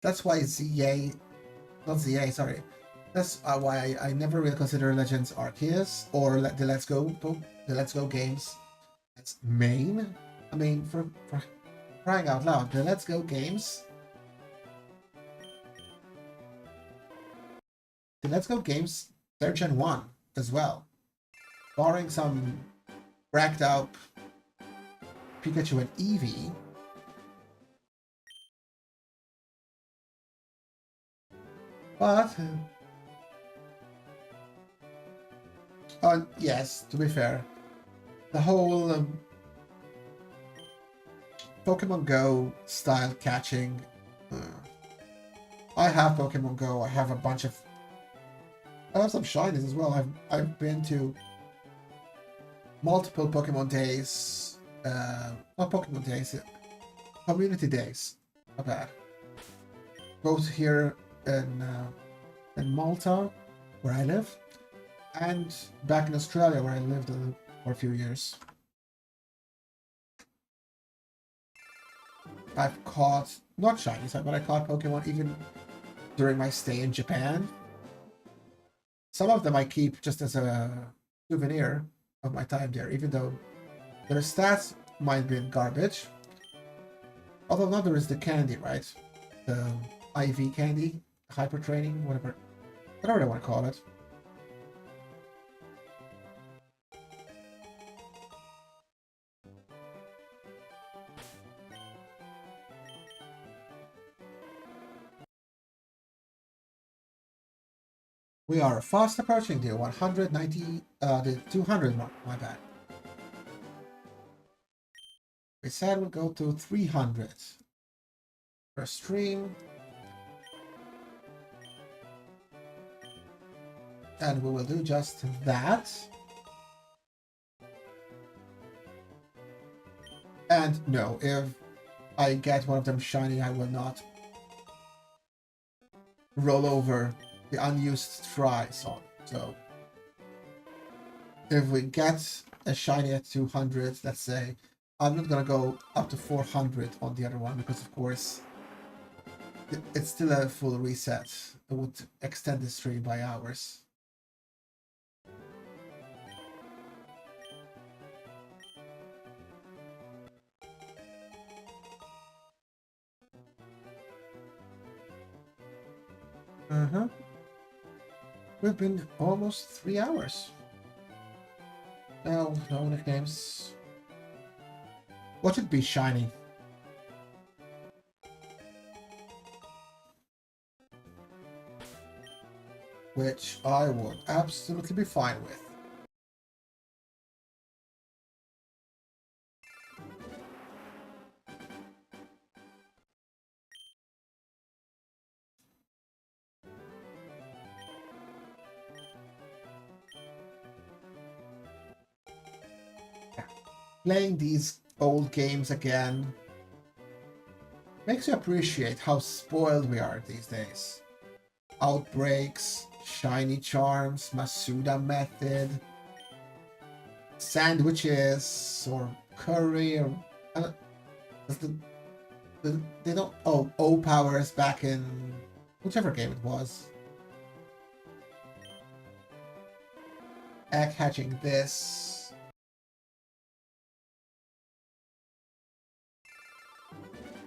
That's why not ZA, sorry. That's why I never really consider Legends Arceus or the Let's Go games as main. I mean, for crying out loud, the Let's Go games. The Let's Go games, they're Gen 1 as well. Barring some racked up Pikachu and Eevee. But yes, to be fair, the whole Pokemon Go style catching. I have Pokemon Go. I have a bunch of. I have some shinies as well. I've been to multiple Pokemon days. Not Pokemon days. Community days. Not bad. Both here in Malta, where I live, and back in Australia, where I lived for a few years. I've caught, not shinies, but I caught Pokemon even during my stay in Japan. Some of them I keep just as a souvenir of my time there, even though their stats might be garbage. Although now there is the candy, right? The IV candy, hyper training, whatever they want to call it. We are fast approaching the 200 mark, my bad. We said we'll go to 300 per stream. And we will do just that. And no, if I get one of them shiny, I will not roll over the unused tries on. So if we get a shiny at 200, let's say, I'm not gonna go up to 400 on the other one because of course it's still a full reset. It would extend the stream by hours. We've been almost 3 hours. No nicknames. What should be shiny? Which I would absolutely be fine with. Playing these old games again makes you appreciate how spoiled we are these days. Outbreaks, shiny charms, Masuda method, sandwiches, or curry, or they don't. Oh, O powers back in whichever game it was. Egg hatching this.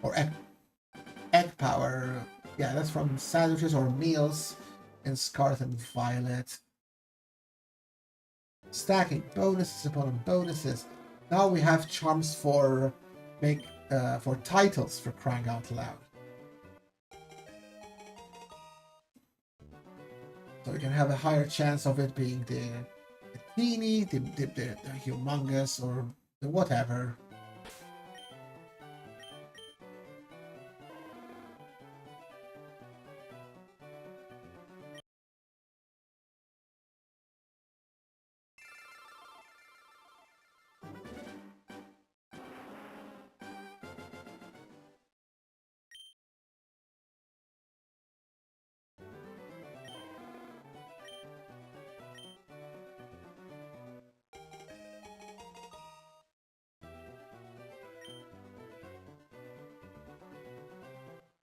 Or egg power. Yeah, that's from sandwiches or meals in Scarlet and Violet. Stacking bonuses upon bonuses. Now we have charms for for titles, for crying out loud. So we can have a higher chance of it being the teeny, the humongous, or the whatever.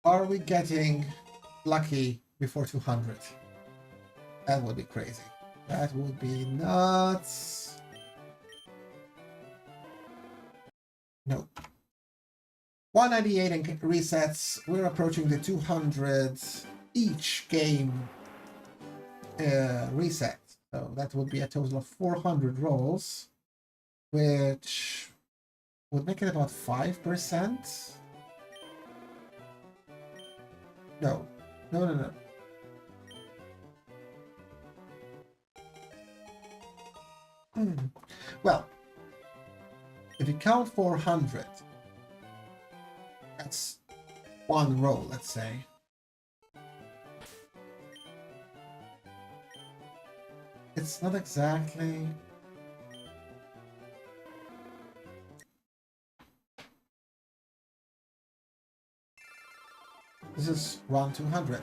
Are we getting lucky before 200? That would be crazy. That would be nuts. No. 198 and resets. We're approaching the 200 each game reset. So that would be a total of 400 rolls, which would make it about 5%. No. No. Well, if you count 400, that's one roll, let's say. It's not exactly... This is round 200.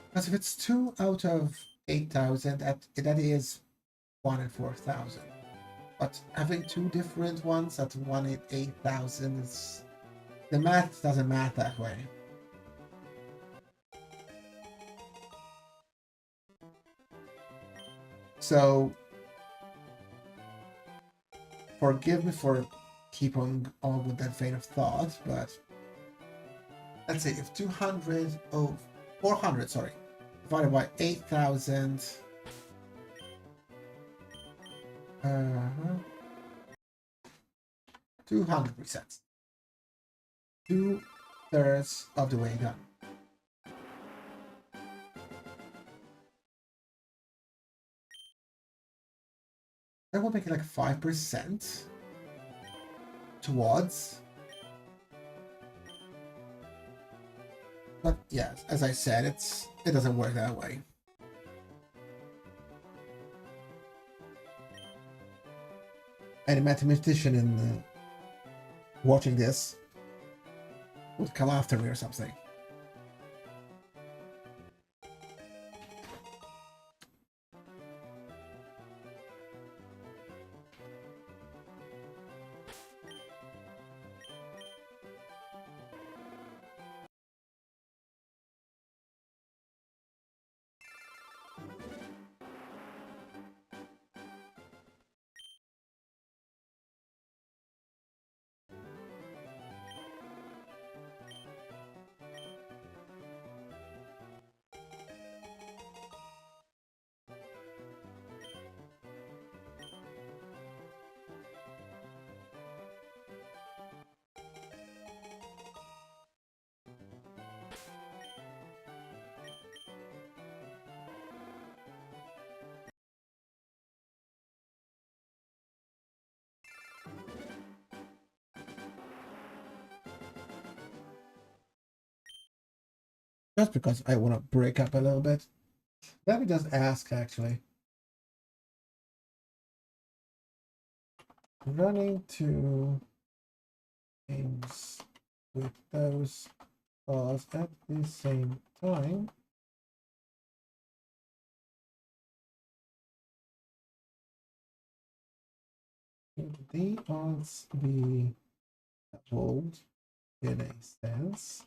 Because if it's 2 out of 8,000, that is 1 in 4,000. But having two different ones at 1 in 8,000 is... The math doesn't math that way. So... Forgive me for keeping on with that vein of thought, but... Let's say if 400, sorry, divided by 8,000... 200%. 2/3 of the way done. That will make it like 5% towards. But yeah, as I said, it doesn't work that way. Any mathematician in watching this would come after me or something. Just because I want to break up a little bit. Let me just ask, actually. running two games with those odds at the same time. Should the odds be doubled in a sense?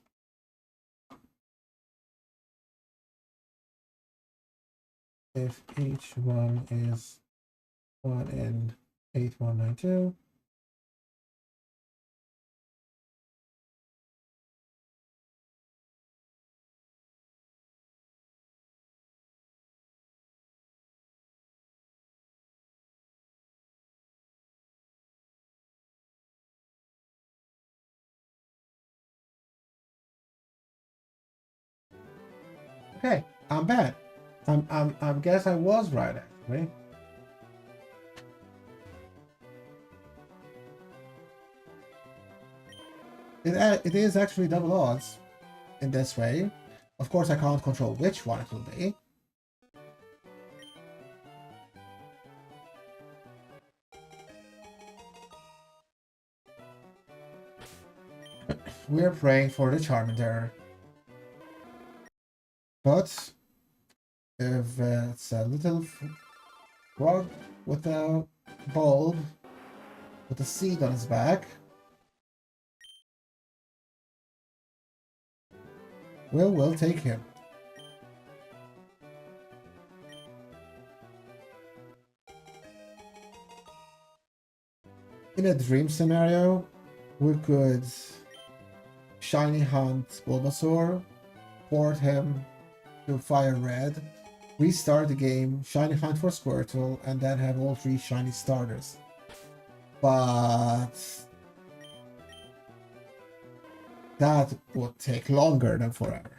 If each one is 1 in 8192. Okay, I'm bad. I guess I was right actually. It is actually double odds in this way. Of course, I can't control which one it will be. We're praying for the Charmander. But if it's a little frog with a bulb with a seed on his back, we'll take him. In a dream scenario, we could shiny hunt Bulbasaur, port him to FireRed, restart the game, shiny hunt for Squirtle, and then have all 3 shiny starters. But that would take longer than forever.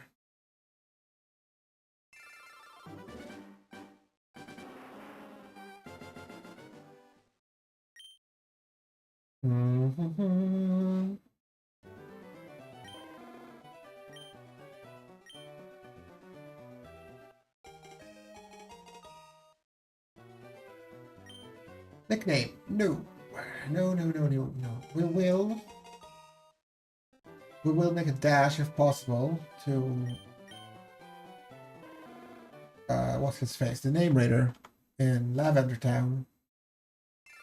Nickname? No. No. We will make a dash if possible to what's his face? The Name Raider in Lavender Town.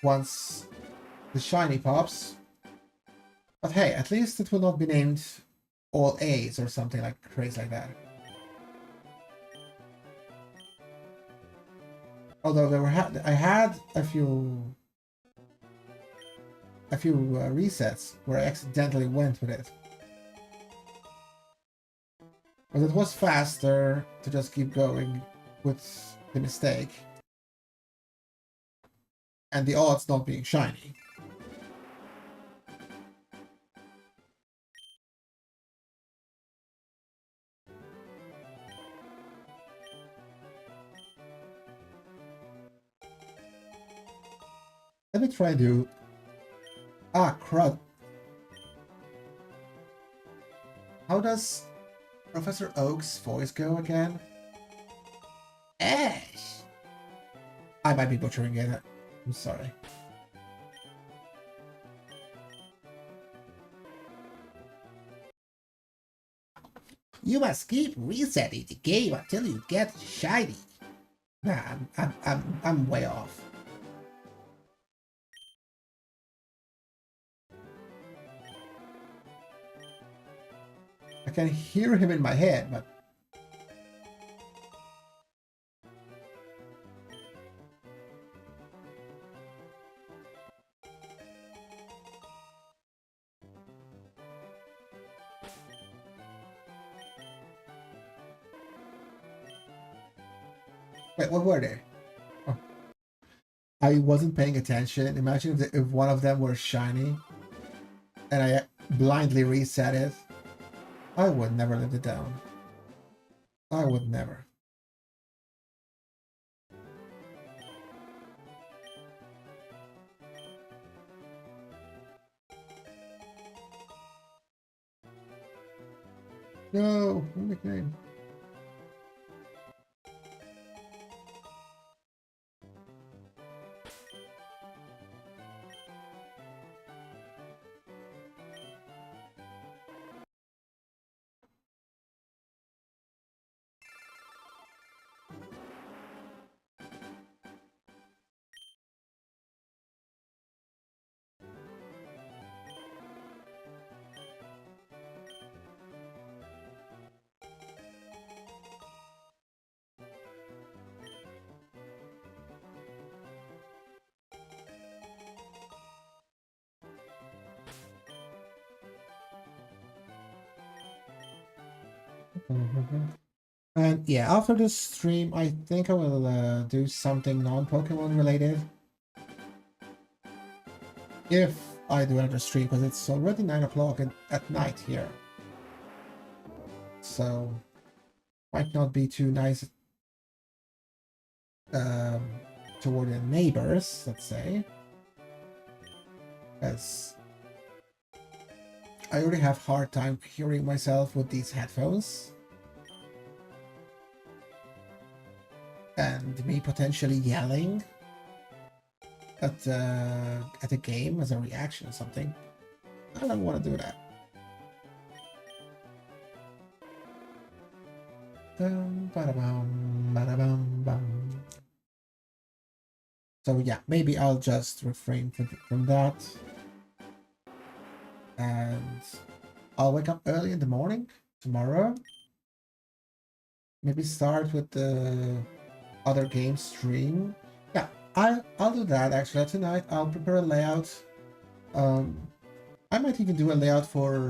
Once the shiny pops. But hey, at least it will not be named all A's or something like crazy like that. Although I had a few resets where I accidentally went with it. But it was faster to just keep going with the mistake. And the odds not being shiny. Let me try and do... Ah, crud. How does Professor Oak's voice go again? Ash! I might be butchering it. I'm sorry. You must keep resetting the game until you get shiny. Nah, I'm way off. I can hear him in my head, but wait, what were they? Oh. I wasn't paying attention. Imagine if one of them were shiny and I blindly reset it. I would never live it down. I would never. No, nickname. And yeah, after this stream, I think I will do something non-Pokemon related. If I do another stream, because it's already 9 o'clock at night here. So, might not be too nice toward the neighbors, let's say. As I already have a hard time hearing myself with these headphones. And me potentially yelling at a game as a reaction or something. I don't want to do that. So yeah, maybe I'll just refrain from that. And I'll wake up early in the morning tomorrow. Maybe start with the other game stream. Yeah, I'll do that actually. Tonight I'll prepare a layout. I might even do a layout for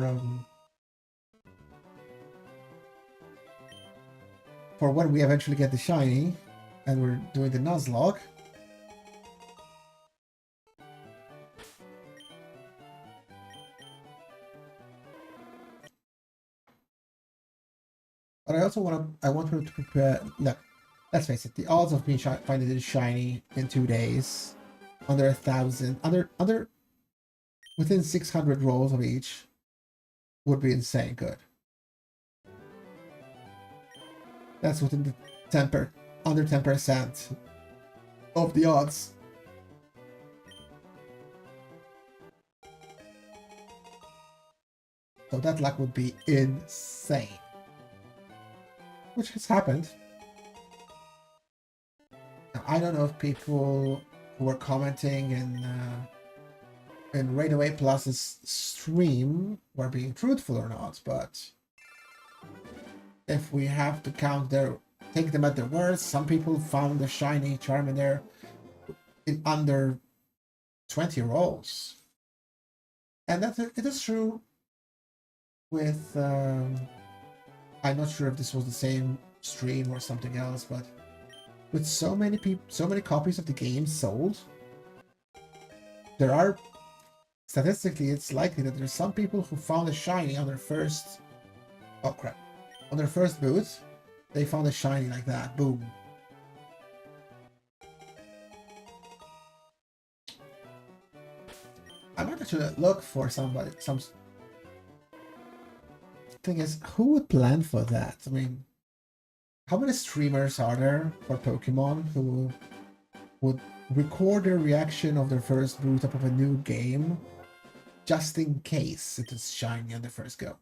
when we eventually get the shiny and we're doing the Nuzlocke. But I also want her to prepare. Look, let's face it. The odds of me finding it shiny in 2 days, under 1,000, under within 600 rolls of each, would be insane good. That's within the under 10% of the odds. So that luck would be insane. Which has happened. Now, I don't know if people who were commenting in Raid Away Plus's stream were being truthful or not, but if we have to take them at their words, some people found the shiny Charmander in under 20 rolls. And it is true with I'm not sure if this was the same stream or something else, but with so many copies of the game sold, there are statistically it's likely that there's some people who found a shiny on their first on their first boot. They found a shiny like that. Boom. I might actually look for some thing is, who would plan for that? I mean, how many streamers are there for Pokemon who would record their reaction of their first boot up of a new game just in case it is shiny on the first go?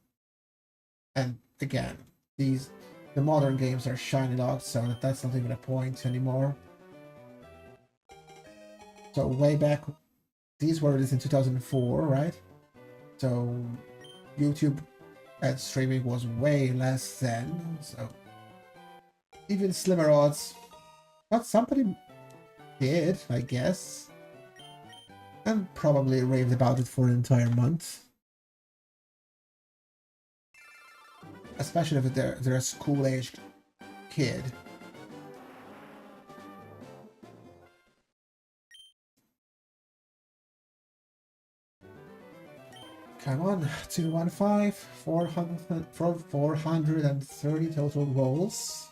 And again, the modern games are shiny locked, so that's not even a point anymore. So way back, these were released in 2004, right? So YouTube and streaming was way less then, so even slimmer odds. But somebody did, I guess, and probably raved about it for an entire month. Especially if they're a school-aged kid. Come on, 215, 430 total rolls.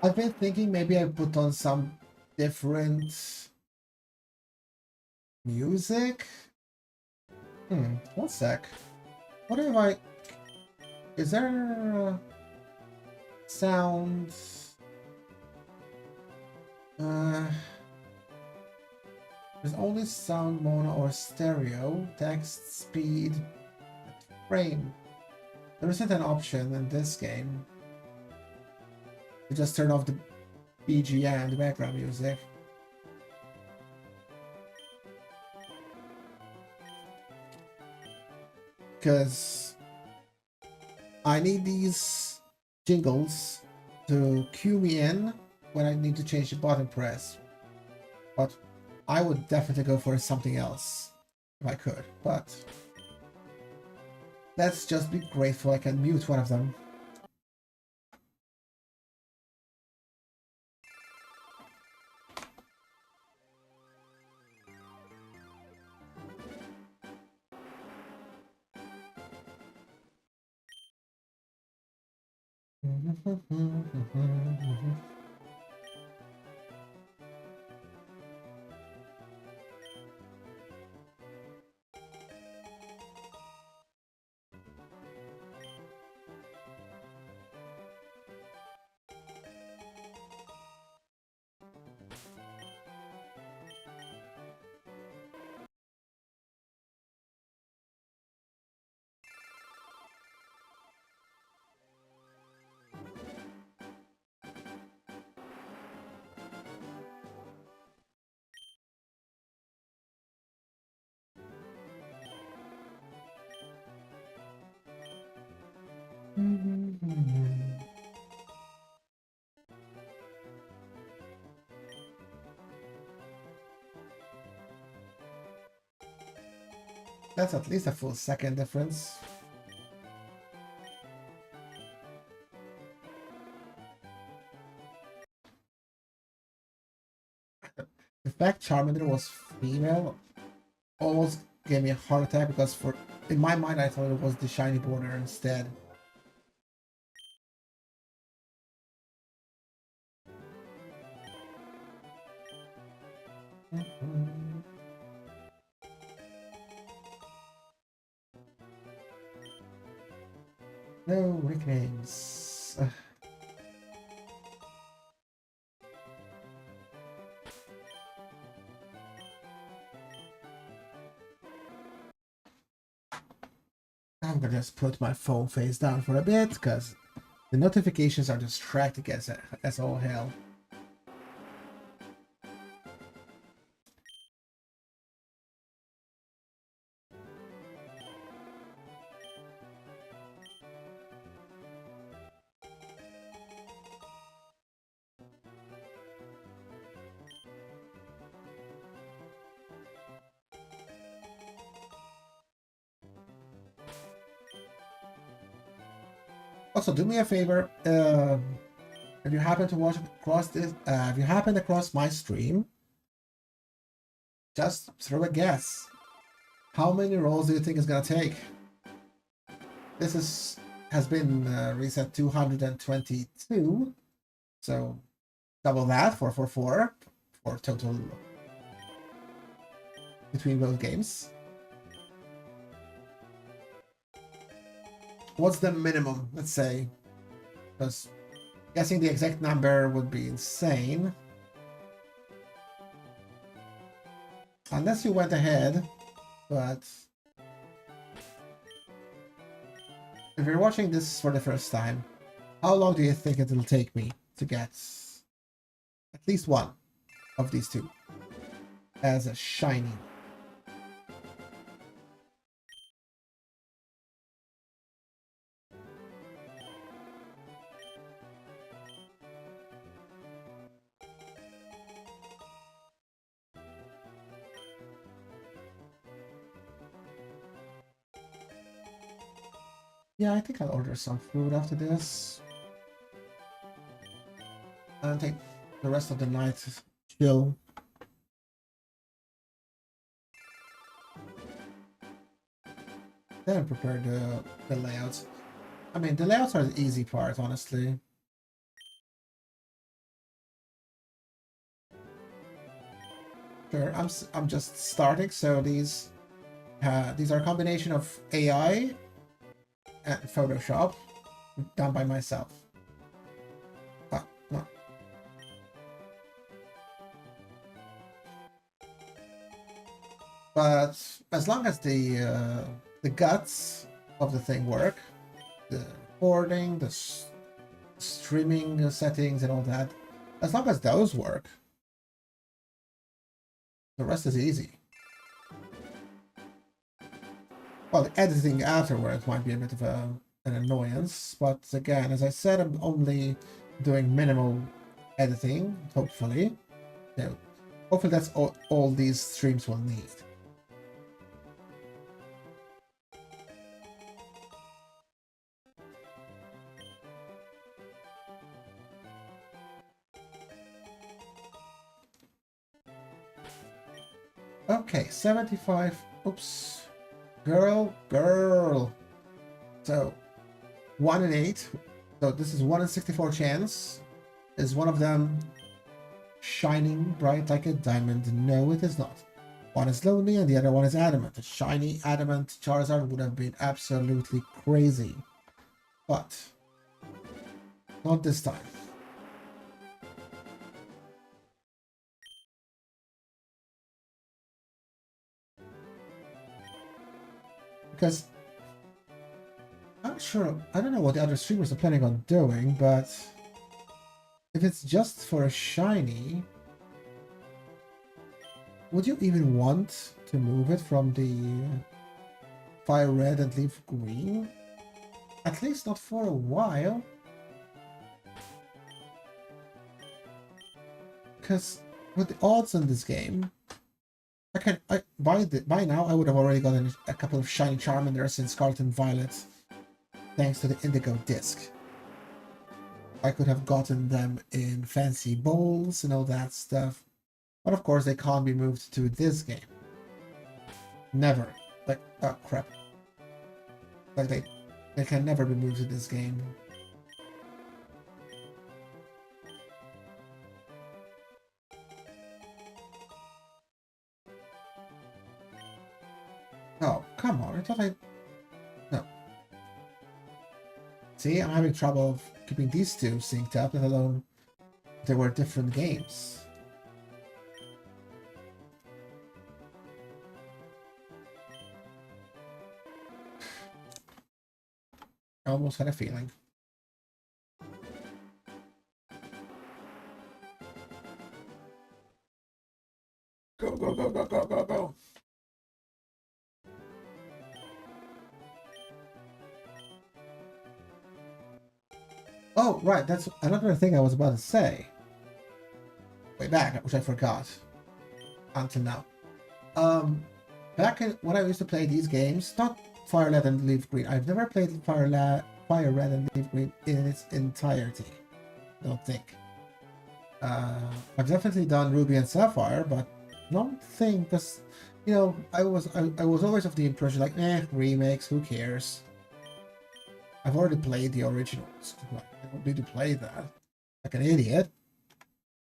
I've been thinking maybe I put on some different Music? One sec. What if I... Is there... sound... There's only sound mono or stereo, text, speed, frame. There isn't an option in this game to just turn off the BGM, the background music. Because I need these jingles to cue me in when I need to change the button press. But I would definitely go for something else if I could. But let's just be grateful I can mute one of them. That's at least a full second difference. The fact Charmander was female almost gave me a heart attack because in my mind I thought it was the shiny border instead. No nicknames. I'm gonna just put my phone face down for a bit because the notifications are distracting as all hell. Also, do me a favor, if you happen to watch across this, if you happen across my stream, just throw a guess. How many rolls do you think it's gonna take? This has been reset 222, so double that, 444 for total between both games. What's the minimum, let's say? Because guessing the exact number would be insane. Unless you went ahead, but if you're watching this for the first time, how long do you think it'll take me to get at least one of these two as a shiny? Yeah, I think I'll order some food after this. And take the rest of the night to chill. Then prepare the layouts. I mean, the layouts are the easy part, honestly. Sure, I'm just starting, so these are a combination of AI and Photoshop done by myself. Ah, no. But as long as the guts of the thing work, the recording, the streaming settings and all that, as long as those work, the rest is easy. Well, the editing afterwards might be a bit of an annoyance, but again, as I said, I'm only doing minimal editing, hopefully. Yeah, hopefully that's all these streams will need. Okay, 75. Oops. Girl. So, 1 in 8. So this is 1 in 64 chance. Is one of them shining bright like a diamond? No, it is not. One is lonely and the other one is adamant. A shiny adamant Charizard would have been absolutely crazy. But, not this time. Because I'm not sure, I don't know what the other streamers are planning on doing, but if it's just for a shiny, would you even want to move it from the FireRed and LeafGreen? At least not for a while. Because with the odds in this game, by now I would have already gotten a couple of shiny Charmanders in Scarlet and Violet, thanks to the Indigo Disc. I could have gotten them in fancy bowls and all that stuff, but of course they can't be moved to this game. Never. Like, oh crap. Like they can never be moved to this game. Oh, come on, I thought no. See, I'm having trouble keeping these two synced up, let alone they were different games. I almost had a feeling. Go. Oh, right, that's another thing I was about to say. Way back, which I forgot. Until now. Back when I used to play these games, not FireRed and LeafGreen. I've never played FireRed and LeafGreen in its entirety. I don't think. I've definitely done Ruby and Sapphire, but don't think, because, you know, I was always of the impression like, remakes, who cares? I've already played the originals. I don't need to play that like an idiot.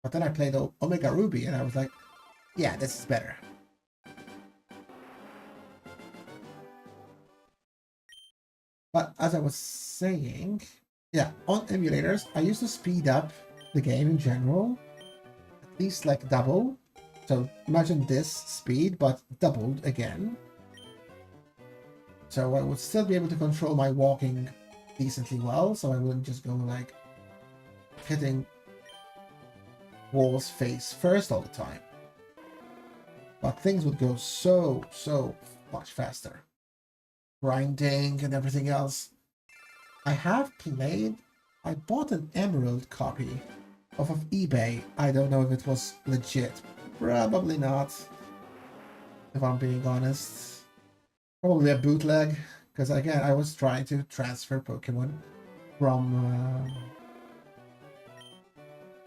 But then I played Omega Ruby and I was like, yeah, this is better. But as I was saying, yeah, on emulators, I used to speed up the game in general, at least like double. So imagine this speed, but doubled again. So I would still be able to control my walking decently well, so I wouldn't just go like hitting walls face first all the time. But things would go so much faster. Grinding and everything else. I bought an Emerald copy off of eBay. I don't know if it was legit. Probably not, if I'm being honest. Probably a bootleg, because again, I was trying to transfer Pokemon from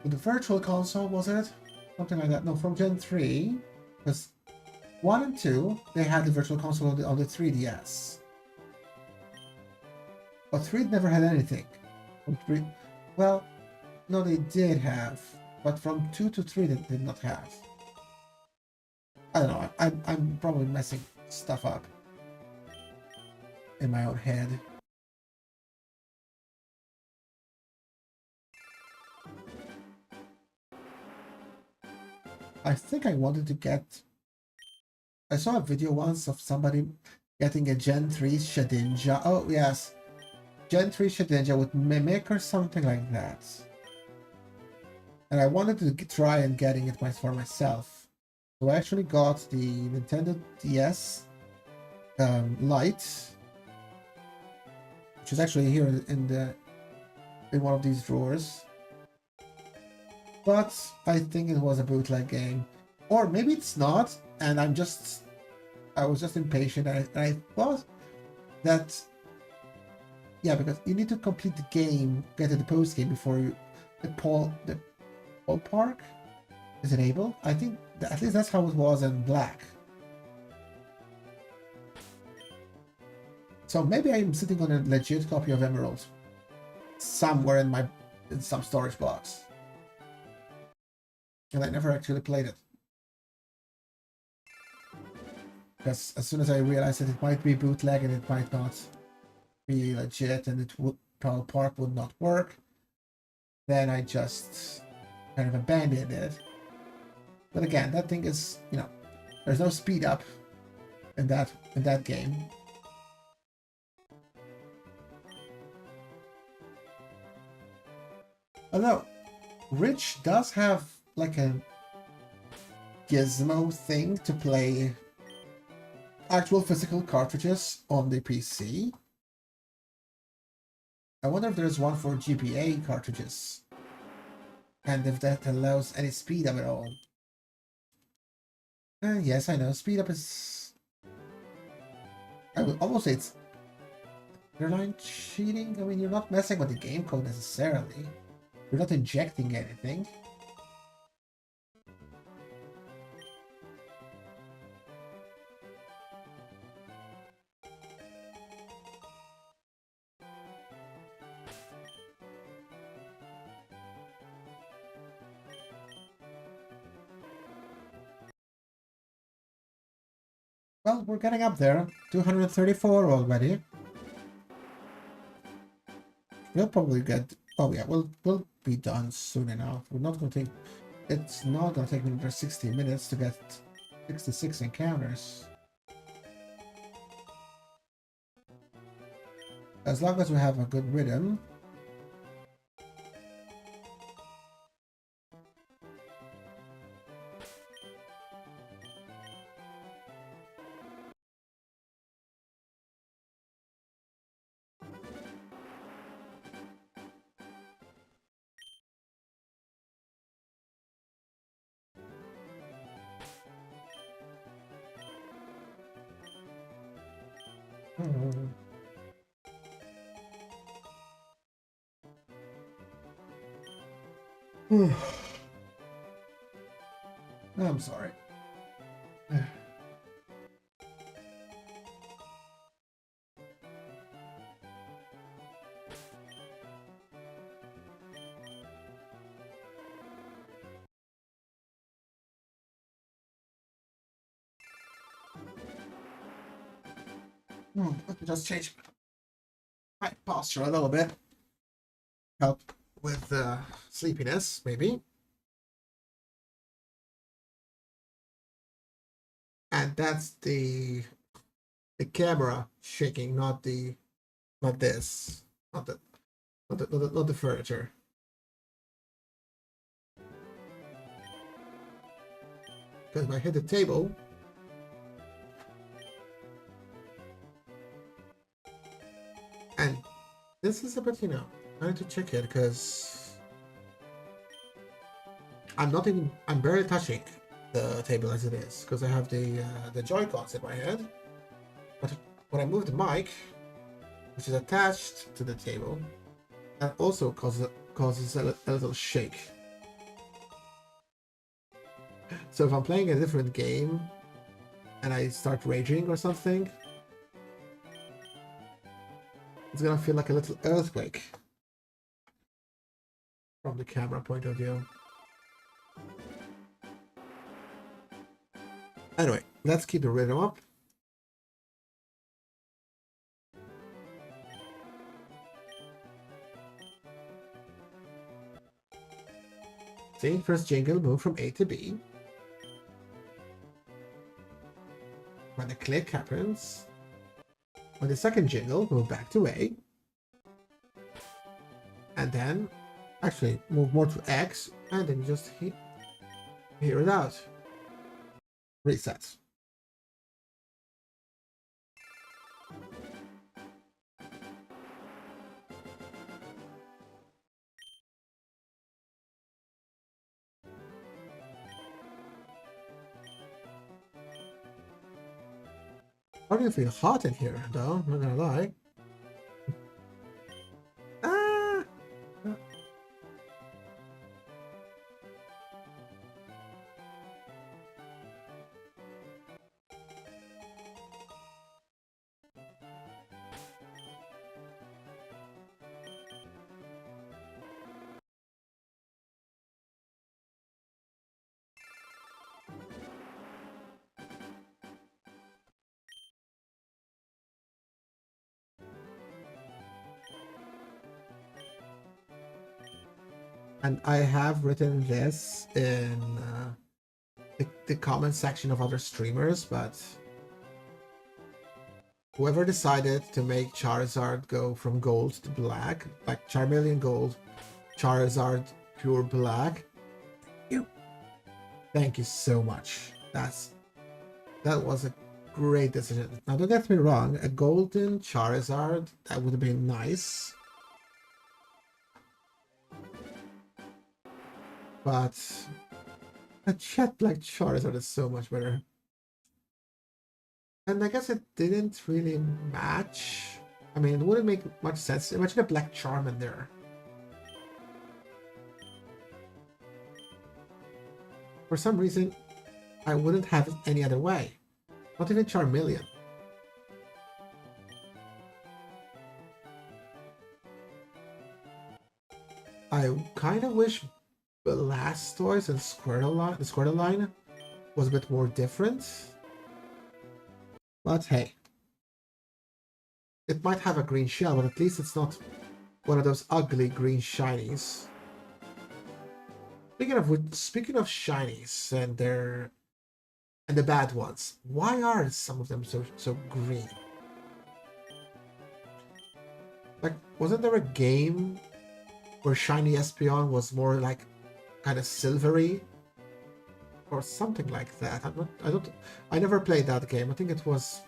the Virtual Console, was it? Something like that. No, from Gen 3, because 1 and 2, they had the Virtual Console on the 3DS. But 3 never had anything. Well, no, they did have, but from 2 to 3 they did not have. I don't know. I'm probably messing stuff up in my own head. I think I wanted to get... I saw a video once of somebody getting a Gen 3 Shedinja. Oh, yes. Gen 3 Shedinja with Mimic or something like that. And I wanted to try and getting it for myself. So I actually got the Nintendo DS Lite, which is actually here in one of these drawers. But I think it was a bootleg game. Or maybe it's not, and I was just impatient, and I thought that, yeah, because you need to complete the game, get to the post game before you, the ballpark is enabled. I think at least that's how it was in Black. So maybe I'm sitting on a legit copy of Emerald somewhere in some storage box, and I never actually played it. Because as soon as I realized that it might be bootleg and it might not be legit and Park would not work, then I just kind of abandoned it. But again, that thing is, you know, there's no speed up in that game. Although Rich does have like a gizmo thing to play actual physical cartridges on the PC. I wonder if there's one for GBA cartridges, and if that allows any speed up at all. Yes, I know, speed up is... I would almost say it's borderline cheating. I mean, you're not messing with the game code necessarily. You're not injecting anything. Well, we're getting up there. 234 already. We'll probably get... Oh yeah, we'll be done soon enough. We're not going to take... It's not going to take me another 60 minutes to get 66 encounters. As long as we have a good rhythm. I'm sorry. Let me just change my posture a little bit. Help with sleepiness, maybe. And that's the camera shaking, not this, not the furniture. Because if I hit the table, and this is a bit, you know, I need to check it because I'm barely touching the table as it is, because I have the Joy-Cons in my hand. But when I move the mic, which is attached to the table, that also causes a little shake. So if I'm playing a different game and I start raging or something, it's gonna feel like a little earthquake from the camera point of view. Anyway, let's keep the rhythm up. See, first jingle, move from A to B. When the click happens, on the second jingle, move back to A. And then, actually, move more to X, and then just hear it out. Reset. I do feel hot in here, though, I'm not gonna lie. Ah! And I have written this in the comment section of other streamers, but whoever decided to make Charizard go from gold to black, like Charmeleon gold, Charizard pure black, thank you so much. That was a great decision. Now don't get me wrong, a golden Charizard, that would have been nice. But a jet black Charizard is so much better. And I guess it didn't really match. I mean, it wouldn't make much sense. Imagine a black Charmander. For some reason, I wouldn't have it any other way. Not even Charmeleon. I kind of wish Blastoise and the Squirtle line was a bit more different. But hey. It might have a green shell, but at least it's not one of those ugly green shinies. Speaking of shinies and the bad ones, why are some of them so green? Like, wasn't there a game where shiny Espeon was more like kind of silvery or something like that? I never played that game. I think it was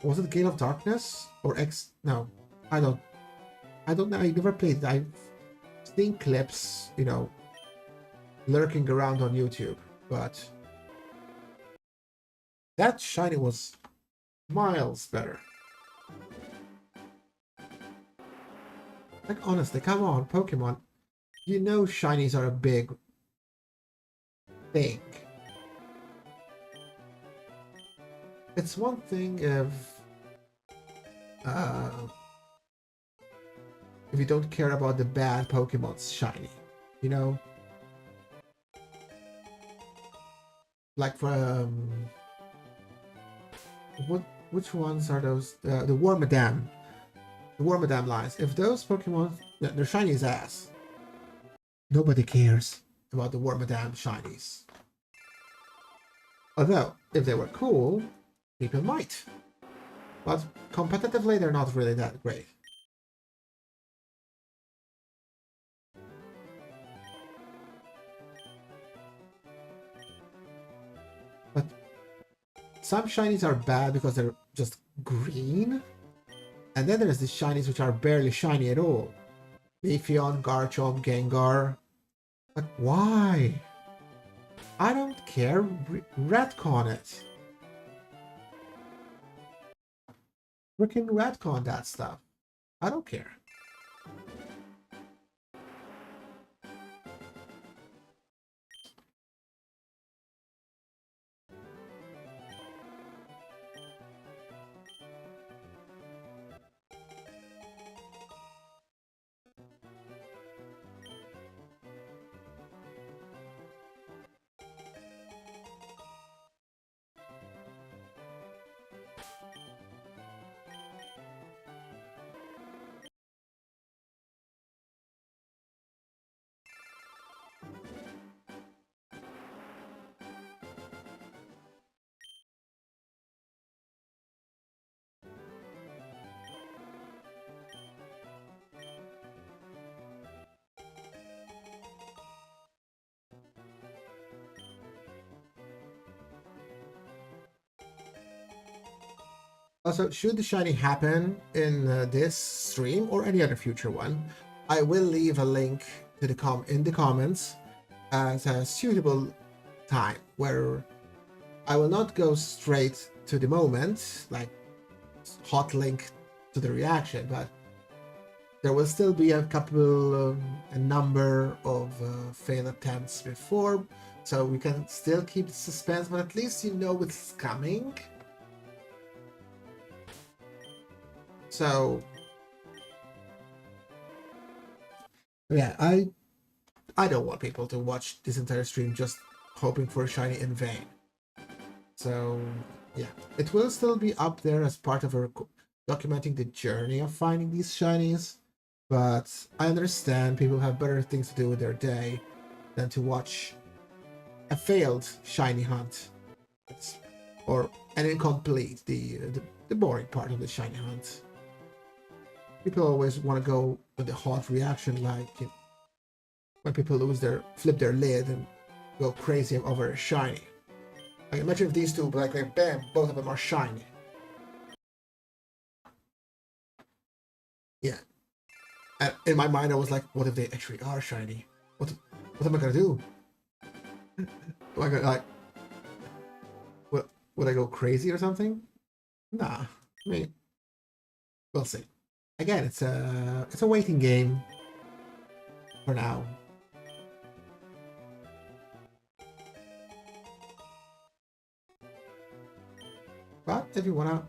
it Gale of Darkness or X? No, I don't know. I never played it. I've seen clips, you know, lurking around on YouTube, but that shiny was miles better. Like, honestly, come on, Pokemon. You know shinies are a big thing. It's one thing if you don't care about the bad Pokemon's shiny, you know? Like for which ones are those? The Wormadam. The Wormadam lines. If those Pokemon, they're shiny as ass. Nobody cares about the Wormadam shinies. Although, if they were cool, people might. But competitively, they're not really that great. But some shinies are bad because they're just green. And then there's the shinies which are barely shiny at all. Leafeon, Garchomp, Gengar. But why? I don't care. Retcon it. Freaking retcon that stuff. I don't care. Also, should the shiny happen in this stream or any other future one, I will leave a link to in the comments at a suitable time where I will not go straight to the moment, like hot link to the reaction, but there will still be a number of failed attempts before, so we can still keep the suspense, but at least you know it's coming. So yeah, I don't want people to watch this entire stream just hoping for a shiny in vain. So yeah, it will still be up there as part of our documenting the journey of finding these shinies, but I understand people have better things to do with their day than to watch a failed shiny hunt. Or an incomplete, the boring part of the shiny hunt. People always want to go with the hot reaction, like when people flip their lid and go crazy over a shiny. Like imagine if these two, like bam, both of them are shiny. Yeah. And in my mind, I was like, what if they actually are shiny? What am I gonna do? Am I gonna like? Would I go crazy or something? Nah. I mean, we'll see. Again, it's a waiting game for now. But if you wanna,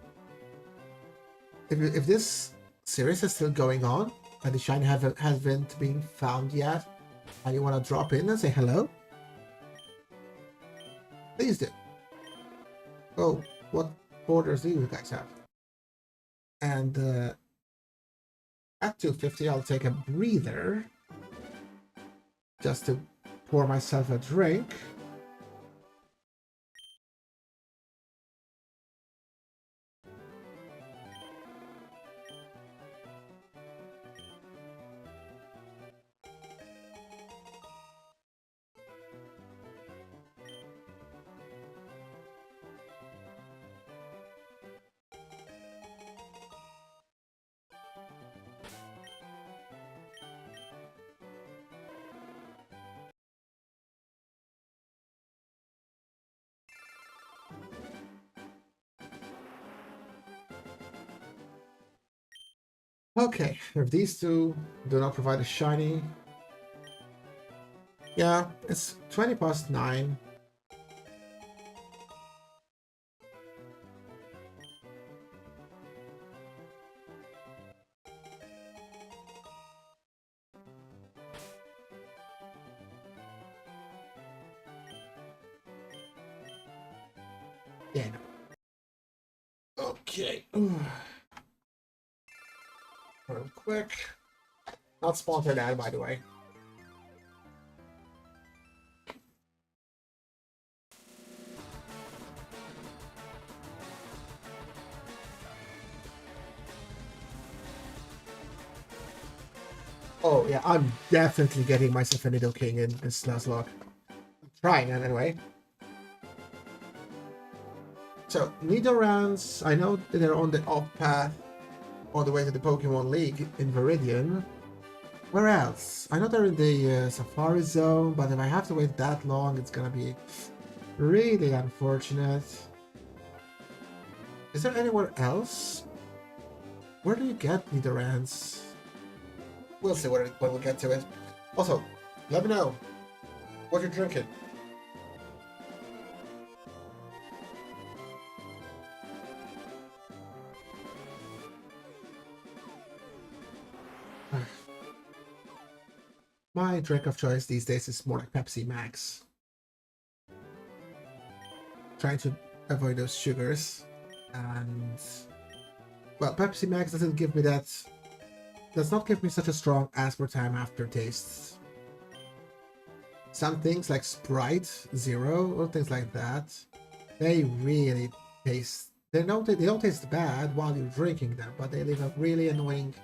if this series is still going on and the shiny hasn't been found yet, and you wanna drop in and say hello, please do. Oh, what borders do you guys have? And at 250, I'll take a breather just to pour myself a drink. Okay, if these two do not provide a shiny, yeah, it's 20 past 9. Yeah, no. Okay. Real quick. Not sponsored ad, by the way. Oh yeah, I'm definitely getting myself a Nidoking in this Nuzlocke. I'm trying it anyway. So Nidorans, I know that they're on the off path all the way to the Pokemon League in Viridian. Where else? I know they're in the Safari Zone, but if I have to wait that long, it's gonna be really unfortunate. Is there anywhere else? Where do you get Nidorans? We'll see when we'll get to it. Also, let me know what you're drinking. My drink of choice these days is more like Pepsi Max. Trying to avoid those sugars. And well, Pepsi Max doesn't give me that. Does not give me such a strong aspartame aftertaste. Some things like Sprite Zero or things like that, they really taste. They don't taste bad while you're drinking them, but they leave a really annoying,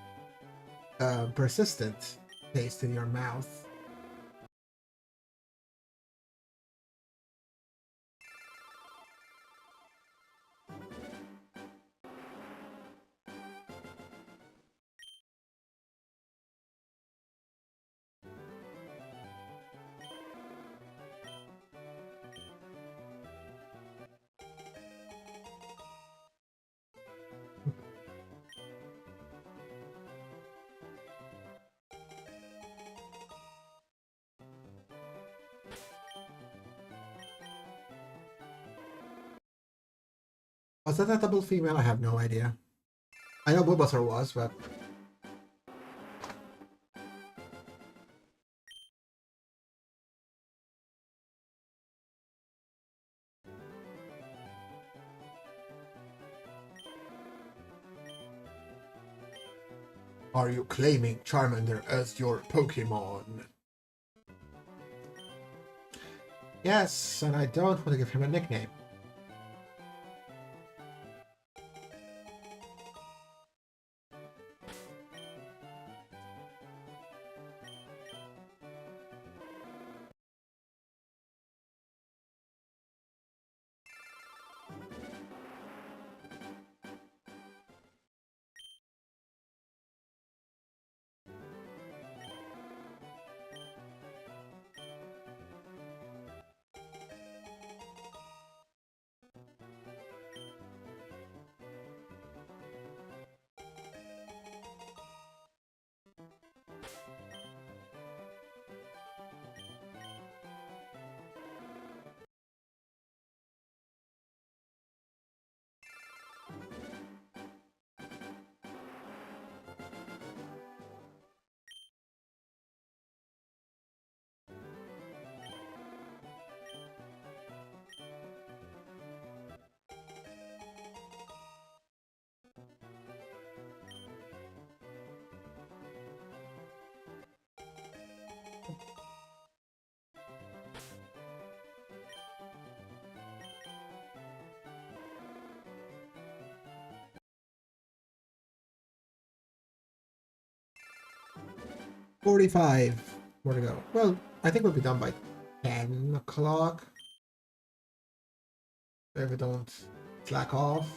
persistent taste in your mouth. Was that a double female? I have no idea. I know Bulbasaur was, but... Are you claiming Charmander as your Pokémon? Yes, and I don't want to give him a nickname. $45. More to go. Well, I think we'll be done by 10 o'clock. If we don't slack off.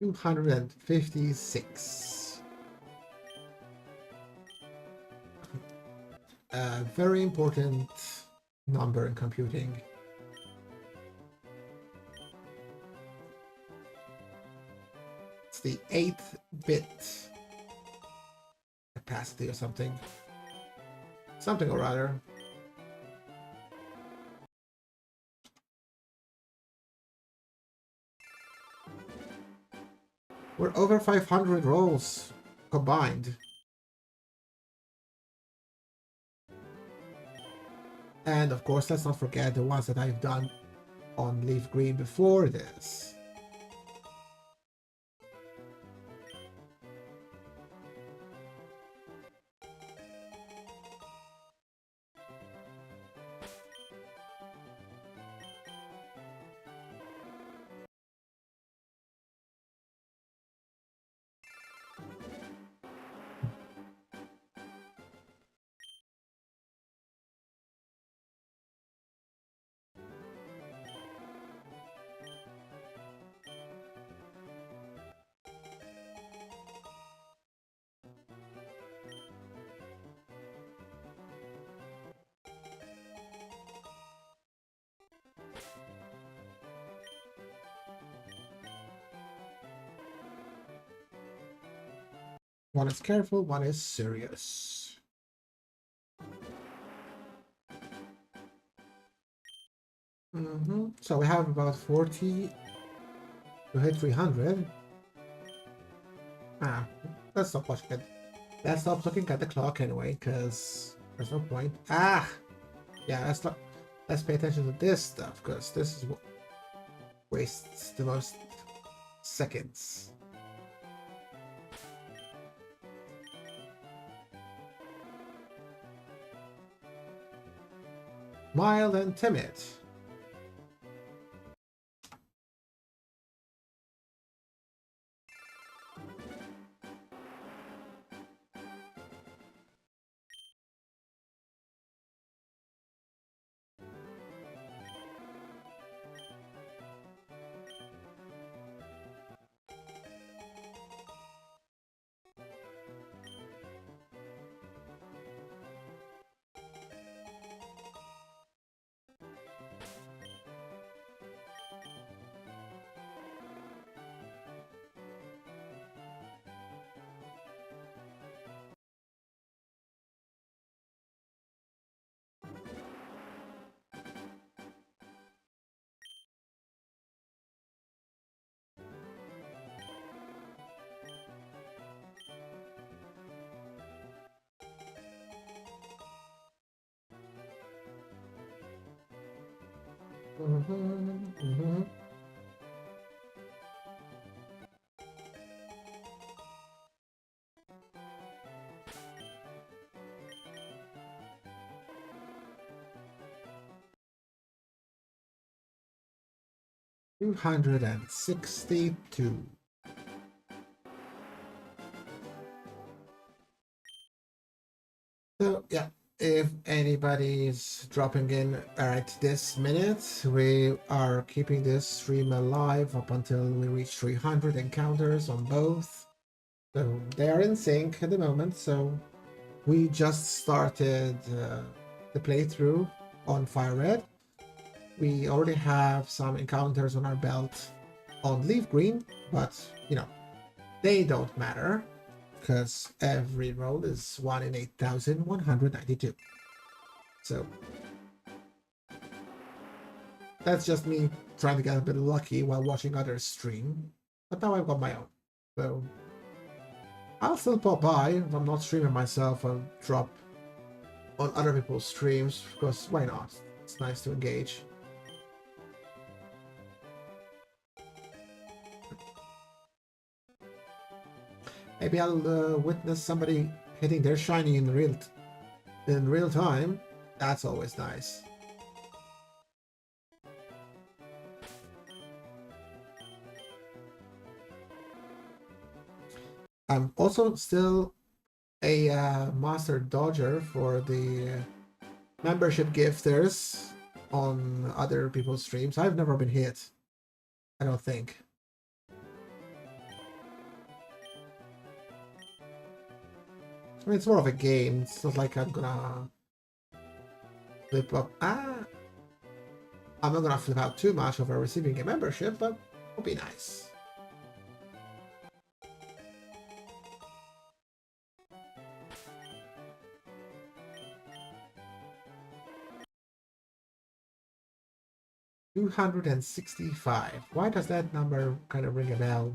$256. A very important number in computing. It's the 8-bit capacity or something. Something or other. We're over 500 rolls combined. And of course, let's not forget the ones that I've done on LeafGreen before this. One is careful, one is serious. So we have about 40 to hit 300. Let's stop watching it. Let's stop looking at the clock anyway, because there's no point. Yeah, let's pay attention to this stuff, because this is what wastes the most seconds. Mild and timid. 262. So yeah, if anybody's dropping in right this minute, we are keeping this stream alive up until we reach 300 encounters on both. So they are in sync at the moment. So we just started the playthrough on FireRed. We already have some encounters on our belt on LeafGreen, but you know, they don't matter because every roll is 1 in 8,192. So that's just me trying to get a bit lucky while watching others stream. But now I've got my own. So I'll still pop by. If I'm not streaming myself, I'll drop on other people's streams because why not? It's nice to engage. Maybe I'll witness somebody hitting their shiny in real time. That's always nice. I'm also still a master dodger for the membership gifters on other people's streams. I've never been hit, I don't think. I mean, it's more of a game. It's not like I'm gonna flip up. I'm not gonna flip out too much over receiving a membership, but it'll be nice. $265. Why does that number kind of ring a bell?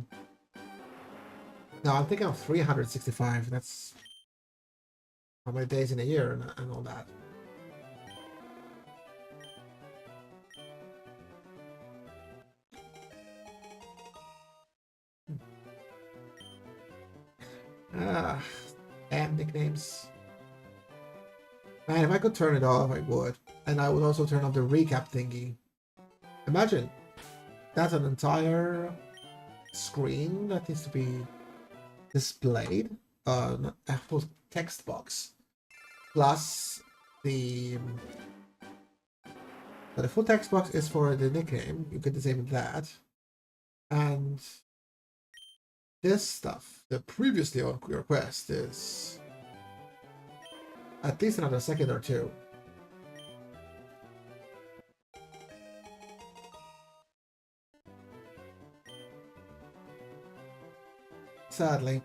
No, I'm thinking of 365. That's how many days in a year and all that. Damn nicknames. Man, if I could turn it off, I would. And I would also turn off the recap thingy. Imagine, that's an entire screen that needs to be displayed on a full text box. Plus the full text box is for the nickname. You could disable that. And this stuff, the previously on request, is at least another second or two. Sadly.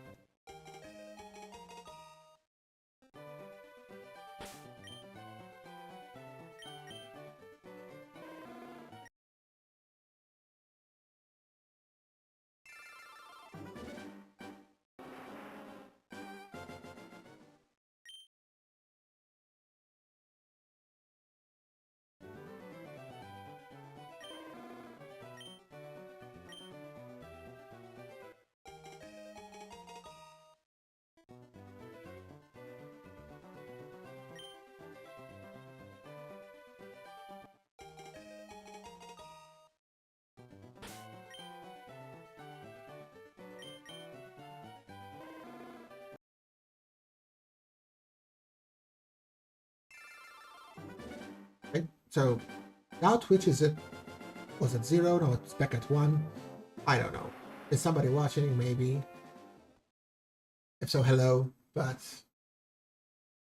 Right? So now Twitch is it? Was it 0? No, it's back at 1. I don't know. Is somebody watching? Maybe. If so, hello. But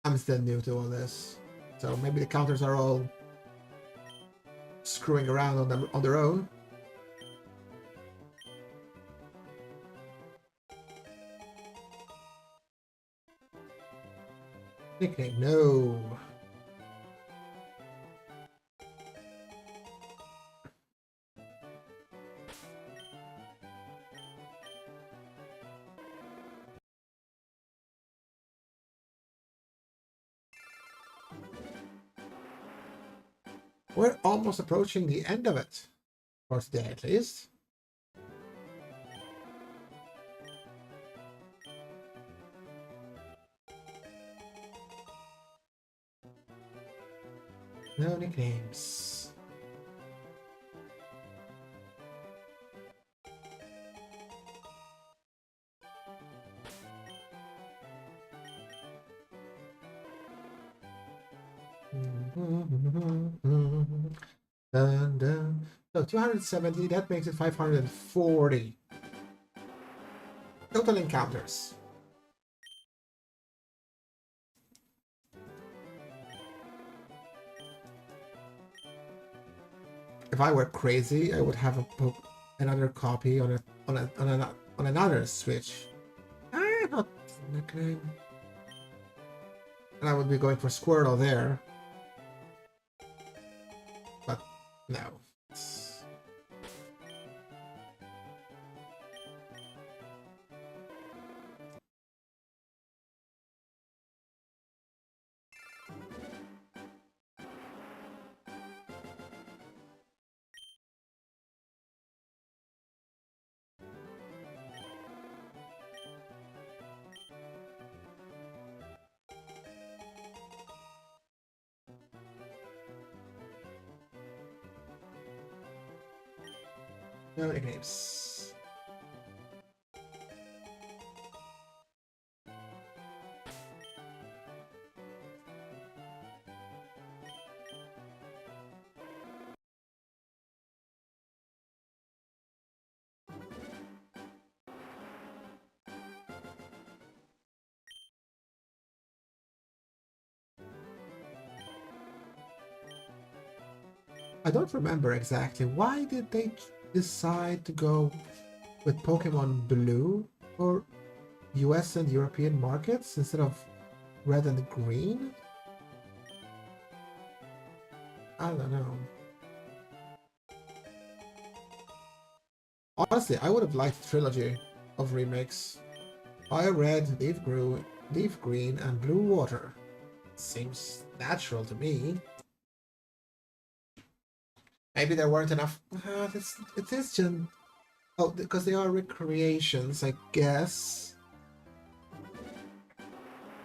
I'm still new to all this, so maybe the counters are all screwing around on them on their own. Nickname, no. We're almost approaching the end of it. For today, at least. No nicknames. Dun, dun. So 270, that makes it 540. Total encounters. If I were crazy, I would have another copy on another Switch. Not nickname. And I would be going for Squirtle there. But no. No nicknames. I don't remember exactly. Why did they decide to go with Pokemon Blue for US and European markets instead of Red and Green? I don't know. Honestly, I would have liked a trilogy of remakes. FireRed, LeafGreen, and Blue Water. Seems natural to me. Maybe there weren't enough. It is just. Oh, because they are recreations, I guess.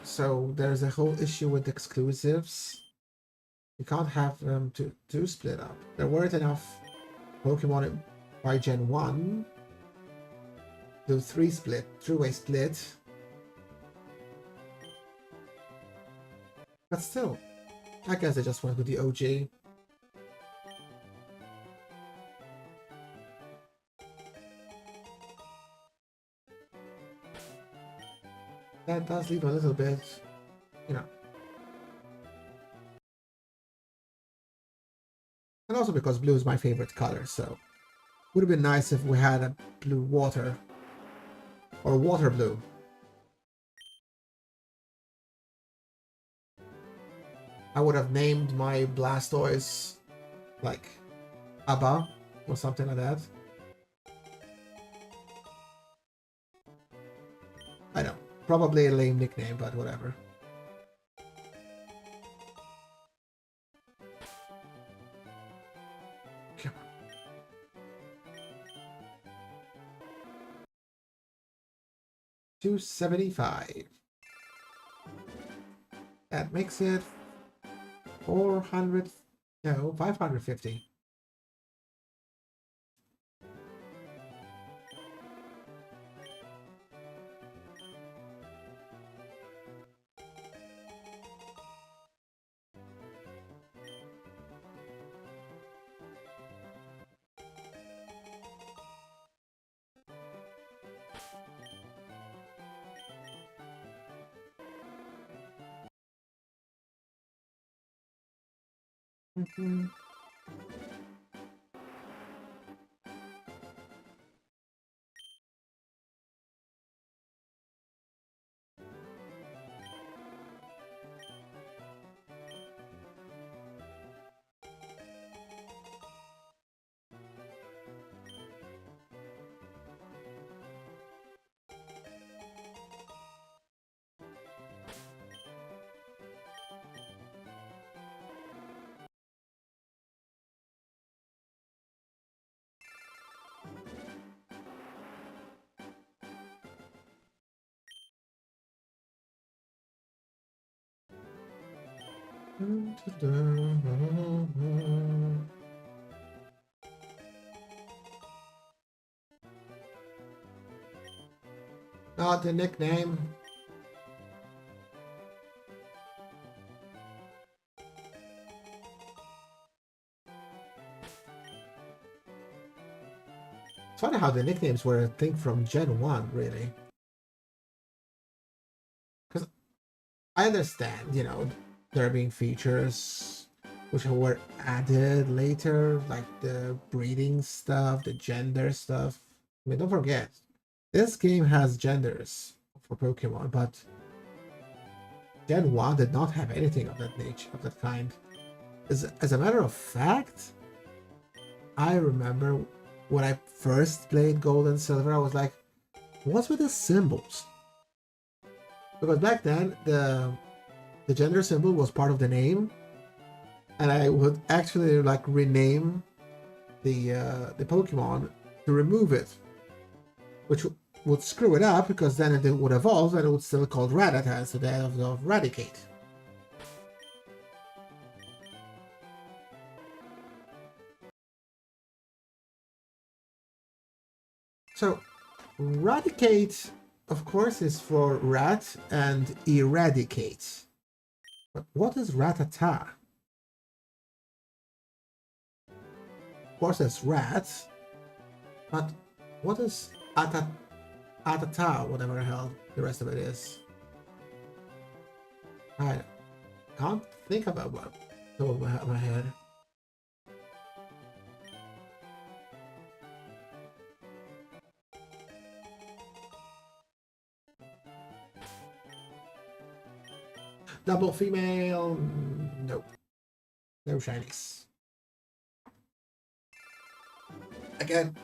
So there's a whole issue with exclusives. You can't have them to split up. There weren't enough Pokemon by Gen 1. Do 3-way split. But still, I guess they just went with the OG. That does leave a little bit, you know. And also because blue is my favorite color, so would have been nice if we had a blue water or water blue. I would have named my Blastoise like Abba or something like that. I know, probably a lame nickname, but whatever. Come on. 275. That makes it 400. No, 550. Mm-hmm. Not the nickname. It's funny how the nicknames were a thing from Gen 1, really. Because I understand, you know, there being features which were added later, like the breeding stuff, the gender stuff. I mean, don't forget, this game has genders for Pokemon, but Gen 1 did not have anything of that nature, of that kind. As a matter of fact, I remember when I first played Gold and Silver, I was like, what's with the symbols? Because back then, the gender symbol was part of the name, and I would actually like rename the Pokemon to remove it, which would screw it up because then it would evolve and it would still called Rattata instead of Raticate. So, Raticate, of course, is for rat and eradicate. But what is Rattata? Of course, it's rat, but what is Atata, whatever the hell the rest of it is? I can't think about what top of my head. Double female? Nope. No shinies. Again,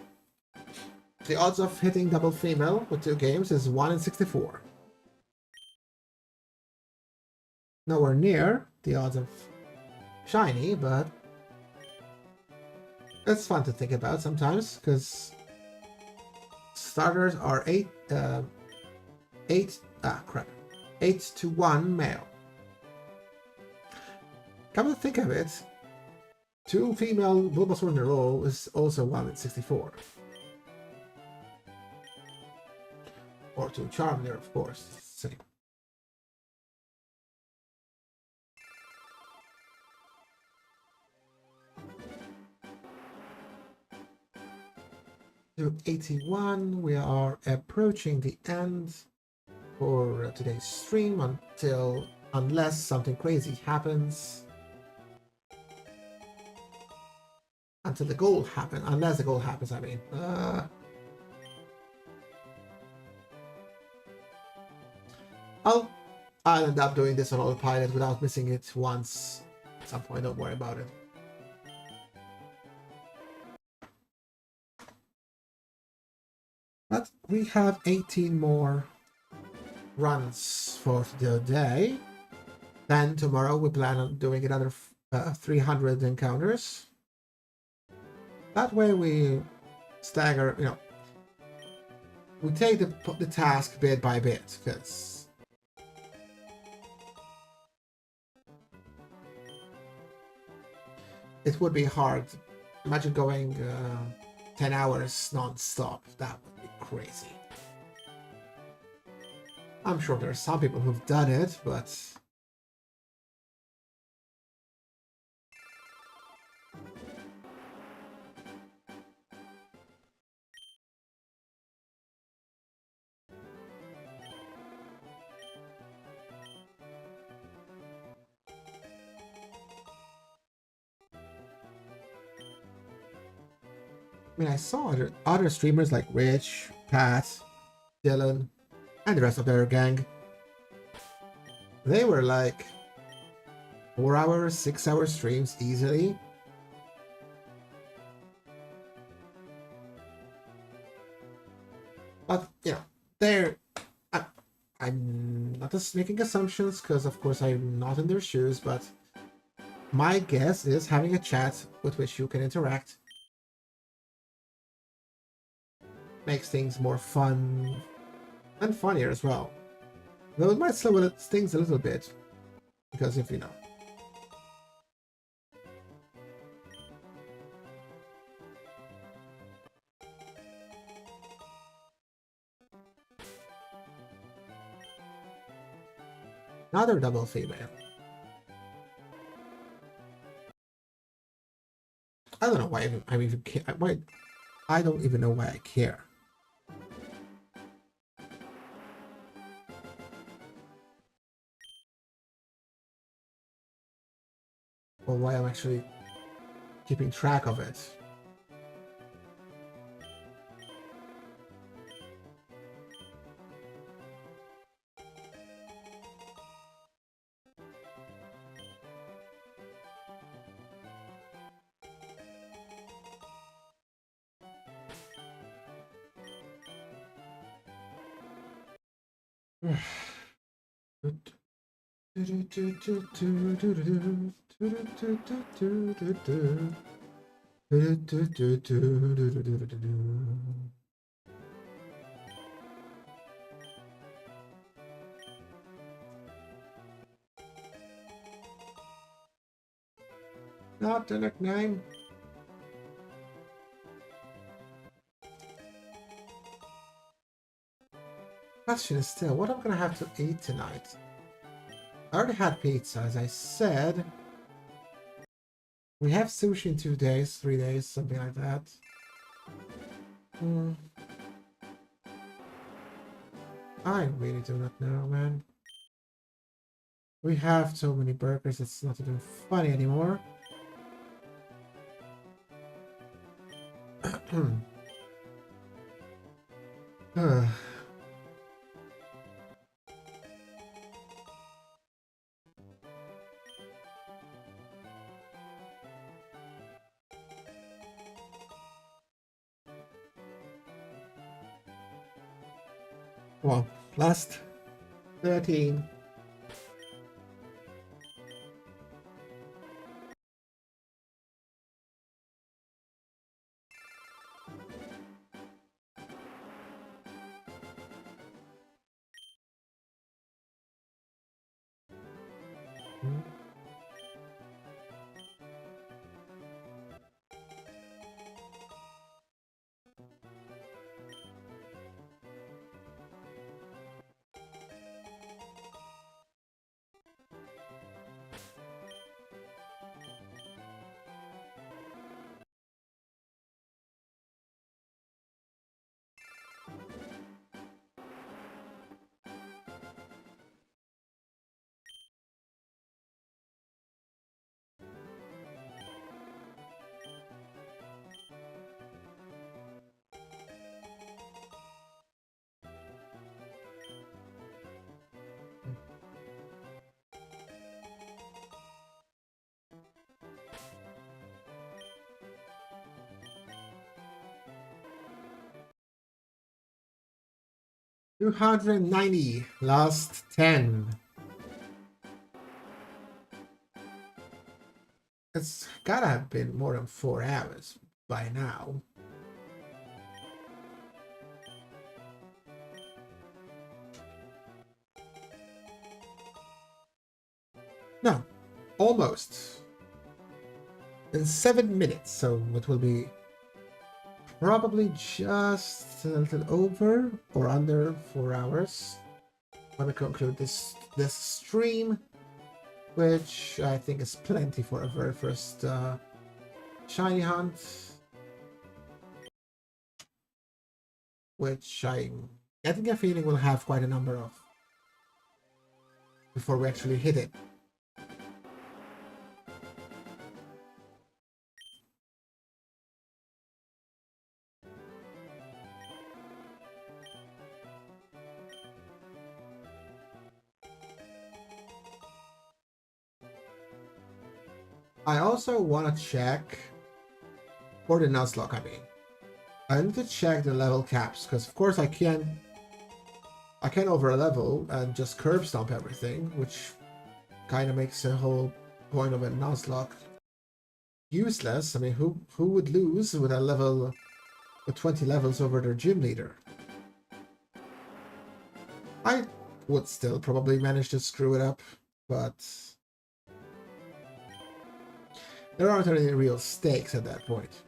the odds of hitting double female with 2 games is 1 in 64. Nowhere near the odds of shiny, but it's fun to think about sometimes, because starters are 8 to 1 male. Come to think of it, 2 female Bulbasaur in a row is also 1 in 64. Or 2 Charmander, of course, same. To 81, we are approaching the end for today's stream unless something crazy happens. Until the goal happens, unless the goal happens, I mean. I'll end up doing this on autopilot without missing it once at some point, don't worry about it. But we have 18 more runs for the day. Then tomorrow we plan on doing another 300 encounters. That way we stagger, you know, we take the task bit by bit, because it would be hard. Imagine going 10 hours non-stop. That would be crazy. I'm sure there are some people who've done it, but I mean, I saw other streamers like Rich, Pat, Dylan, and the rest of their gang. They were like 4 hours, 6 hour streams easily. But, you know, I'm not just making assumptions, because of course I'm not in their shoes, but my guess is having a chat with which you can interact makes things more fun and funnier as well. Though it might slow things a little bit, because if you know, Another double female. I don't know why I'm even why I don't even know why I care. Or why I'm actually keeping track of it. Not the nickname. Question is still, what I'm gonna have to eat tonight? I already had pizza, as I said. We have sushi in 2 days, 3 days, something like that. I really do not know, man. We have so many burgers, it's not even funny anymore. Well, last 13. $290, last 10. It's gotta have been more than 4 hours by now. No, almost. In 7 minutes, so it will be probably just a little over or under 4 hours when we conclude this stream, which I think is plenty for a very first shiny hunt, which I'm getting a feeling we'll have quite a number of before we actually hit it. I also want to check for the Nuzlocke, I need to check the level caps, because of course I can over level and just curb stomp everything, which kind of makes the whole point of a Nuzlocke useless. I mean, who would lose with a level with 20 levels over their gym leader? I would still probably manage to screw it up, but there aren't any real stakes at that point.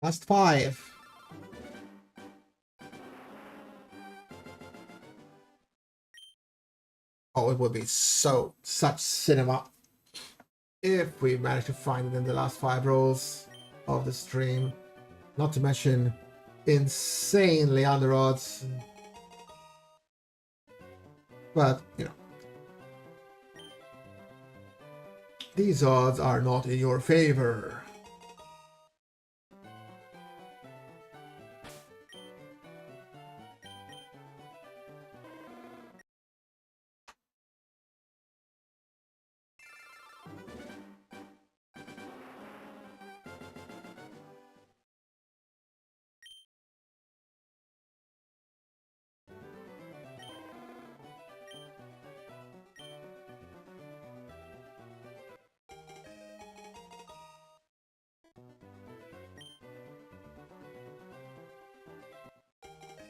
Last 5. Oh, it would be such cinema if we manage to find it in the last 5 rolls of the stream. Not to mention insanely under odds. But, you know, these odds are not in your favor.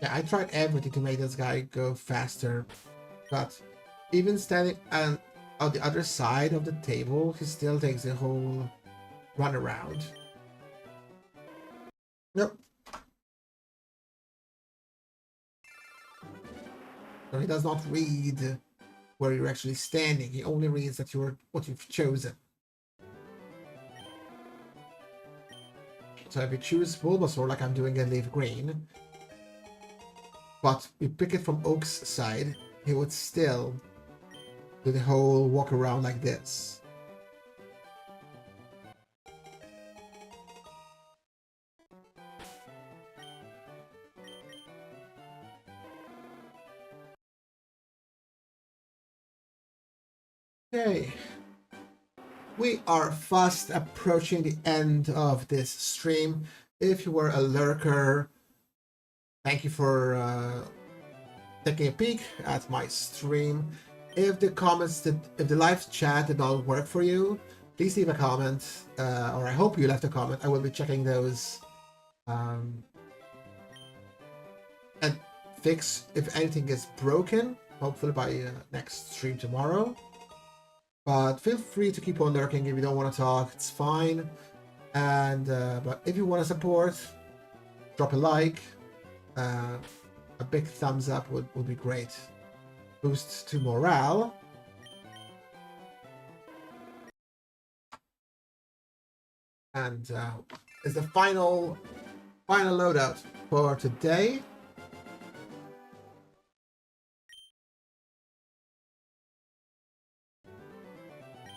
Yeah, I tried everything to make this guy go faster, but even standing on the other side of the table, he still takes the whole run around. Nope. So he does not read where you're actually standing. He only reads that what you've chosen. So if you choose Bulbasaur like I'm doing in LeafGreen, but you pick it from Oak's side, he would still do the whole walk around like this. Okay. We are fast approaching the end of this stream. If you were a lurker, thank you for taking a peek at my stream. If the live chat did not work for you, please leave a comment, or I hope you left a comment. I will be checking those and fix if anything is broken, hopefully by next stream tomorrow. But feel free to keep on lurking if you don't want to talk, it's fine. And but if you want to support, drop a like, a big thumbs up would be great. Boost to morale. And is the final loadout for today.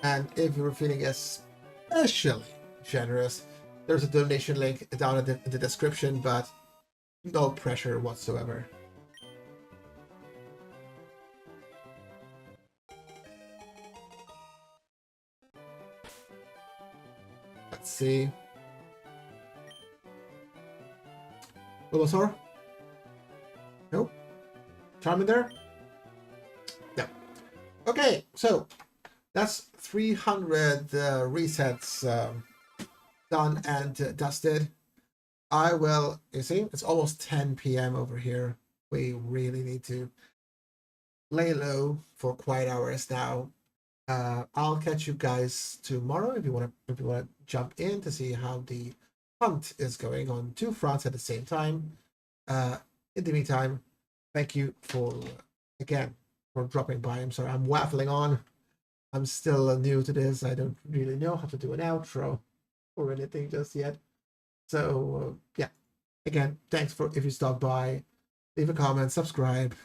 And if you're feeling especially generous, there's a donation link down in the description, but no pressure whatsoever. Let's see. Bulbasaur? Nope. Charmander? No. Okay, so that's 300 resets done and dusted. I will, you see, it's almost 10 p.m. over here. We really need to lay low for quiet hours now. I'll catch you guys tomorrow if you want to jump in to see how the hunt is going on 2 fronts at the same time. In the meantime, thank you again for dropping by. I'm sorry, I'm waffling on. I'm still new to this. I don't really know how to do an outro or anything just yet. So yeah, again, thanks if you stopped by. Leave a comment, subscribe,